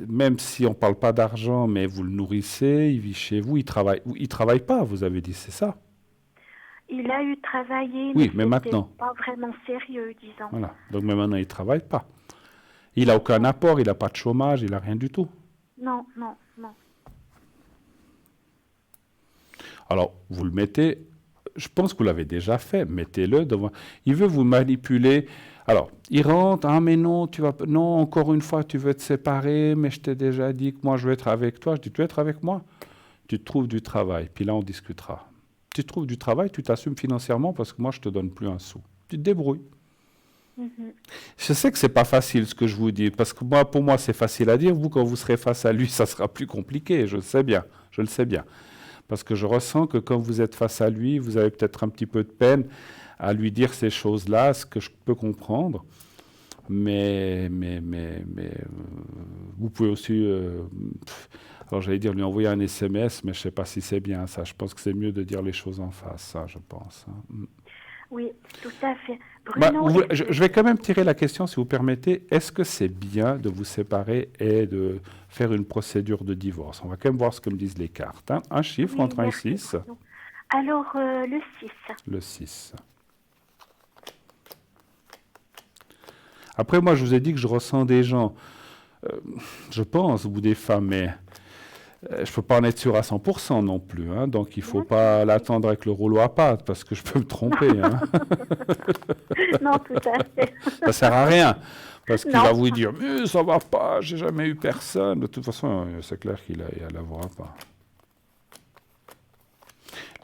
même si on ne parle pas d'argent, mais vous le nourrissez, il vit chez vous, il travaille pas, vous avez dit, c'est ça? Il a eu travaillé, mais Oui, mais c'était maintenant, pas vraiment sérieux, disons. voilà. Donc mais maintenant, il travaille pas. Il a aucun Non, apport, il n'a pas de chômage, il a rien du tout. non, non, non. Alors, vous le mettez, je pense que vous l'avez déjà fait, mettez-le devant. Il veut vous manipuler. Alors, il rentre, ah mais non, non, encore une fois, tu veux te séparer, mais je t'ai déjà dit que moi, je veux être avec toi. Je dis, tu veux être avec moi? Tu te trouves du travail, puis là, on discutera. Tu te trouves du travail, tu t'assumes financièrement parce que moi, je te donne plus un sou. Tu te débrouilles. Mhm. Je sais que c'est pas facile ce que je vous dis, parce que moi, pour moi, c'est facile à dire. Vous, quand vous serez face à lui, ça sera plus compliqué. Je le sais bien. Je le sais bien. Parce que je ressens que quand vous êtes face à lui, vous avez peut-être un petit peu de peine à lui dire ces choses-là, ce que je peux comprendre. Mais vous pouvez aussi, alors j'allais dire lui envoyer un SMS, mais je ne sais pas si c'est bien ça. Je pense que c'est mieux de dire les choses en face, ça, je pense. Hein. Oui, tout à fait. Bah, Bruno, est-ce que... je vais quand même tirer la question, si vous permettez. Est-ce que c'est bien de vous séparer et de faire une procédure de divorce? On va quand même voir ce que me disent les cartes. Hein. Un chiffre Oui, entre 1 et merci 6. Bruno. Alors, le 6. Le 6. Après, moi, je vous ai dit que je ressens des gens, je pense, ou des femmes, mais je ne peux pas en être sûr à 100% non plus. Hein, donc, il ne faut D'accord, pas oui. l'attendre avec le rouleau à pâte, parce que je peux me tromper. Hein. Non, tout à fait. Ça ne sert à rien, parce qu'il va Non. vous dire, mais ça va pas, j'ai jamais eu personne. De toute façon, c'est clair qu'il n'aura pas.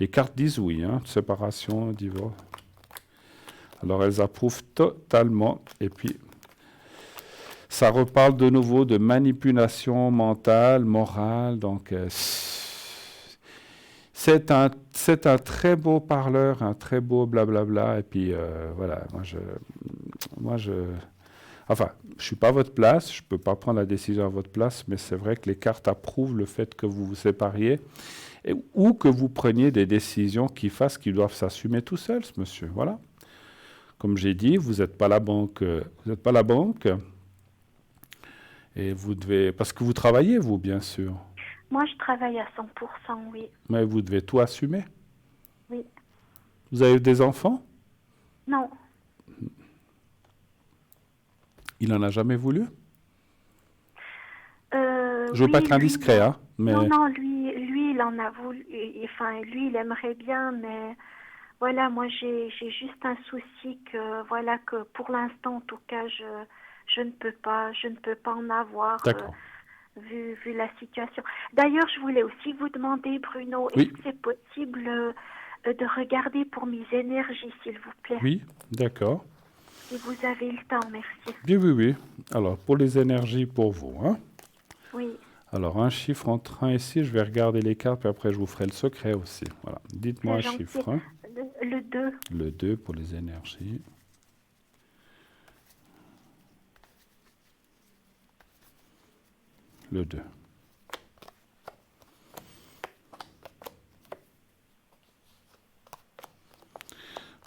Les cartes disent oui, hein, séparation, divorce. Alors, elles approuvent totalement. Et puis, ça reparle de nouveau de manipulation mentale, morale. Donc, c'est un très beau parleur, un très beau blablabla. Et puis, voilà, enfin, je ne suis pas à votre place, je ne peux pas prendre la décision à votre place, mais c'est vrai que les cartes approuvent le fait que vous vous sépariez ou que vous preniez des décisions qui fassent qu'ils doivent s'assumer tout seuls, ce monsieur. Voilà. Comme j'ai dit, vous n'êtes pas la banque. Vous n'êtes pas la banque. Et vous devez, parce que vous travaillez, vous, bien sûr, Moi, je travaille à 100%, oui. mais vous devez tout assumer. Oui. Vous avez des enfants? Non. Il n'en a jamais voulu? Je veux pas Oui, être lui, indiscret, non. hein, mais Non, non, lui, il en a voulu. Enfin, lui, il aimerait bien, mais voilà, moi, j'ai juste un souci que, voilà, que pour l'instant, en tout cas, je ne peux pas en avoir, d'accord. vu la situation. D'ailleurs, je voulais aussi vous demander, Bruno, est-ce Oui, que c'est possible, de regarder pour mes énergies, s'il vous plaît, oui, d'accord. si vous avez le temps, merci. Oui, oui, oui. Alors, pour les énergies, pour vous, hein. Oui, Alors, un chiffre entre 1 et 6, je vais regarder les cartes, puis après, je vous ferai le secret aussi. Voilà. Dites-moi c'est un gentil. chiffre. Hein. Le 2. Le 2 pour les énergies. Le 2.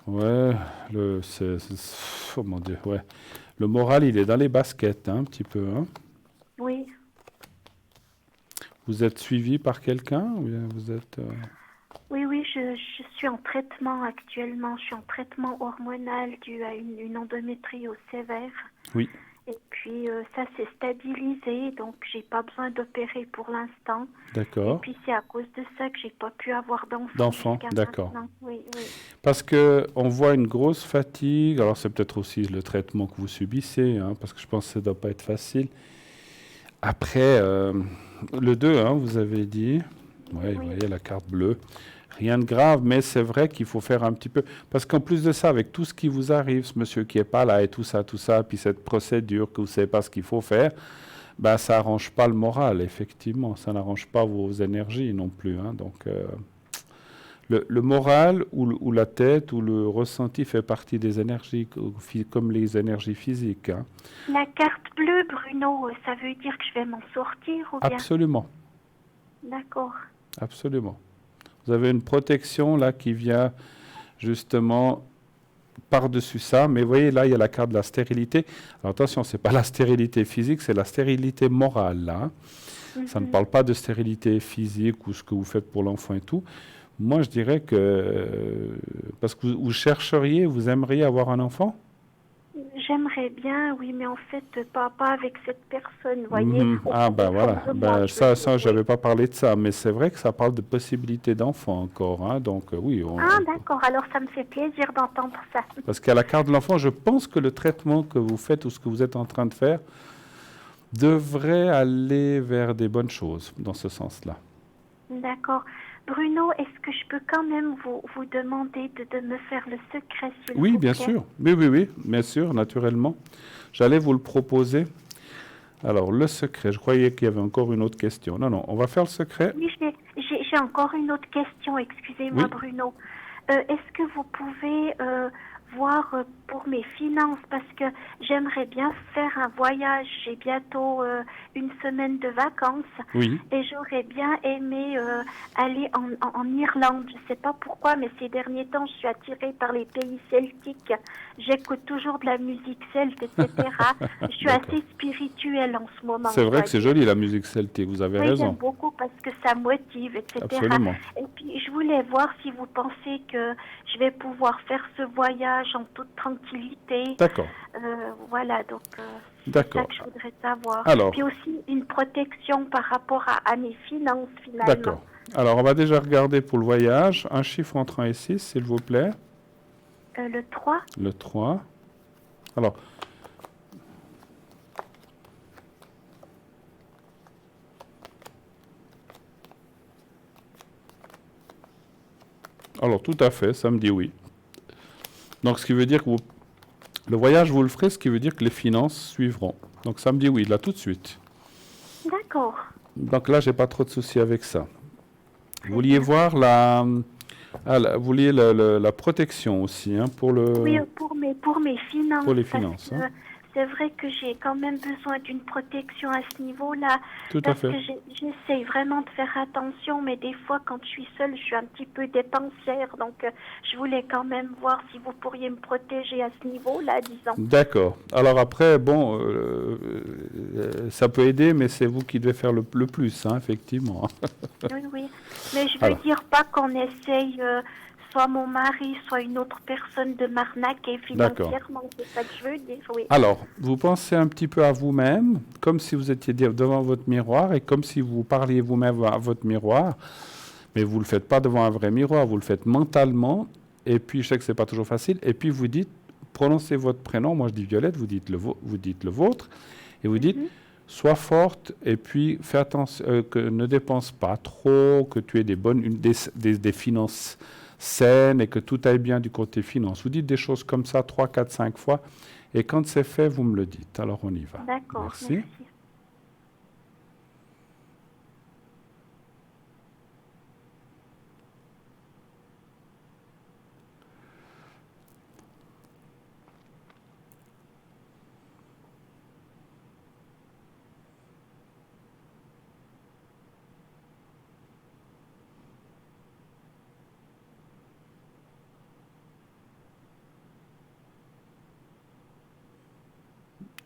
Ouais, oh mon Dieu, ouais. Le moral, il est dans les baskets, hein, un petit peu. Hein. Oui. Vous êtes suivi par quelqu'un ou bien vous êtes... Oui, oui, je suis en traitement actuellement. Je suis en traitement hormonal dû à une endométriose sévère. Oui, Et puis, ça s'est stabilisé, donc j'ai pas besoin d'opérer pour l'instant. Et d'accord. puis, c'est à cause de ça que j'ai pas pu avoir d'enfant D'enfant, jusqu'à d'accord. maintenant. Oui, oui. Parce que on voit une grosse fatigue. Alors c'est peut-être aussi le traitement que vous subissez, hein, parce que je pense que ça ne doit pas être facile. Après, le 2, hein, vous avez dit. Ouais, vous Oui, voyez la carte bleue. Rien de grave, mais c'est vrai qu'il faut faire un petit peu. Parce qu'en plus de ça, avec tout ce qui vous arrive, ce monsieur qui n'est pas là et tout ça, puis cette procédure que vous ne savez pas ce qu'il faut faire, ben, ça n'arrange pas le moral, effectivement. Ça n'arrange pas vos énergies non plus. Hein. Donc, le moral ou la tête ou le ressenti fait partie des énergies, comme les énergies physiques. Hein. la carte bleue, Bruno, ça veut dire que je vais m'en sortir ou bien? Absolument. D'accord. Absolument. Vous avez une protection là qui vient justement par-dessus ça, mais vous voyez là, il y a la carte de la stérilité. Alors attention, c'est pas la stérilité physique, c'est la stérilité morale là. Ça ne parle pas de stérilité physique ou ce que vous faites pour l'enfant et tout. Moi, je dirais que parce que vous chercheriez, vous aimeriez avoir un enfant? J'aimerais bien, oui, mais en fait, pas avec cette personne, vous voyez. Ah ben voilà, ça, oui. j'avais pas parlé de ça, mais c'est vrai que ça parle de possibilité d'enfant encore, hein, donc oui. Ah d'accord, alors ça me fait plaisir d'entendre ça. Parce qu'à la carte de l'enfant, je pense que le traitement que vous faites ou ce que vous êtes en train de faire devrait aller vers des bonnes choses dans ce sens-là. D'accord. Bruno, est-ce que je peux quand même vous demander de me faire le secret, s'il vous plaît? Oui, bien sûr. Oui, bien sûr, naturellement. J'allais vous le proposer. Alors, le secret, je croyais qu'il y avait encore une autre question. Non, on va faire le secret. Oui, j'ai encore une autre question, excusez-moi, Oui. Bruno. Est-ce que vous pouvez voir pour mes finances, parce que j'aimerais bien faire un voyage, j'ai bientôt une semaine de vacances, Oui. et j'aurais bien aimé aller en Irlande. Je ne sais pas pourquoi, mais ces derniers temps, je suis attirée par les pays celtiques. J'écoute toujours de la musique celte, etc. Je suis assez spirituelle en ce moment. C'est vrai que c'est joli la musique celtique, vous avez Oui, raison. j'aime beaucoup parce que ça motive, etc. Absolument. Et puis, je voulais voir si vous pensez que je vais pouvoir faire ce voyage en toute tranquillité. D'accord. Voilà, donc c'est ça que je voudrais savoir. Alors, puis aussi une protection par rapport à mes finances, finalement. D'accord. Alors, on va déjà regarder pour le voyage. Un chiffre entre 1 et 6, s'il vous plaît. Le 3. Le 3. Alors, tout à fait, ça me dit oui. Donc, ce qui veut dire que le voyage, vous le ferez, ce qui veut dire que les finances suivront. Donc, ça me dit oui, là, tout de suite. D'accord. Donc là, j'ai pas trop de soucis avec ça. Vous vouliez voir vous vouliez la protection aussi, hein, pour le... Oui, pour mes finances. Pour les finances, parce que c'est vrai que j'ai quand même besoin d'une protection à ce niveau-là. Tout à fait. Parce que j'essaye vraiment de faire attention, mais des fois, quand je suis seule, je suis un petit peu dépensière. Donc, je voulais quand même voir si vous pourriez me protéger à ce niveau-là, disons. D'accord. Alors après, bon, ça peut aider, mais c'est vous qui devez faire le plus, hein, effectivement. Oui. Mais je veux dire pas qu'on essaye... soit mon mari, soit une autre personne de m'arnaquer financièrement. C'est ça que je veux dire, oui. Alors, vous pensez un petit peu à vous-même, comme si vous étiez devant votre miroir et comme si vous parliez vous-même à votre miroir, mais vous ne le faites pas devant un vrai miroir, vous le faites mentalement, et puis je sais que ce n'est pas toujours facile, et puis vous dites, prononcez votre prénom, moi je dis Violette, vous dites le vôtre, et vous dites, sois forte, et puis fais attention, que ne dépense pas trop, que tu aies des finances saine et que tout aille bien du côté finance. Vous dites des choses comme ça 3, 4, 5 fois et quand c'est fait, vous me le dites. Alors on y va. D'accord, merci.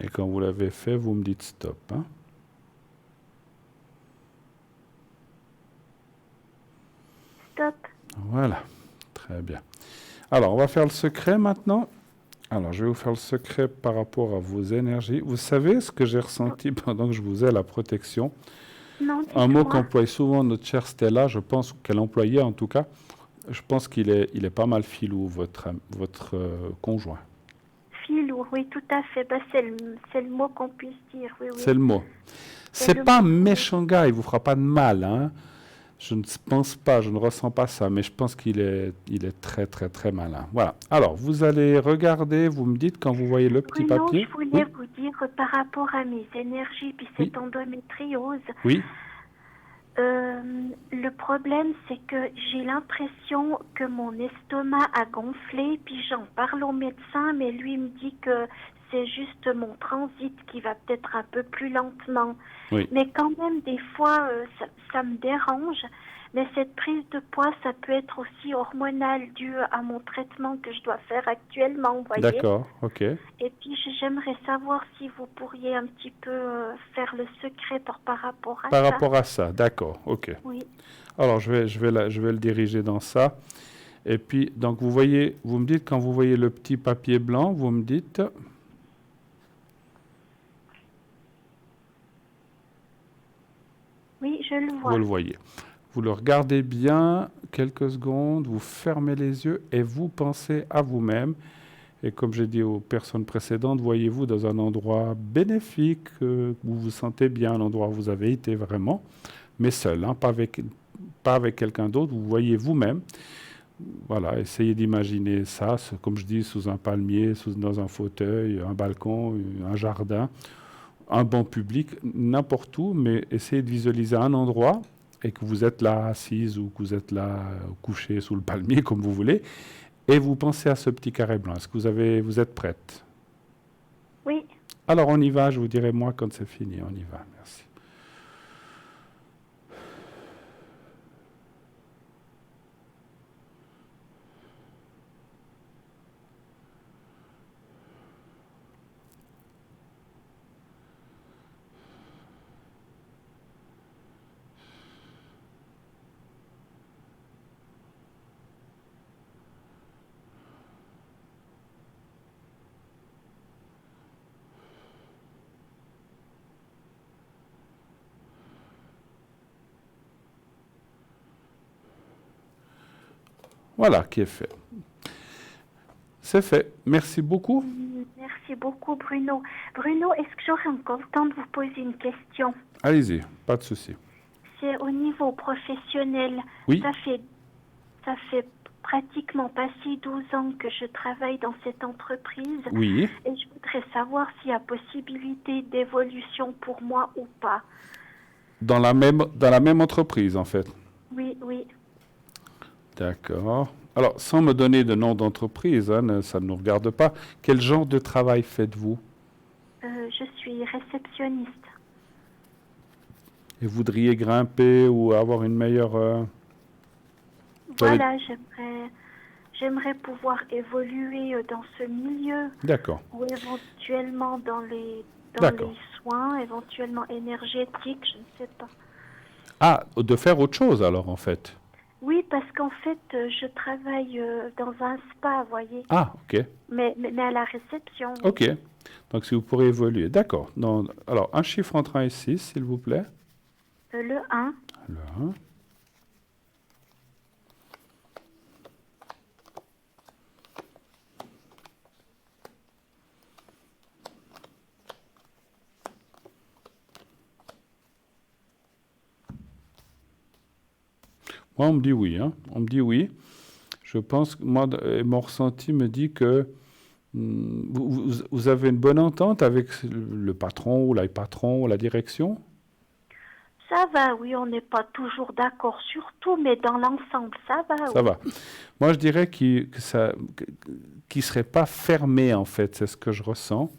Et quand vous l'avez fait, vous me dites stop. Hein? Stop. Voilà, très bien. Alors, on va faire le secret maintenant. Alors, je vais vous faire le secret par rapport à vos énergies. Vous savez ce que j'ai ressenti pendant que je vous ai la protection? Non, un mot qu'emploie souvent notre chère Stella, je pense qu'elle employait en tout cas. Je pense qu'il est pas mal filou, votre conjoint. Filou, oui, tout à fait. Ben, c'est le mot qu'on puisse dire. Oui. C'est le mot. C'est pas un méchant gars, il vous fera pas de mal. Hein. Je ne pense pas, je ne ressens pas ça, mais je pense qu'il est très, très, très malin. Voilà. Alors, vous allez regarder, vous me dites quand vous voyez le petit papier. Je voulais vous dire par rapport à mes énergies, puis cette endométriose. Oui. Le problème, c'est que j'ai l'impression que mon estomac a gonflé, puis j'en parle au médecin, mais lui me dit que c'est juste mon transit qui va peut-être un peu plus lentement. Oui. Mais quand même, des fois, ça me dérange. Mais cette prise de poids, ça peut être aussi hormonal dû à mon traitement que je dois faire actuellement, vous voyez. D'accord, ok. Et puis, j'aimerais savoir si vous pourriez un petit peu faire le secret par rapport à ça. Par rapport à ça, d'accord, ok. Oui. Alors, je vais le diriger dans ça. Et puis, donc, vous me dites, quand vous voyez le petit papier blanc, vous me dites... Oui, je le vois. Vous le voyez. Vous le regardez bien quelques secondes, vous fermez les yeux et vous pensez à vous-même. Et comme j'ai dit aux personnes précédentes, voyez-vous dans un endroit bénéfique, où vous vous sentez bien, un endroit où vous avez été vraiment, mais seul, hein, pas avec quelqu'un d'autre, vous voyez vous-même. Voilà, essayez d'imaginer ça, comme je dis, sous un palmier, dans un fauteuil, un balcon, un jardin, un banc public, n'importe où, mais essayez de visualiser un endroit et que vous êtes là assise ou que vous êtes là couché sous le palmier, comme vous voulez, et vous pensez à ce petit carré blanc. Est-ce que vous êtes prête? Oui. Alors on y va, je vous dirai moi quand c'est fini, on y va, merci. Voilà, qui est fait. C'est fait. Merci beaucoup. Merci beaucoup, Bruno. Bruno, est-ce que j'aurais encore le temps de vous poser une question? Allez-y, pas de souci. C'est au niveau professionnel. Oui. Ça fait pratiquement passé 12 ans que je travaille dans cette entreprise. Oui. Et je voudrais savoir s'il y a possibilité d'évolution pour moi ou pas. Dans la même entreprise, en fait. Oui, oui. D'accord. Alors, sans me donner de nom d'entreprise, hein, ça ne nous regarde pas, quel genre de travail faites-vous? Je suis réceptionniste. Et vous voudriez grimper ou avoir une meilleure... Voilà, j'aimerais pouvoir évoluer dans ce milieu. D'accord. Ou éventuellement dans les soins, éventuellement énergétiques, je ne sais pas. Ah, de faire autre chose alors, en fait? Oui, parce qu'en fait, je travaille dans un spa, vous voyez. Ah, ok. Mais à la réception. Ok. Donc, si vous pourrez évoluer. D'accord. Alors, un chiffre entre 1 et 6, s'il vous plaît. Le 1. Le 1. Moi, on me dit oui. Hein. On me dit oui. Je pense que moi, mon ressenti me dit que vous avez une bonne entente avec le patron ou la patron ou la direction? Ça va, oui, on n'est pas toujours d'accord sur tout, mais dans l'ensemble, ça va. Ça va. Moi, je dirais qu'il ne serait pas fermé, en fait, c'est ce que je ressens.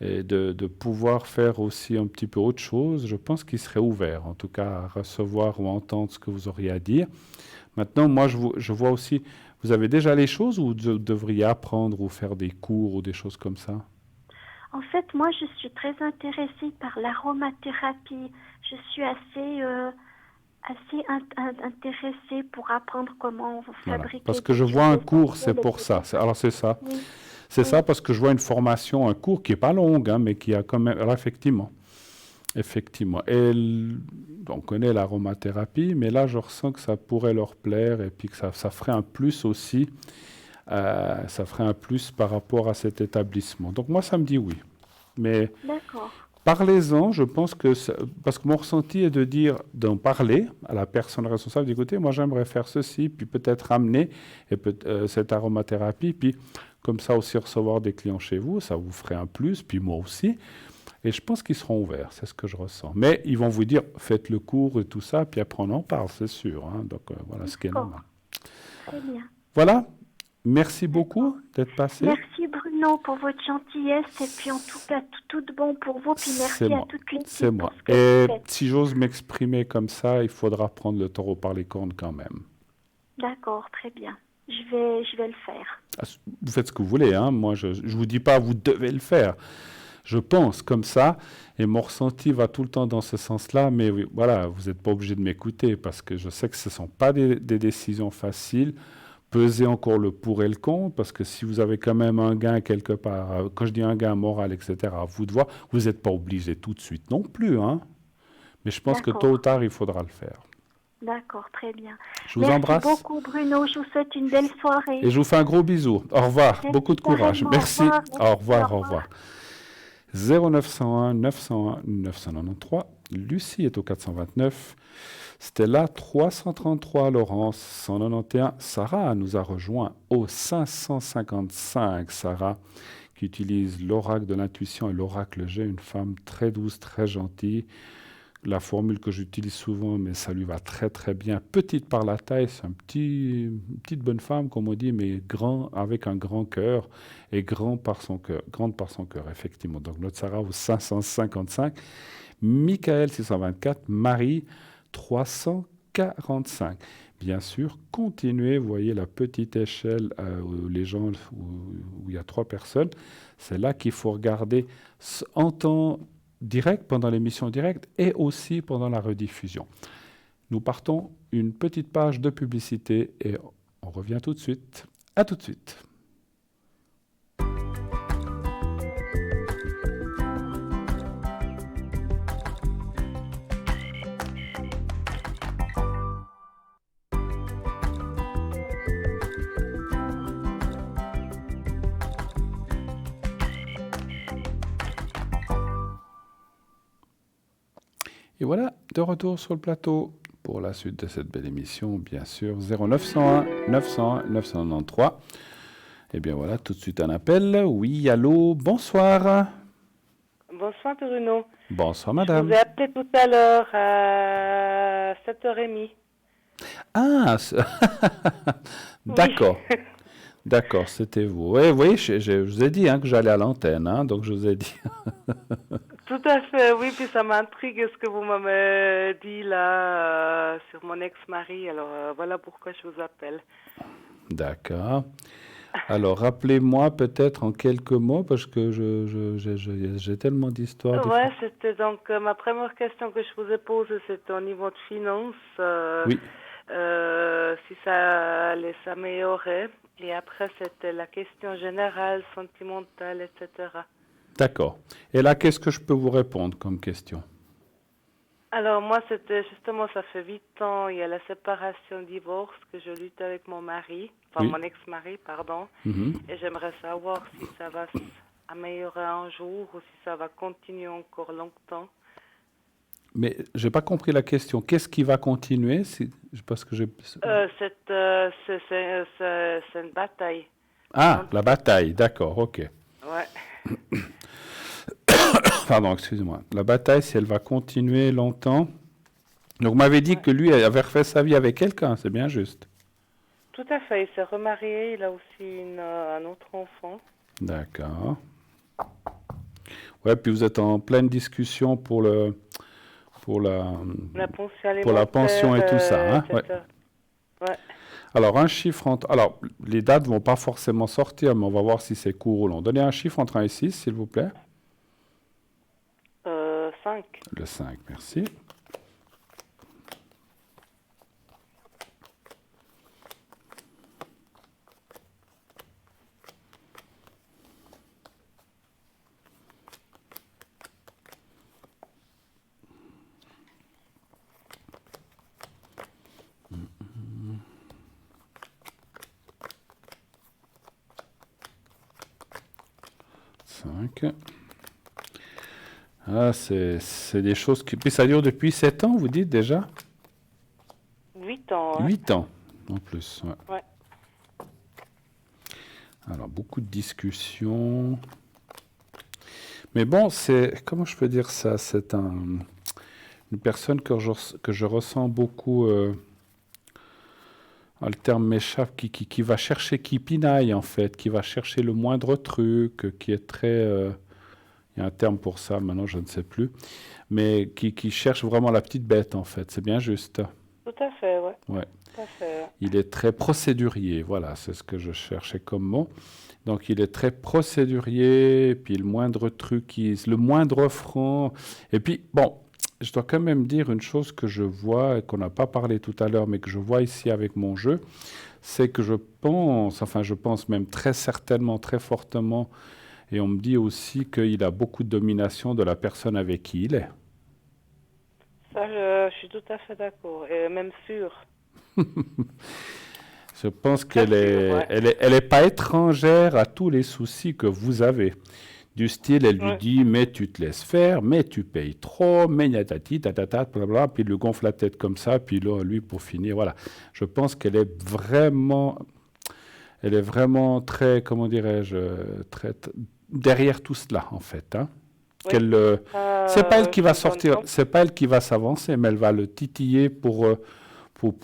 Et de pouvoir faire aussi un petit peu autre chose, je pense qu'il serait ouvert, en tout cas, à recevoir ou entendre ce que vous auriez à dire. Maintenant, moi, je vois aussi, vous avez déjà les choses ou vous devriez apprendre ou faire des cours ou des choses comme ça? En fait, moi, je suis très intéressée par l'aromathérapie. Je suis assez intéressée pour apprendre comment vous fabriquez. Voilà. Parce que je vois un cours, c'est pour ça. Alors, c'est ça. Oui. C'est ça parce que je vois une formation, un cours qui n'est pas long, hein, mais qui a quand même... Alors, effectivement. Et on connaît l'aromathérapie, mais là, je ressens que ça pourrait leur plaire et puis que ça ferait un plus aussi. Ça ferait un plus par rapport à cet établissement. Donc, moi, ça me dit oui. Mais parlez-en, je pense que... Parce que mon ressenti est d'en parler à la personne responsable, d'écouter, moi, j'aimerais faire ceci, puis peut-être amener cette aromathérapie, puis comme ça aussi recevoir des clients chez vous, ça vous ferait un plus, puis moi aussi. Et je pense qu'ils seront ouverts, c'est ce que je ressens. Mais ils vont vous dire, faites le cours et tout ça, puis après on en parle, c'est sûr. Hein. Donc voilà ce qui est normal. Très bien. Voilà, merci beaucoup d'être passé. Merci Bruno. Bruno, pour votre gentillesse. Et puis, en tout cas, tout bon pour vous. Puis merci à toute l'équipe. C'est moi. Et si j'ose m'exprimer comme ça, il faudra prendre le taureau par les cornes quand même. D'accord, très bien. Je vais le faire. Vous faites ce que vous voulez, hein. Moi, je ne vous dis pas, vous devez le faire. Je pense comme ça, et mon ressenti va tout le temps dans ce sens-là, mais oui, voilà, vous n'êtes pas obligé de m'écouter, parce que je sais que ce ne sont pas des décisions faciles. Pesez encore le pour et le contre, parce que si vous avez quand même un gain quelque part, quand je dis un gain moral, etc., à vous de voir, vous n'êtes pas obligé tout de suite non plus, hein. Mais je pense que tôt ou tard, il faudra le faire. D'accord, très bien. Je vous embrasse. Merci beaucoup, Bruno. Je vous souhaite une belle soirée. Et je vous fais un gros bisou. Au revoir. Merci, beaucoup de courage. Merci. Au revoir. Au Au revoir. 0901 901 993. Lucie est au 429. Stella 333. Laurence 191. Sarah nous a rejoint au 555. Sarah qui utilise l'oracle de l'intuition et l'oracle G, une femme très douce, très gentille. La formule que j'utilise souvent, mais ça lui va très très bien. Petite par la taille, c'est une petite bonne femme, comme on dit, mais grand, avec un grand cœur, et grande par son cœur, effectivement. Donc notre Sarah au 555, Michael 624, Marie 345. Bien sûr, continuez, vous voyez la petite échelle où les gens, où il y a 3 personnes, c'est là qu'il faut regarder en temps direct, pendant l'émission directe et aussi pendant la rediffusion. Nous partons une petite page de publicité et on revient tout de suite. À tout de suite. Et voilà, de retour sur le plateau pour la suite de cette belle émission, bien sûr, 0901 901 993. Et bien voilà, tout de suite un appel. Oui, allô, bonsoir. Bonsoir Bruno. Bonsoir madame. Je vous ai appelé tout à l'heure à 7h30. Ah, d'accord. Oui. D'accord, c'était vous. Oui, oui, je vous ai dit que j'allais à l'antenne, donc je vous ai dit. Tout à fait, oui, puis ça m'intrigue ce que vous m'avez dit là sur mon ex-mari, alors voilà pourquoi je vous appelle. D'accord. Alors, rappelez-moi peut-être en quelques mots, parce que j'ai tellement d'histoires. Ouais, c'était donc ma première question que je vous ai posée, c'était au niveau de finances. Oui. Si ça allait s'améliorer. Et après, c'était la question générale, sentimentale, etc. D'accord. Et là, qu'est-ce que je peux vous répondre comme question? Alors, moi, c'était justement, ça fait 8 ans, il y a la séparation, divorce, que je lutte avec mon mari, enfin mon ex-mari, pardon. Et j'aimerais savoir si ça va s'améliorer un jour ou si ça va continuer encore longtemps. Mais j'ai pas compris la question. Qu'est-ce qui va continuer parce que c'est une bataille. Ah, la bataille, d'accord, ok. Ouais. Pardon, excusez-moi. La bataille, si elle va continuer longtemps. Donc, vous m'avez dit que lui avait refait sa vie avec quelqu'un, c'est bien juste. Tout à fait, il s'est remarié, il a aussi un autre enfant. D'accord. Ouais, puis vous êtes en pleine discussion pour la pension et tout ça. Hein? Ouais. Alors, un chiffre alors, les dates ne vont pas forcément sortir, mais on va voir si c'est court ou long. Donnez un chiffre entre 1 et 6, s'il vous plaît. 5. Le 5, merci. Ah, c'est des choses qui... Puis ça dure depuis 7 ans, vous dites déjà? 8 ans. Hein. 8 ans, en plus. Ouais. Alors, beaucoup de discussions. Mais bon, c'est... Comment je peux dire ça? C'est une personne que je ressens beaucoup... le terme m'échappe, qui va chercher, qui pinaille en fait, qui va chercher le moindre truc, qui est très... il y a un terme pour ça, maintenant je ne sais plus, mais qui cherche vraiment la petite bête en fait, c'est bien juste. Tout à fait, ouais. Ouais. Tout à fait, ouais. Il est très procédurier, voilà, c'est ce que je cherchais comme mot. Donc il est très procédurier, et puis le moindre truc, le moindre franc. Et puis, bon, je dois quand même dire une chose que je vois, et qu'on n'a pas parlé tout à l'heure, mais que je vois ici avec mon jeu, c'est que je pense même très certainement, très fortement, et on me dit aussi qu'il a beaucoup de domination de la personne avec qui il est. Ça, je suis tout à fait d'accord, et même sûr. Je pense qu'elle est pas étrangère à tous les soucis que vous avez. Du style, elle lui dit, mais tu te laisses faire, mais tu payes trop, mais tatati, tatata, blablabla, puis il lui gonfle la tête comme ça, puis là, lui, pour finir, voilà. Je pense qu'elle est vraiment très, comment dirais-je, derrière tout cela, en fait. Hein. Oui. C'est pas elle qui va sortir, c'est pas elle qui va s'avancer, mais elle va le titiller pour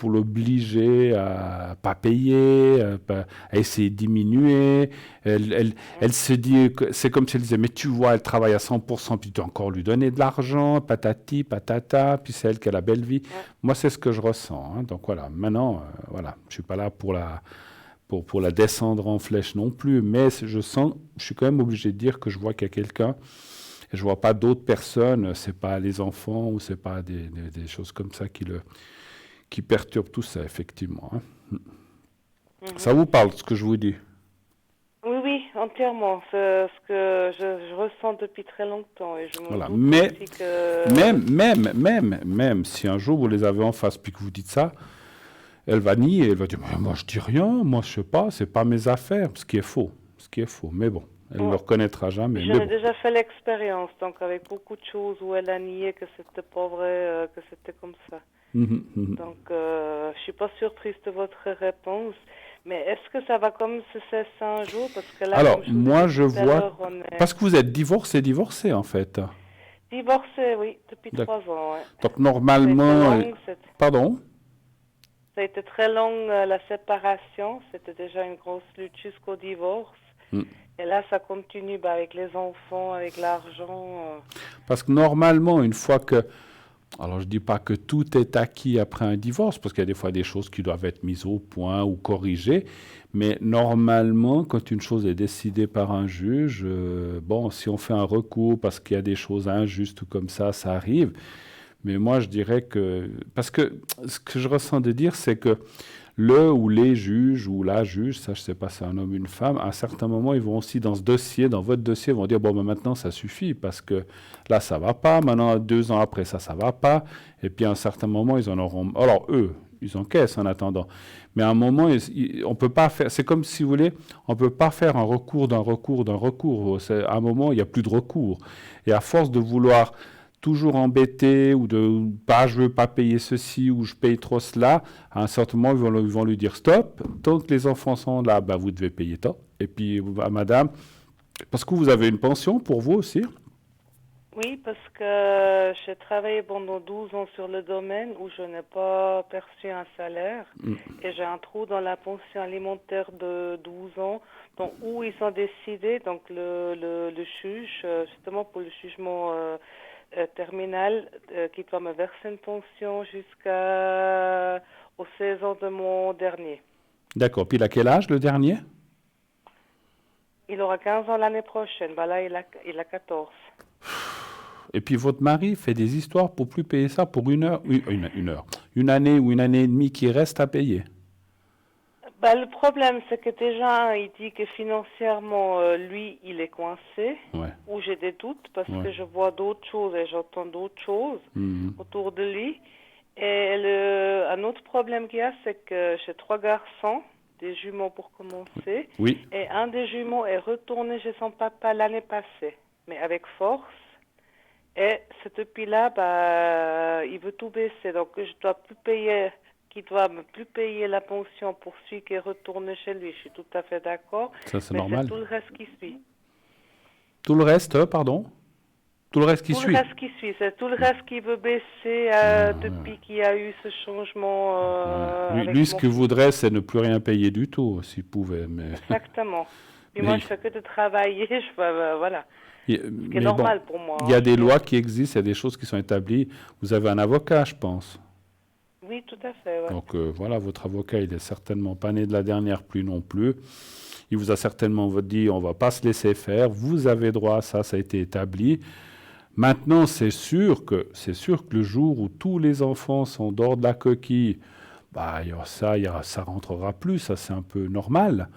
l'obliger à pas payer, à essayer de diminuer. Elle se dit, c'est comme si elle disait, mais tu vois, elle travaille à 100%, puis tu dois encore lui donner de l'argent, patati, patata, puis c'est elle qui a la belle vie. Ouais. Moi, c'est ce que je ressens. Hein. Donc voilà, maintenant, voilà, je suis pas là pour la descendre en flèche non plus, mais je suis quand même obligé de dire que je vois qu'il y a quelqu'un, et je vois pas d'autres personnes, c'est pas les enfants, ou c'est pas des choses comme ça qui perturbe tout ça, effectivement. Hein. Ça vous parle, ce que je vous dis? Oui, entièrement. C'est ce que je ressens depuis très longtemps. Et je me voilà. doute Mais aussi que... même si un jour vous les avez en face puis que vous dites ça, elle va nier, elle va dire « Moi, je dis rien, moi, je sais pas, c'est pas mes affaires », ce qui est faux. Mais bon, elle ne le reconnaîtra jamais. J'en ai déjà fait l'expérience, donc avec beaucoup de choses où elle a nié que c'était pas vrai, que c'était comme ça. Donc, je suis pas surprise de votre réponse, mais est-ce que ça va comme se cesser un jour? Parce que là, alors, moi, je vois... Parce que vous êtes divorcé, en fait. Divorcé, oui, depuis 3 ans, ouais. Donc, normalement... Pardon? Ça a été très long, la séparation. C'était déjà une grosse lutte jusqu'au divorce. Et là, ça continue avec les enfants, avec l'argent. Parce que normalement, une fois que... Alors, je ne dis pas que tout est acquis après un divorce, parce qu'il y a des fois des choses qui doivent être mises au point ou corrigées. Mais normalement, quand une chose est décidée par un juge, si on fait un recours parce qu'il y a des choses injustes ou comme ça arrive. Mais moi, je dirais que... Parce que ce que je ressens de dire, c'est que le ou les juges ou la juge, ça, je ne sais pas si c'est un homme ou une femme, à un certain moment, ils vont aussi dans votre dossier, ils vont dire, maintenant, ça suffit, parce que là, ça ne va pas. Maintenant, 2 ans après, ça ne va pas. Et puis, à un certain moment, ils en auront... Alors, eux, ils encaissent en attendant. Mais à un moment, on peut pas faire... C'est comme, si vous voulez, on ne peut pas faire un recours d'un recours. À un moment, il n'y a plus de recours. Et à force de vouloir... toujours embêté ou je veux pas payer ceci ou je paye trop cela, à un certain moment, ils vont lui dire stop, tant que les enfants sont là, vous devez payer tant. Et puis, madame, parce que vous avez une pension pour vous aussi? Oui, parce que j'ai travaillé pendant 12 ans sur le domaine où je n'ai pas perçu un salaire et j'ai un trou dans la pension alimentaire de 12 ans, donc où ils ont décidé, donc le juge, justement pour le jugement terminal, qui doit me verser une pension jusqu'aux 16 ans de mon dernier. D'accord. Puis il a quel âge, le dernier? Il aura 15 ans l'année prochaine. Là, il a 14. Et puis votre mari fait des histoires pour plus payer ça pour une année ou une année et demie qui reste à payer. Le problème, c'est que déjà, il dit que financièrement, lui, il est coincé, où j'ai des doutes, parce que je vois d'autres choses et j'entends d'autres choses autour de lui. Et un autre problème qu'il y a, c'est que j'ai 3 garçons, des jumeaux pour commencer, et un des jumeaux est retourné chez son papa l'année passée, mais avec force. Et depuis là, il veut tout baisser, donc je dois plus payer... qui doit me plus payer la pension pour celui qui est retourné chez lui. Je suis tout à fait d'accord. Ça, c'est normal. C'est tout le reste qui suit. Tout le reste, pardon? Tout le reste qui suit. Tout le reste qui suit, c'est tout le reste qui veut baisser depuis qu'il y a eu ce changement. Lui, ce qu'il voudrait, c'est ne plus rien payer du tout, s'il pouvait. Mais... Exactement. Puis moi, je fais que de travailler, voilà. Ce qui est normal pour moi. Il y a des lois qui existent, il y a des choses qui sont établies. Vous avez un avocat, je pense. Oui, tout à fait. Ouais. Donc voilà, votre avocat, il est certainement pas né de la dernière pluie non plus. Il vous a certainement dit, on va pas se laisser faire. Vous avez droit à ça, ça a été établi. Maintenant, c'est sûr que le jour où tous les enfants sont dehors de la coquille, bah, ça rentrera plus, ça c'est un peu normal.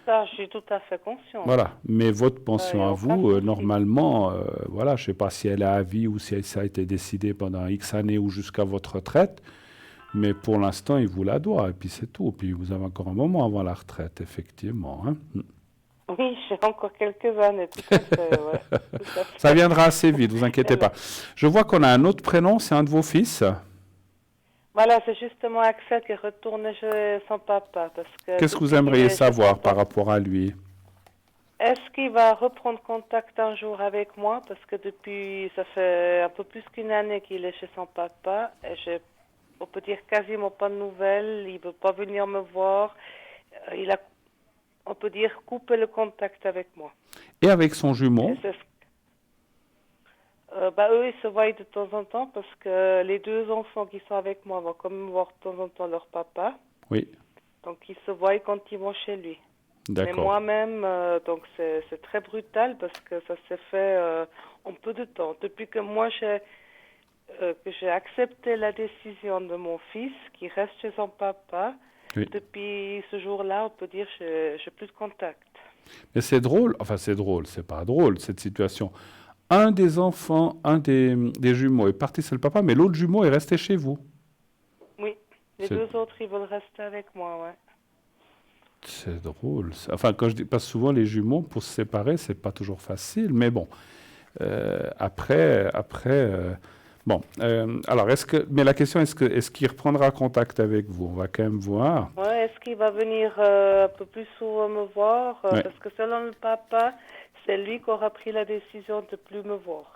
Ça, je suis tout à fait consciente. Voilà, mais votre pension à vous, normalement, voilà, je ne sais pas si elle est à vie ou si ça a été décidé pendant X années ou jusqu'à votre retraite, mais pour l'instant, il vous la doit, et puis c'est tout. Puis vous avez encore un moment avant la retraite, effectivement. Hein. Oui, j'ai encore quelques années, tout à fait, ouais, tout à fait. Ça viendra assez vite, vous inquiétez pas. Je vois qu'on a un autre prénom, c'est un de vos fils. Voilà, c'est justement Axel qui est retourné chez son papa. Qu'est-ce que vous aimeriez savoir par rapport à lui? Est-ce qu'il va reprendre contact un jour avec moi? Parce que depuis, ça fait un peu plus qu'une année qu'il est chez son papa. Et on peut dire quasiment pas de nouvelles. Il ne veut pas venir me voir. Il a, on peut dire, coupé le contact avec moi. Et avec son jumeau? Eux, ils se voient de temps en temps parce que les deux enfants qui sont avec moi vont quand même voir de temps en temps leur papa. Oui. Donc, ils se voient quand ils vont chez lui. D'accord. Mais moi-même, donc c'est très brutal parce que ça s'est fait en peu de temps. Depuis que moi, j'ai accepté la décision de mon fils qui reste chez son papa, oui. Depuis ce jour-là, on peut dire que j'ai plus de contact. Mais c'est drôle, enfin c'est drôle, c'est pas drôle cette situation. Un des enfants, un des jumeaux est parti chez le papa, mais l'autre jumeau est resté chez vous. Oui, les deux autres, ils veulent rester avec moi, ouais. C'est drôle. Enfin, quand je dis pas souvent les jumeaux, pour se séparer, c'est pas toujours facile, mais bon. Bon, alors, mais la question, est-ce qu'il reprendra contact avec vous? On va quand même voir. Oui, est-ce qu'il va venir un peu plus souvent me voir? Ouais. Parce que selon le papa, c'est lui qui aura pris la décision de ne plus me voir.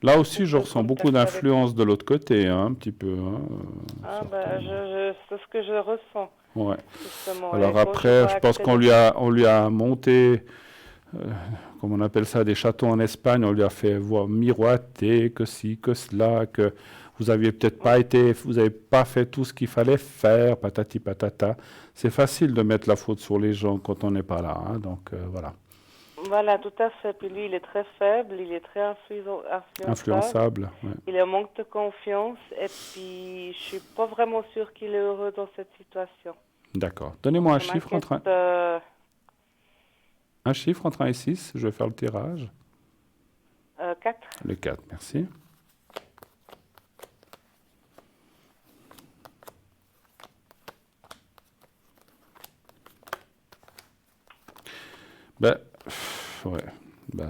Là aussi, je ressens beaucoup d'influence de l'autre côté, hein, un petit peu. Hein, c'est ce que je ressens. Ouais. Alors après, je pense qu'on lui a monté... comme on appelle ça, des châteaux en Espagne, on lui a fait voir miroiter que ci, que cela, que vous aviez peut-être pas vous n'avez pas fait tout ce qu'il fallait faire, patati patata. C'est facile de mettre la faute sur les gens quand on n'est pas là, hein, donc voilà. Voilà, tout à fait. Puis lui, il est très faible, il est très influençable. Ouais. Il est en manque de confiance et puis je suis pas vraiment sûre qu'il est heureux dans cette situation. D'accord. Donnez-moi un chiffre entre un chiffre entre 1 et 6, je vais faire le tirage. 4. Le 4, merci.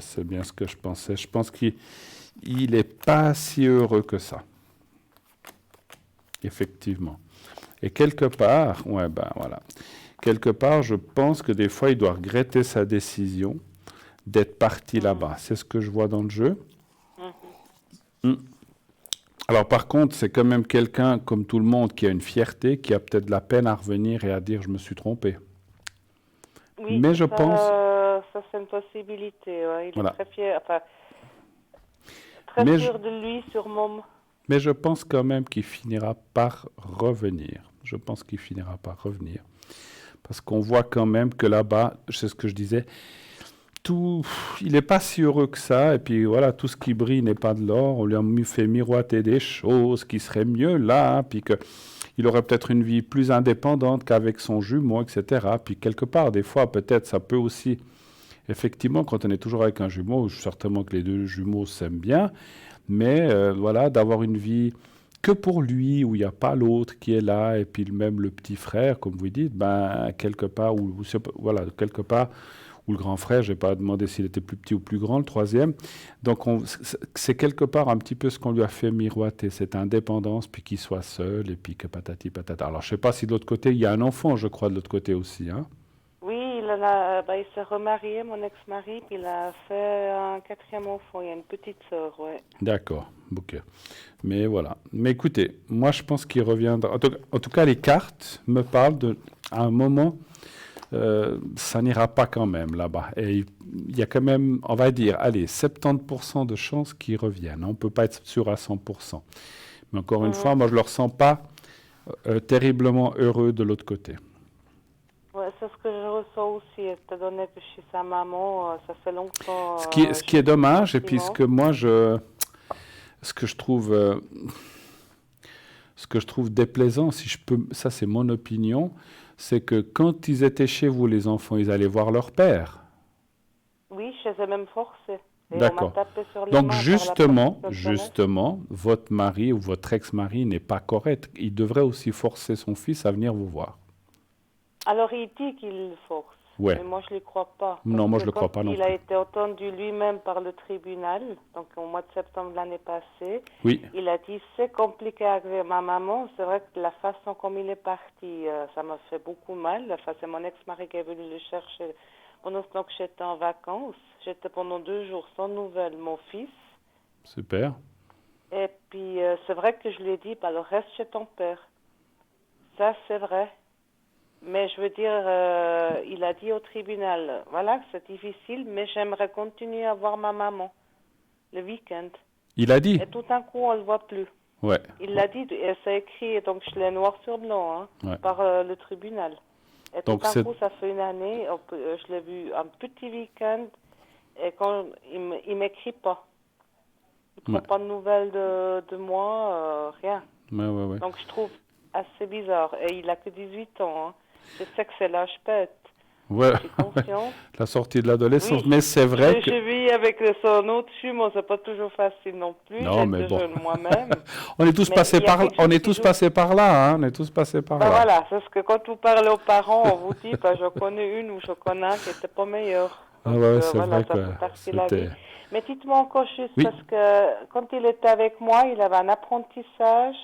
C'est bien ce que je pensais. Je pense qu'il n'est pas si heureux que ça. Effectivement. Et quelque part, quelque part, je pense que des fois, il doit regretter sa décision d'être parti là-bas. C'est ce que je vois dans le jeu. Alors, par contre, c'est quand même quelqu'un, comme tout le monde, qui a une fierté, qui a peut-être de la peine à revenir et à dire « je me suis trompé ». Oui, mais je pense... Ça, c'est une possibilité. Ouais. Il est très fier, très sûr de lui, sûrement. Mais je pense quand même qu'il finira par revenir. Je pense qu'il finira par revenir. Parce qu'on voit quand même que là-bas, c'est ce que je disais, il n'est pas si heureux que ça. Et puis voilà, tout ce qui brille n'est pas de l'or. On lui a fait miroiter des choses qui seraient mieux là. Puis qu'il aurait peut-être une vie plus indépendante qu'avec son jumeau, etc. Puis quelque part, des fois, peut-être, ça peut aussi... Effectivement, quand on est toujours avec un jumeau, certainement que les deux jumeaux s'aiment bien. Mais voilà, d'avoir une vie... que pour lui, où il n'y a pas l'autre qui est là, et puis même le petit frère, comme vous dites, quelque part, quelque part, ou le grand frère, je n'ai pas demandé s'il était plus petit ou plus grand, le troisième. Donc, c'est quelque part un petit peu ce qu'on lui a fait miroiter, cette indépendance, puis qu'il soit seul, et puis que patati patata. Alors, je ne sais pas si de l'autre côté, il y a un enfant, je crois, de l'autre côté aussi. Hein. Oui, il il s'est remarié, mon ex-mari, puis il a fait un 4e enfant. Il y a une petite sœur, ouais. D'accord, ok. Mais voilà. Mais écoutez, moi je pense qu'il reviendra. En tout cas, les cartes me parlent à un moment, ça n'ira pas quand même là-bas. Et il y a quand même, on va dire, allez, 70% de chances qu'ils reviennent. On ne peut pas être sûr à 100%. Mais encore une fois, moi je ne le ressens pas terriblement heureux de l'autre côté. Ouais, c'est ce que je ressens aussi, étant donné que chez sa maman, ça fait longtemps. Ce qui est dommage, et puis ce que je trouve déplaisant, si je peux, ça c'est mon opinion, c'est que quand ils étaient chez vous, les enfants, ils allaient voir leur père. Oui, je les ai même forcés. D'accord. Donc justement, votre mari ou votre ex-mari n'est pas correct. Il devrait aussi forcer son fils à venir vous voir. Alors il dit qu'il le force. Ouais. Mais moi je ne le crois pas. Non, moi je ne le crois pas non plus. Il a été entendu lui-même par le tribunal, donc au mois de septembre de l'année passée. Oui. Il a dit c'est compliqué avec ma maman. C'est vrai que la façon comme il est parti, ça m'a fait beaucoup mal. Enfin, c'est mon ex-mari qui est venu le chercher pendant ce temps que j'étais en vacances. J'étais pendant 2 jours sans nouvelles, mon fils. Super. Et puis c'est vrai que je lui ai dit, alors reste chez ton père. Ça c'est vrai. Mais je veux dire, il a dit au tribunal, voilà, c'est difficile, mais j'aimerais continuer à voir ma maman le week-end. Il a dit? Et tout d'un coup, on ne le voit plus. Ouais. Il l'a dit, et c'est écrit, donc je l'ai noir sur blanc, par le tribunal. Et donc tout d'un coup, ça fait une année, je l'ai vu un petit week-end, et quand il m'écrit pas. Il ne prend pas de nouvelles de moi, rien. Ouais. Donc je trouve assez bizarre. Et il a que 18 ans, hein. Je sais que c'est l'âge bête. Ouais. J'ai conscience. La sortie de l'adolescence, oui. Mais c'est vrai que... Je vis avec son autre jumeau, c'est pas toujours facile non plus. Non, mais bon. Jeune moi-même. On est tous passés par là, hein. On est tous passés par là. Voilà, c'est ce que quand vous parlez aux parents, on vous dit, je connais une ou je connais un qui n'était pas meilleur. Donc, ouais, c'est vrai que Mais dites-moi encore juste, parce que quand il était avec moi, il avait un apprentissage,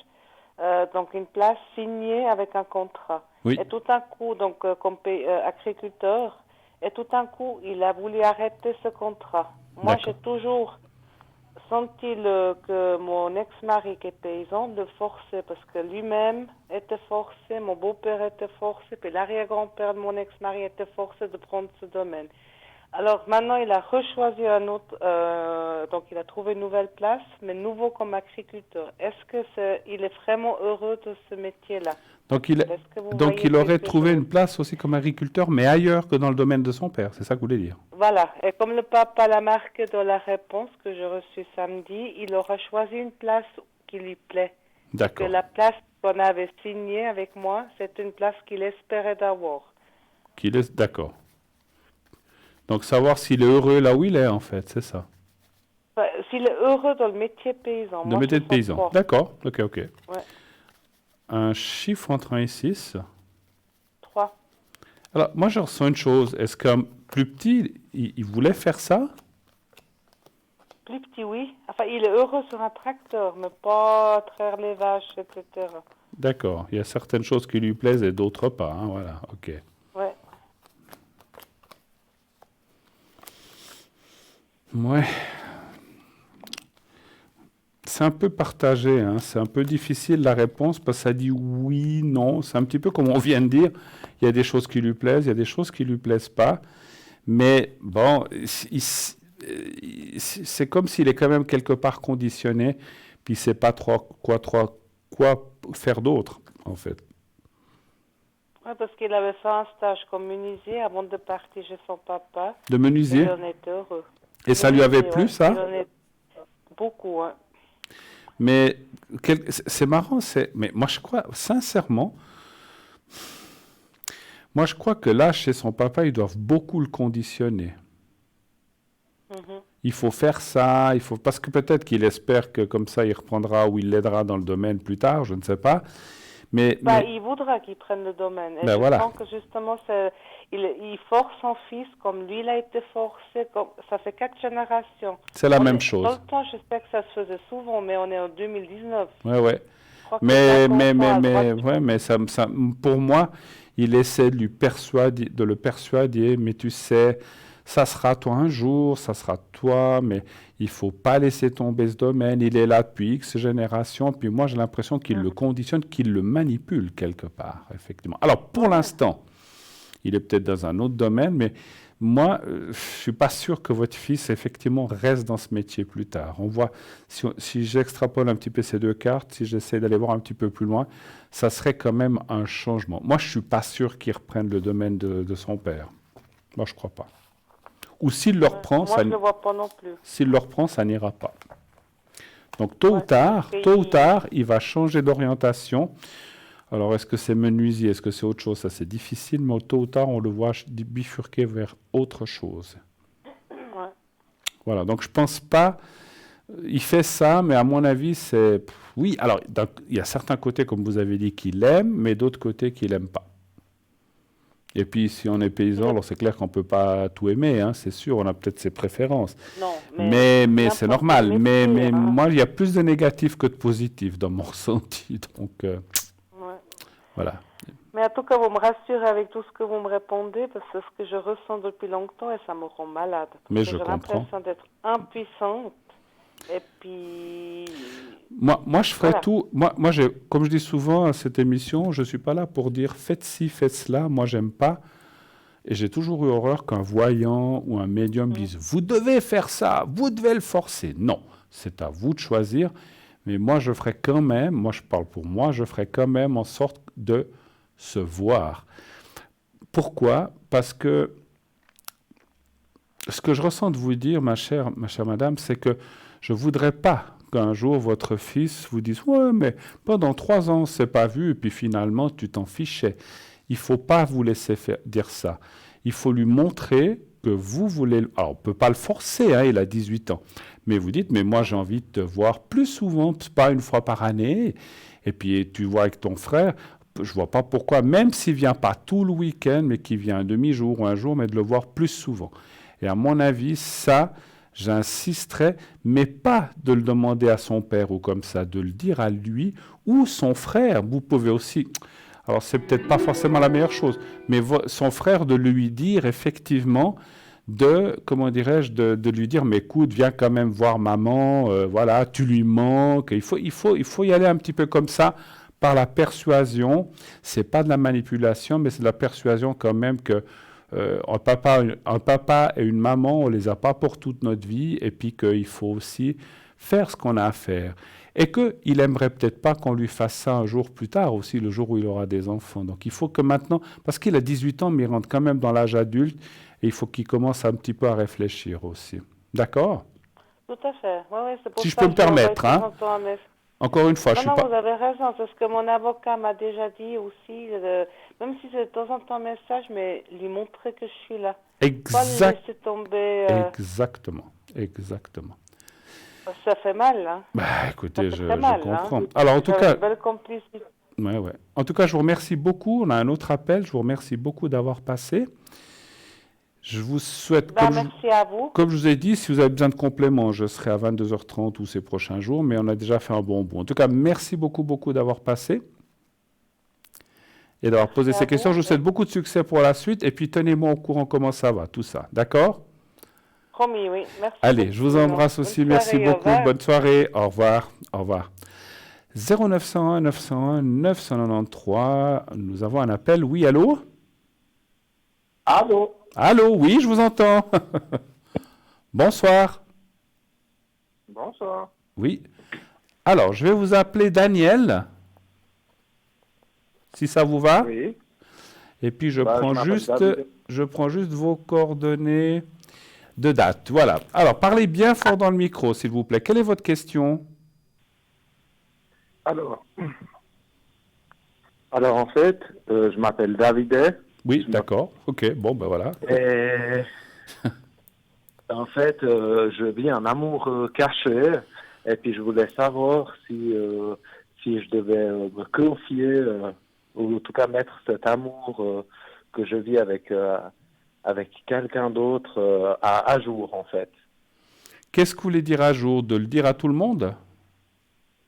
donc une place signée avec un contrat. Oui. Et tout d'un coup, donc comme agriculteur, et tout d'un coup, il a voulu arrêter ce contrat. Moi, j'ai toujours senti que mon ex-mari qui est paysan le forçait, parce que lui-même était forcé, mon beau-père était forcé, puis l'arrière-grand-père de mon ex-mari était forcé de prendre ce domaine. Alors maintenant, il a rechoisi un autre, donc il a trouvé une nouvelle place, mais nouveau comme agriculteur. Est-ce que il est vraiment heureux de ce métier-là? Donc il aurait trouvé une place aussi comme agriculteur, mais ailleurs que dans le domaine de son père, c'est ça que vous voulez dire? Voilà, et comme le papa l'a marqué dans la réponse que j'ai reçue samedi, il aura choisi une place qui lui plaît. D'accord. Parce que la place qu'on avait signée avec moi, c'est une place qu'il espérait d'avoir. D'accord. Donc savoir s'il est heureux là où il est, en fait, c'est ça. S'il est heureux dans le métier paysan. Le métier de paysan, d'accord, ok. Ouais. Un chiffre entre 1 et 6. 3. Alors, moi, je ressens une chose. Est-ce qu'un plus petit, il voulait faire ça? Plus petit, oui. Enfin, il est heureux sur un tracteur, mais pas traire les vaches, etc. D'accord. Il y a certaines choses qui lui plaisent et d'autres pas, hein, voilà, ok. Ouais. Ouais. C'est un peu partagé, hein. C'est un peu difficile la réponse parce que ça dit oui, non. C'est un petit peu comme on vient de dire. Il y a des choses qui lui plaisent, il y a des choses qui lui plaisent pas. Mais bon, c'est comme s'il est quand même quelque part conditionné, puis il ne sait pas trop quoi faire d'autre, en fait. Oui, parce qu'il avait fait un stage comme menuisier avant de partir chez son papa. De menuisier? Il en était heureux. Et ça lui avait plu, ça? Il en est beaucoup, hein. Mais c'est marrant, mais moi je crois, sincèrement, que là, chez son papa, ils doivent beaucoup le conditionner. Il faut faire ça, parce que peut-être qu'il espère que comme ça, il reprendra ou il l'aidera dans le domaine plus tard, je ne sais pas. Mais il voudra qu'il prenne le domaine. Et je pense que justement, il force son fils comme lui, il a été forcé. Ça fait 4 générations. C'est la même chose. Dans le temps, je sais que ça se faisait souvent, mais on est en 2019. Ouais. Mais ça, pour moi, il essaie de le persuader, mais tu sais, ça sera toi un jour, ça sera toi, mais il ne faut pas laisser tomber ce domaine, il est là depuis X générations, puis moi j'ai l'impression qu'il le conditionne, qu'il le manipule quelque part, effectivement. Alors pour l'instant, il est peut-être dans un autre domaine, mais moi, je ne suis pas sûr que votre fils, effectivement, reste dans ce métier plus tard. On voit, si j'extrapole un petit peu ces deux cartes, si j'essaie d'aller voir un petit peu plus loin, ça serait quand même un changement. Moi, je ne suis pas sûr qu'il reprenne le domaine de son père. Moi, je ne crois pas. Ou s'il le reprend, moi, je le vois pas non plus. S'il le reprend, ça n'ira pas. Donc, tôt ou tard, il va changer d'orientation. Alors, est-ce que c'est menuisier, est-ce que c'est autre chose? Ça, c'est difficile, mais tôt ou tard, on le voit bifurquer vers autre chose. Ouais. Voilà, donc je ne pense pas... Il fait ça, mais à mon avis, c'est... Oui, alors, il y a certains côtés, comme vous avez dit, qu'il aime, mais d'autres côtés qu'il n'aime pas. Et puis, si on est paysan, alors c'est clair qu'on ne peut pas tout aimer, hein, c'est sûr, on a peut-être ses préférences. Non, mais c'est normal. Mais moi, il y a plus de négatifs que de positifs dans mon ressenti, donc... Voilà. Mais en tout cas, vous me rassurez avec tout ce que vous me répondez, parce que c'est ce que je ressens depuis longtemps et ça me rend malade. Mais je comprends. J'ai l'impression d'être impuissante. Et puis... Moi, je ferai tout. Moi, comme je dis souvent à cette émission, je ne suis pas là pour dire faites ci, faites cela. Moi, j'aime pas. Et j'ai toujours eu horreur qu'un voyant ou un médium dise vous devez faire ça, vous devez le forcer. Non, c'est à vous de choisir. Mais moi, je ferai quand même, moi je parle pour moi, je ferai quand même en sorte de se voir. Pourquoi? Parce que ce que je ressens de vous dire, ma chère madame, c'est que je ne voudrais pas qu'un jour votre fils vous dise « Ouais, mais pendant 3 ans, on ne s'est pas vu, et puis finalement, tu t'en fichais. » Il ne faut pas vous laisser dire ça. Il faut lui montrer que vous voulez... Alors, on ne peut pas le forcer, hein, il a 18 ans. Mais vous dites, mais moi j'ai envie de te voir plus souvent, pas une fois par année. Et puis tu vois avec ton frère, je ne vois pas pourquoi, même s'il ne vient pas tout le week-end, mais qu'il vient un demi-jour ou un jour, mais de le voir plus souvent. Et à mon avis, ça, j'insisterai, mais pas de le demander à son père ou comme ça, de le dire à lui ou son frère. Vous pouvez aussi... Alors c'est peut-être pas forcément la meilleure chose, mais son frère de lui dire effectivement... comment dirais-je, de lui dire, mais écoute, viens quand même voir maman, voilà, tu lui manques. Il faut y aller un petit peu comme ça, par la persuasion. C'est pas de la manipulation, mais c'est de la persuasion quand même que un papa et une maman, on les a pas pour toute notre vie, et puis qu'il faut aussi faire ce qu'on a à faire. Et qu'il aimerait peut-être pas qu'on lui fasse ça un jour plus tard aussi, le jour où il aura des enfants. Donc il faut que maintenant, parce qu'il a 18 ans, mais il rentre quand même dans l'âge adulte, et il faut qu'il commence un petit peu à réfléchir aussi. D'accord? Tout à fait. Ouais, c'est pour si je peux me permettre, hein. Encore une fois, je suis pas... Non, vous avez raison, c'est ce que mon avocat m'a déjà dit aussi, même si c'est de temps en temps un message, mais lui montrer que je suis là. Pas le laisser tomber. Exactement. Ça fait mal, hein. Bah, écoutez, je comprends. Hein. Alors, en tout cas... Une belle complicité. Ouais. En tout cas, je vous remercie beaucoup. On a un autre appel. Je vous remercie beaucoup d'avoir passé. Je vous souhaite, merci à vous. Comme je vous ai dit, si vous avez besoin de compléments, je serai à 22h30 ou ces prochains jours, mais on a déjà fait un bon bout. En tout cas, merci beaucoup d'avoir passé et d'avoir posé ces questions. Je vous souhaite beaucoup de succès pour la suite et puis tenez-moi au courant comment ça va, tout ça. D'accord? Promis, oui. Merci. Allez, je vous embrasse aussi. Merci beaucoup. Bonne soirée. Au revoir. 0901 901 993. Nous avons un appel. Oui, allô? Allô, oui, je vous entends. Bonsoir. Bonsoir. Oui. Alors, je vais vous appeler Daniel, si ça vous va. Oui. Et puis, je prends juste vos coordonnées de date. Voilà. Alors, parlez bien fort dans le micro, s'il vous plaît. Quelle est votre question? Alors en fait, je m'appelle David. Oui, d'accord. Ok, bon, ben voilà. Et en fait, je vis un amour caché. Et puis, je voulais savoir si je devais me confier, ou en tout cas mettre cet amour que je vis avec quelqu'un d'autre à jour, en fait. Qu'est-ce que vous voulez dire à jour? De le dire à tout le monde?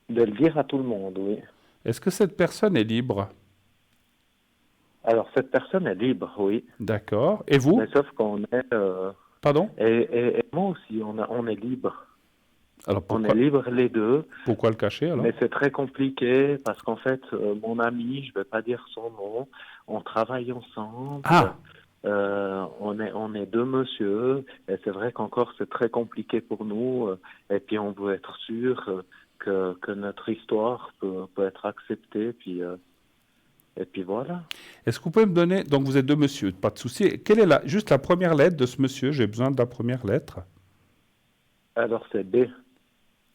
De le dire à tout le monde, oui. Est-ce que cette personne est libre? Alors, cette personne est libre, oui. D'accord. Et vous? Mais sauf qu'on est... Pardon? Et moi aussi, on est libre. Alors on est libre les deux. Pourquoi le cacher alors? Mais c'est très compliqué parce qu'en fait, mon ami, je ne vais pas dire son nom, on travaille ensemble. Ah. On est deux monsieur et c'est vrai qu'encore c'est très compliqué pour nous et puis on veut être sûr que notre histoire peut être acceptée et puis voilà. Est-ce que vous pouvez me donner, donc vous êtes deux monsieur, pas de souci, quelle est juste la première lettre de ce monsieur? J'ai besoin de la première lettre. Alors c'est B.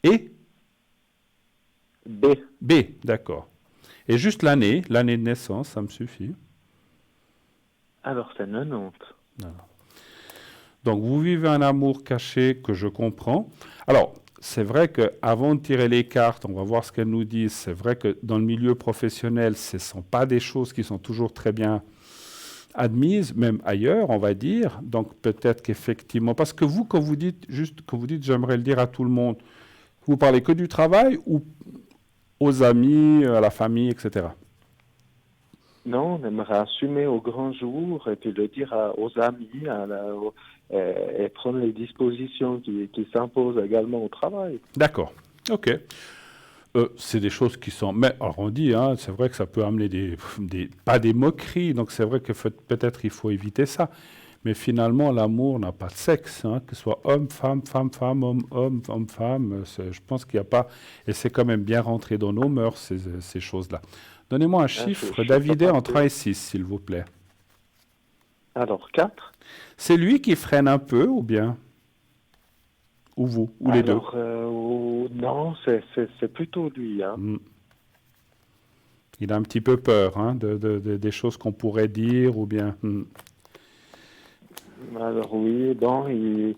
Et? B. B, d'accord. Et juste l'année de naissance, ça me suffit. Alors c'est 90. Alors. Donc vous vivez un amour caché que je comprends. Alors, c'est vrai qu'avant de tirer les cartes, on va voir ce qu'elles nous disent. C'est vrai que dans le milieu professionnel, ce ne sont pas des choses qui sont toujours très bien admises, même ailleurs, on va dire. Donc peut-être qu'effectivement, parce que vous, quand vous dites, j'aimerais le dire à tout le monde, vous parlez que du travail ou aux amis, à la famille, etc. Non, on aimerait assumer au grand jour et puis le dire aux amis et prendre les dispositions qui s'imposent également au travail. D'accord, ok. C'est des choses qui sont... Mais alors on dit, hein, c'est vrai que ça peut amener pas des moqueries, donc c'est vrai que peut-être il faut éviter ça. Mais finalement, l'amour n'a pas de sexe, hein, que ce soit homme, femme, femme, femme, homme, homme, homme, femme. Je pense qu'il n'y a pas... Et c'est quand même bien rentré dans nos mœurs, ces choses-là. Donnez-moi un chiffre, Davidé, entre 1 et 6, s'il vous plaît. Alors, 4. C'est lui qui freine un peu, ou bien? Ou vous, ou les deux? Non, c'est plutôt lui. Hein. Il a un petit peu peur hein, des choses qu'on pourrait dire, ou bien... Alors oui, bon, il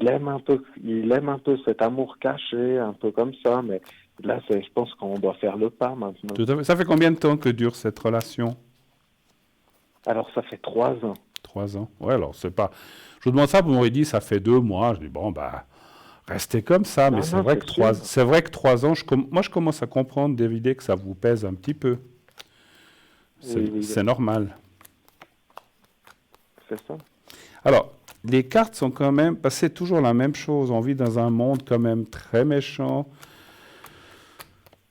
aime un peu cet amour caché, un peu comme ça, mais là, je pense qu'on doit faire le pas maintenant. Tout à fait. Ça fait combien de temps que dure cette relation? Alors, ça fait 3 ans. 3 ans. Ouais, alors c'est pas... Je vous demande ça, vous m'aurez dit, ça fait 2 mois. Je dis, bon, bah, restez comme ça. Non, mais c'est vrai que 3 ans, moi, je commence à comprendre, David, que ça vous pèse un petit peu. C'est normal. C'est ça. Alors, les cartes sont quand même... Parce que c'est toujours la même chose. On vit dans un monde quand même très méchant,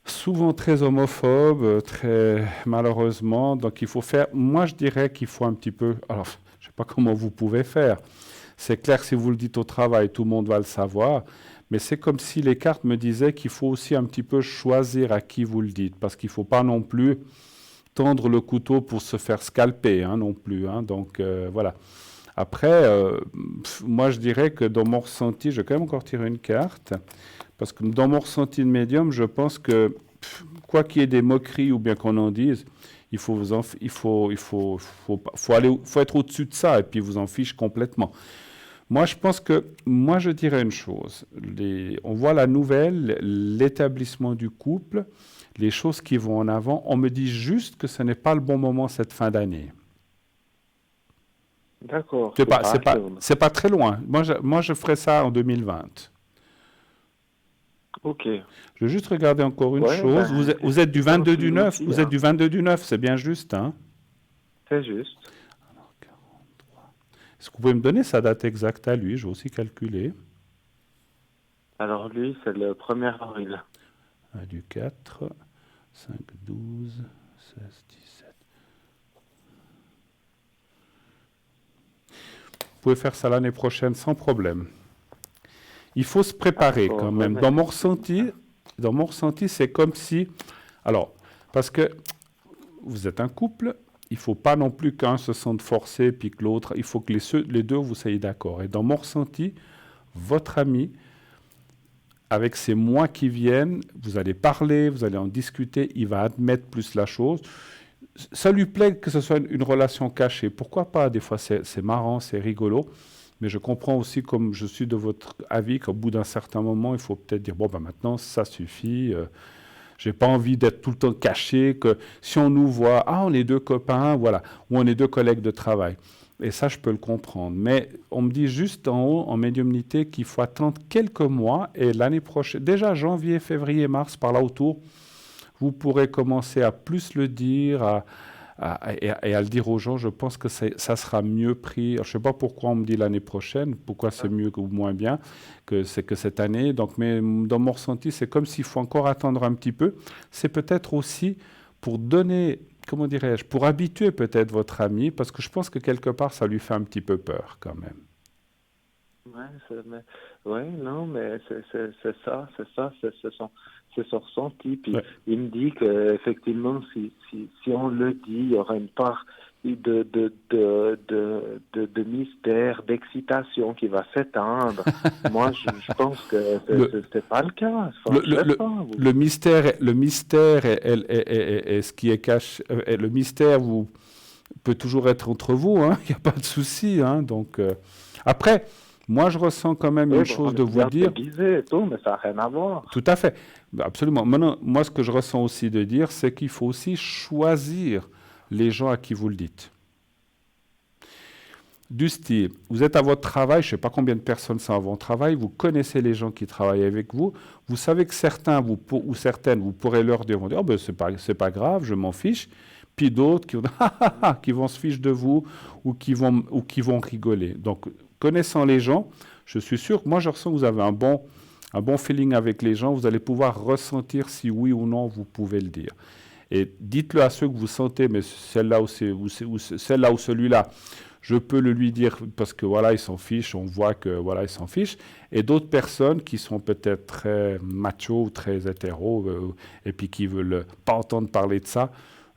souvent très homophobe, très malheureusement. Donc, il faut faire... Moi, je dirais qu'il faut un petit peu... Alors, je ne sais pas comment vous pouvez faire. C'est clair que si vous le dites au travail, tout le monde va le savoir. Mais c'est comme si les cartes me disaient qu'il faut aussi un petit peu choisir à qui vous le dites. Parce qu'il ne faut pas non plus tendre le couteau pour se faire scalper, hein, non plus. Hein. Donc, voilà. Après, moi, je dirais que dans mon ressenti, je vais quand même encore tirer une carte, parce que dans mon ressenti de médium, je pense que, quoi qu'il y ait des moqueries ou bien qu'on en dise, il faut être au-dessus de ça, et puis vous en fiche complètement. Moi, je dirais une chose. On voit la nouvelle, l'établissement du couple, les choses qui vont en avant. On me dit juste que ce n'est pas le bon moment cette fin d'année. D'accord. C'est pas très loin. Moi, je ferai ça en 2020. Ok. Je vais juste regarder encore une chose. Vous êtes du 22 du 9. Vous êtes du 22 du 9, c'est bien juste, hein? C'est juste. Alors, 43. Est-ce que vous pouvez me donner sa date exacte à lui? Je vais aussi calculer. Alors lui, c'est le 1er avril. Du 4, 5, 12, 16, 17. Vous pouvez faire ça l'année prochaine sans problème. Il faut se préparer quand même. Dans mon ressenti, c'est comme si... Alors, parce que vous êtes un couple, il ne faut pas non plus qu'un se sente forcé puis que l'autre... Il faut que les deux, vous soyez d'accord. Et dans mon ressenti, votre ami, avec ces mois qui viennent, vous allez parler, vous allez en discuter, il va admettre plus la chose. Ça lui plaît que ce soit une relation cachée. Pourquoi pas? Des fois, c'est marrant, c'est rigolo. Mais je comprends aussi, comme je suis de votre avis, qu'au bout d'un certain moment, il faut peut-être dire, bon, ben maintenant, ça suffit. Je n'ai pas envie d'être tout le temps caché, que si on nous voit, on est deux copains, voilà, ou on est deux collègues de travail. Et ça, je peux le comprendre. Mais on me dit juste en haut, en médiumnité, qu'il faut attendre quelques mois. Et l'année prochaine, déjà janvier, février, mars, par là autour, vous pourrez commencer à plus le dire, et à le dire aux gens, je pense que ça sera mieux pris. Alors, je ne sais pas pourquoi on me dit l'année prochaine, pourquoi c'est mieux ou moins bien que cette année. Donc, mais dans mon ressenti, c'est comme s'il faut encore attendre un petit peu. C'est peut-être aussi pour donner, comment dirais-je, pour habituer peut-être votre ami, parce que je pense que quelque part, ça lui fait un petit peu peur quand même. Non, mais c'est ça, c'est son ressenti. Puis il me dit qu'effectivement, si on le dit, il y aura une part de mystère, d'excitation qui va s'éteindre. Moi, je pense que c'est pas le cas. Le mystère est ce qui est caché. Le mystère peut toujours être entre vous, hein, il n'y a pas de souci. Hein, donc, après, moi, je ressens quand même une chose de vous dire. Et tout, mais ça n'a rien à voir. Tout à fait, absolument. Maintenant, moi, ce que je ressens aussi de dire, c'est qu'il faut aussi choisir les gens à qui vous le dites. Du style, vous êtes à votre travail, je ne sais pas combien de personnes sont à votre travail, vous connaissez les gens qui travaillent avec vous, vous savez que certains ou certaines, vous pourrez leur dire, oh, ben, c'est pas grave, je m'en fiche. Puis d'autres qui vont se ficher de vous ou qui vont rigoler. Donc, connaissant les gens, je suis sûr que moi, je ressens que vous avez un bon feeling avec les gens. Vous allez pouvoir ressentir si oui ou non vous pouvez le dire. Et dites-le à ceux que vous sentez, mais celle-là ou celui-là, je peux le lui dire parce que voilà, il s'en fiche, on voit que voilà, il s'en fiche. Et d'autres personnes qui sont peut-être très macho ou très hétéro et puis qui ne veulent pas entendre parler de ça,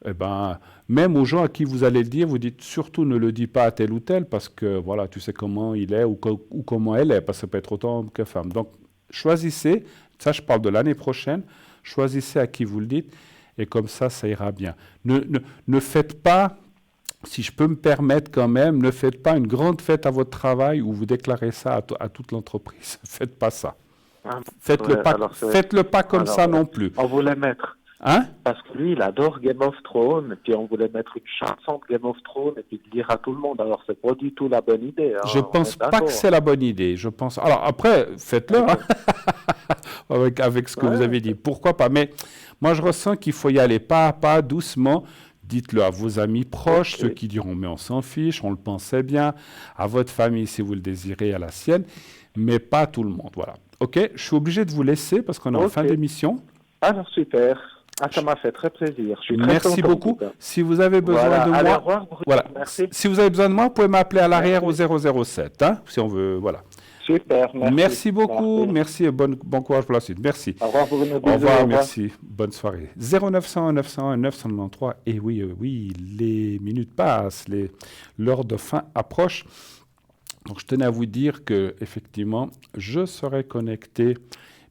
eh ben, même aux gens à qui vous allez le dire, vous dites surtout ne le dis pas à tel ou tel parce que voilà, tu sais comment il est ou comment elle est, parce que ça peut être autant homme que femme. Donc, choisissez, ça je parle de l'année prochaine, choisissez à qui vous le dites et comme ça ira bien. Ne faites pas, si je peux me permettre quand même, ne faites pas une grande fête à votre travail où vous déclarez ça à toute l'entreprise. Faites pas ça. Faites-le pas comme ça non plus. On voulait mettre. Hein? Parce que lui, il adore Game of Thrones, et puis on voulait mettre une chanson de Game of Thrones et puis le dire à tout le monde. Alors, c'est pas du tout la bonne idée. Hein. Je pense pas que c'est la bonne idée. Je pense. Alors après, faites-le hein, avec ce que vous avez dit. Pourquoi pas? Mais moi, je ressens qu'il faut y aller pas à pas, doucement. Dites-le à vos amis proches, ceux qui diront mais on s'en fiche, on le pensait bien, à votre famille si vous le désirez, à la sienne, mais pas tout le monde. Voilà. Ok, je suis obligé de vous laisser parce qu'on est en fin d'émission. Alors super. Ça m'a fait très plaisir. Je suis très Merci beaucoup. Si vous avez besoin de moi, merci. Si vous avez besoin de moi, vous pouvez m'appeler à l'arrière au 007, hein, si on veut, voilà. Super, merci beaucoup, merci et bon courage pour la suite. Merci. Au revoir, Bruno. Au revoir, merci. Bonne soirée. 0900 901 993. Et oui, les minutes passent, l'heure de fin approche. Donc je tenais à vous dire que effectivement, je serai connecté.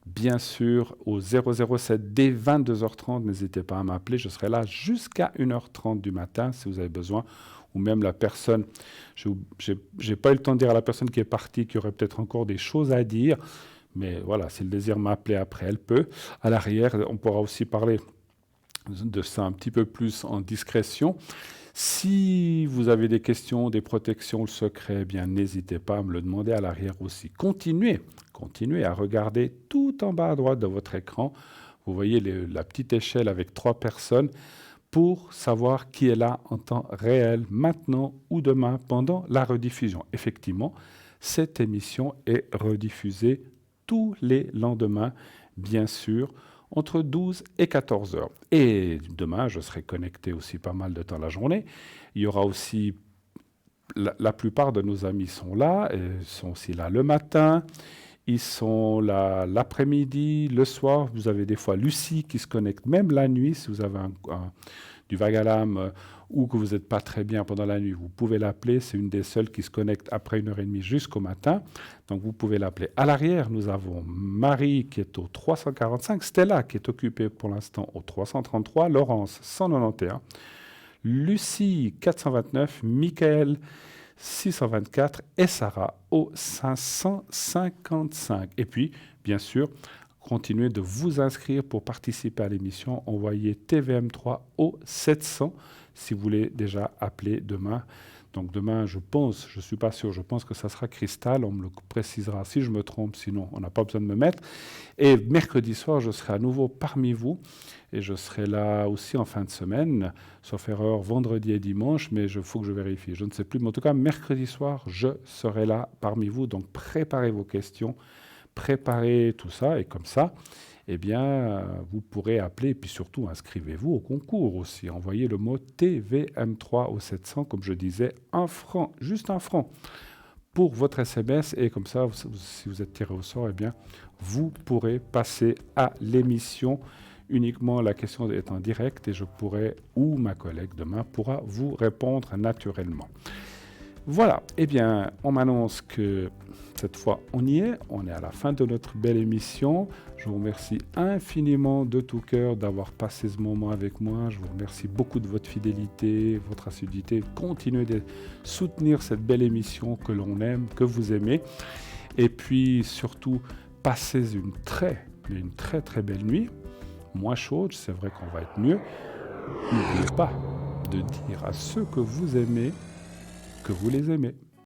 Bien sûr, au 007 dès 22h30, n'hésitez pas à m'appeler. Je serai là jusqu'à 1h30 du matin si vous avez besoin. Ou même la personne, je n'ai pas eu le temps de dire à la personne qui est partie qu'il y aurait peut-être encore des choses à dire. Mais voilà, si elle désire m'appeler après, elle peut. À l'arrière, on pourra aussi parler de ça un petit peu plus en discrétion. Si vous avez des questions, des protections, le secret, eh bien n'hésitez pas à me le demander à l'arrière aussi. Continuez à regarder tout en bas à droite de votre écran. Vous voyez la petite échelle avec 3 personnes pour savoir qui est là en temps réel, maintenant ou demain, pendant la rediffusion. Effectivement, cette émission est rediffusée tous les lendemains, bien sûr, entre 12 et 14 heures. Et demain, je serai connecté aussi pas mal de temps la journée. Il y aura aussi, la plupart de nos amis sont là, ils sont aussi là le matin, ils sont là l'après-midi, le soir. Vous avez des fois Lucie qui se connecte même la nuit, si vous avez du vague à l'âme ou que vous n'êtes pas très bien pendant la nuit, vous pouvez l'appeler. C'est une des seules qui se connecte après 1h30 jusqu'au matin. Donc vous pouvez l'appeler. À l'arrière, nous avons Marie qui est au 345, Stella qui est occupée pour l'instant au 333, Laurence 191, Lucie 429, Michael 624 et Sarah au 555. Et puis, bien sûr, continuez de vous inscrire pour participer à l'émission. Envoyez TVM3 au 700 si vous voulez déjà appeler demain Donc demain, je ne suis pas sûr, je pense que ça sera Cristal, on me le précisera si je me trompe, sinon on n'a pas besoin de me mettre. Et mercredi soir, je serai à nouveau parmi vous, et je serai là aussi en fin de semaine, sauf erreur, vendredi et dimanche, mais il faut que je vérifie, je ne sais plus. Mais en tout cas, mercredi soir, je serai là parmi vous, donc préparez vos questions, préparez tout ça, et comme ça, eh bien, vous pourrez appeler, et puis surtout, inscrivez-vous au concours aussi. Envoyez le mot TVM3 au 700, comme je disais, 1 franc, juste 1 franc, pour votre SMS, et comme ça, si vous êtes tiré au sort, eh bien, vous pourrez passer à l'émission. Uniquement la question est en direct, et je pourrai, ou ma collègue demain, pourra vous répondre naturellement. Voilà, eh bien, on m'annonce que cette fois, on y est. On est à la fin de notre belle émission. Je vous remercie infiniment de tout cœur d'avoir passé ce moment avec moi. Je vous remercie beaucoup de votre fidélité, votre assiduité. Continuez de soutenir cette belle émission que l'on aime, que vous aimez. Et puis, surtout, passez une très belle nuit. Moins chaude, c'est vrai qu'on va être mieux. N'oubliez pas de dire à ceux que vous aimez que vous les aimez.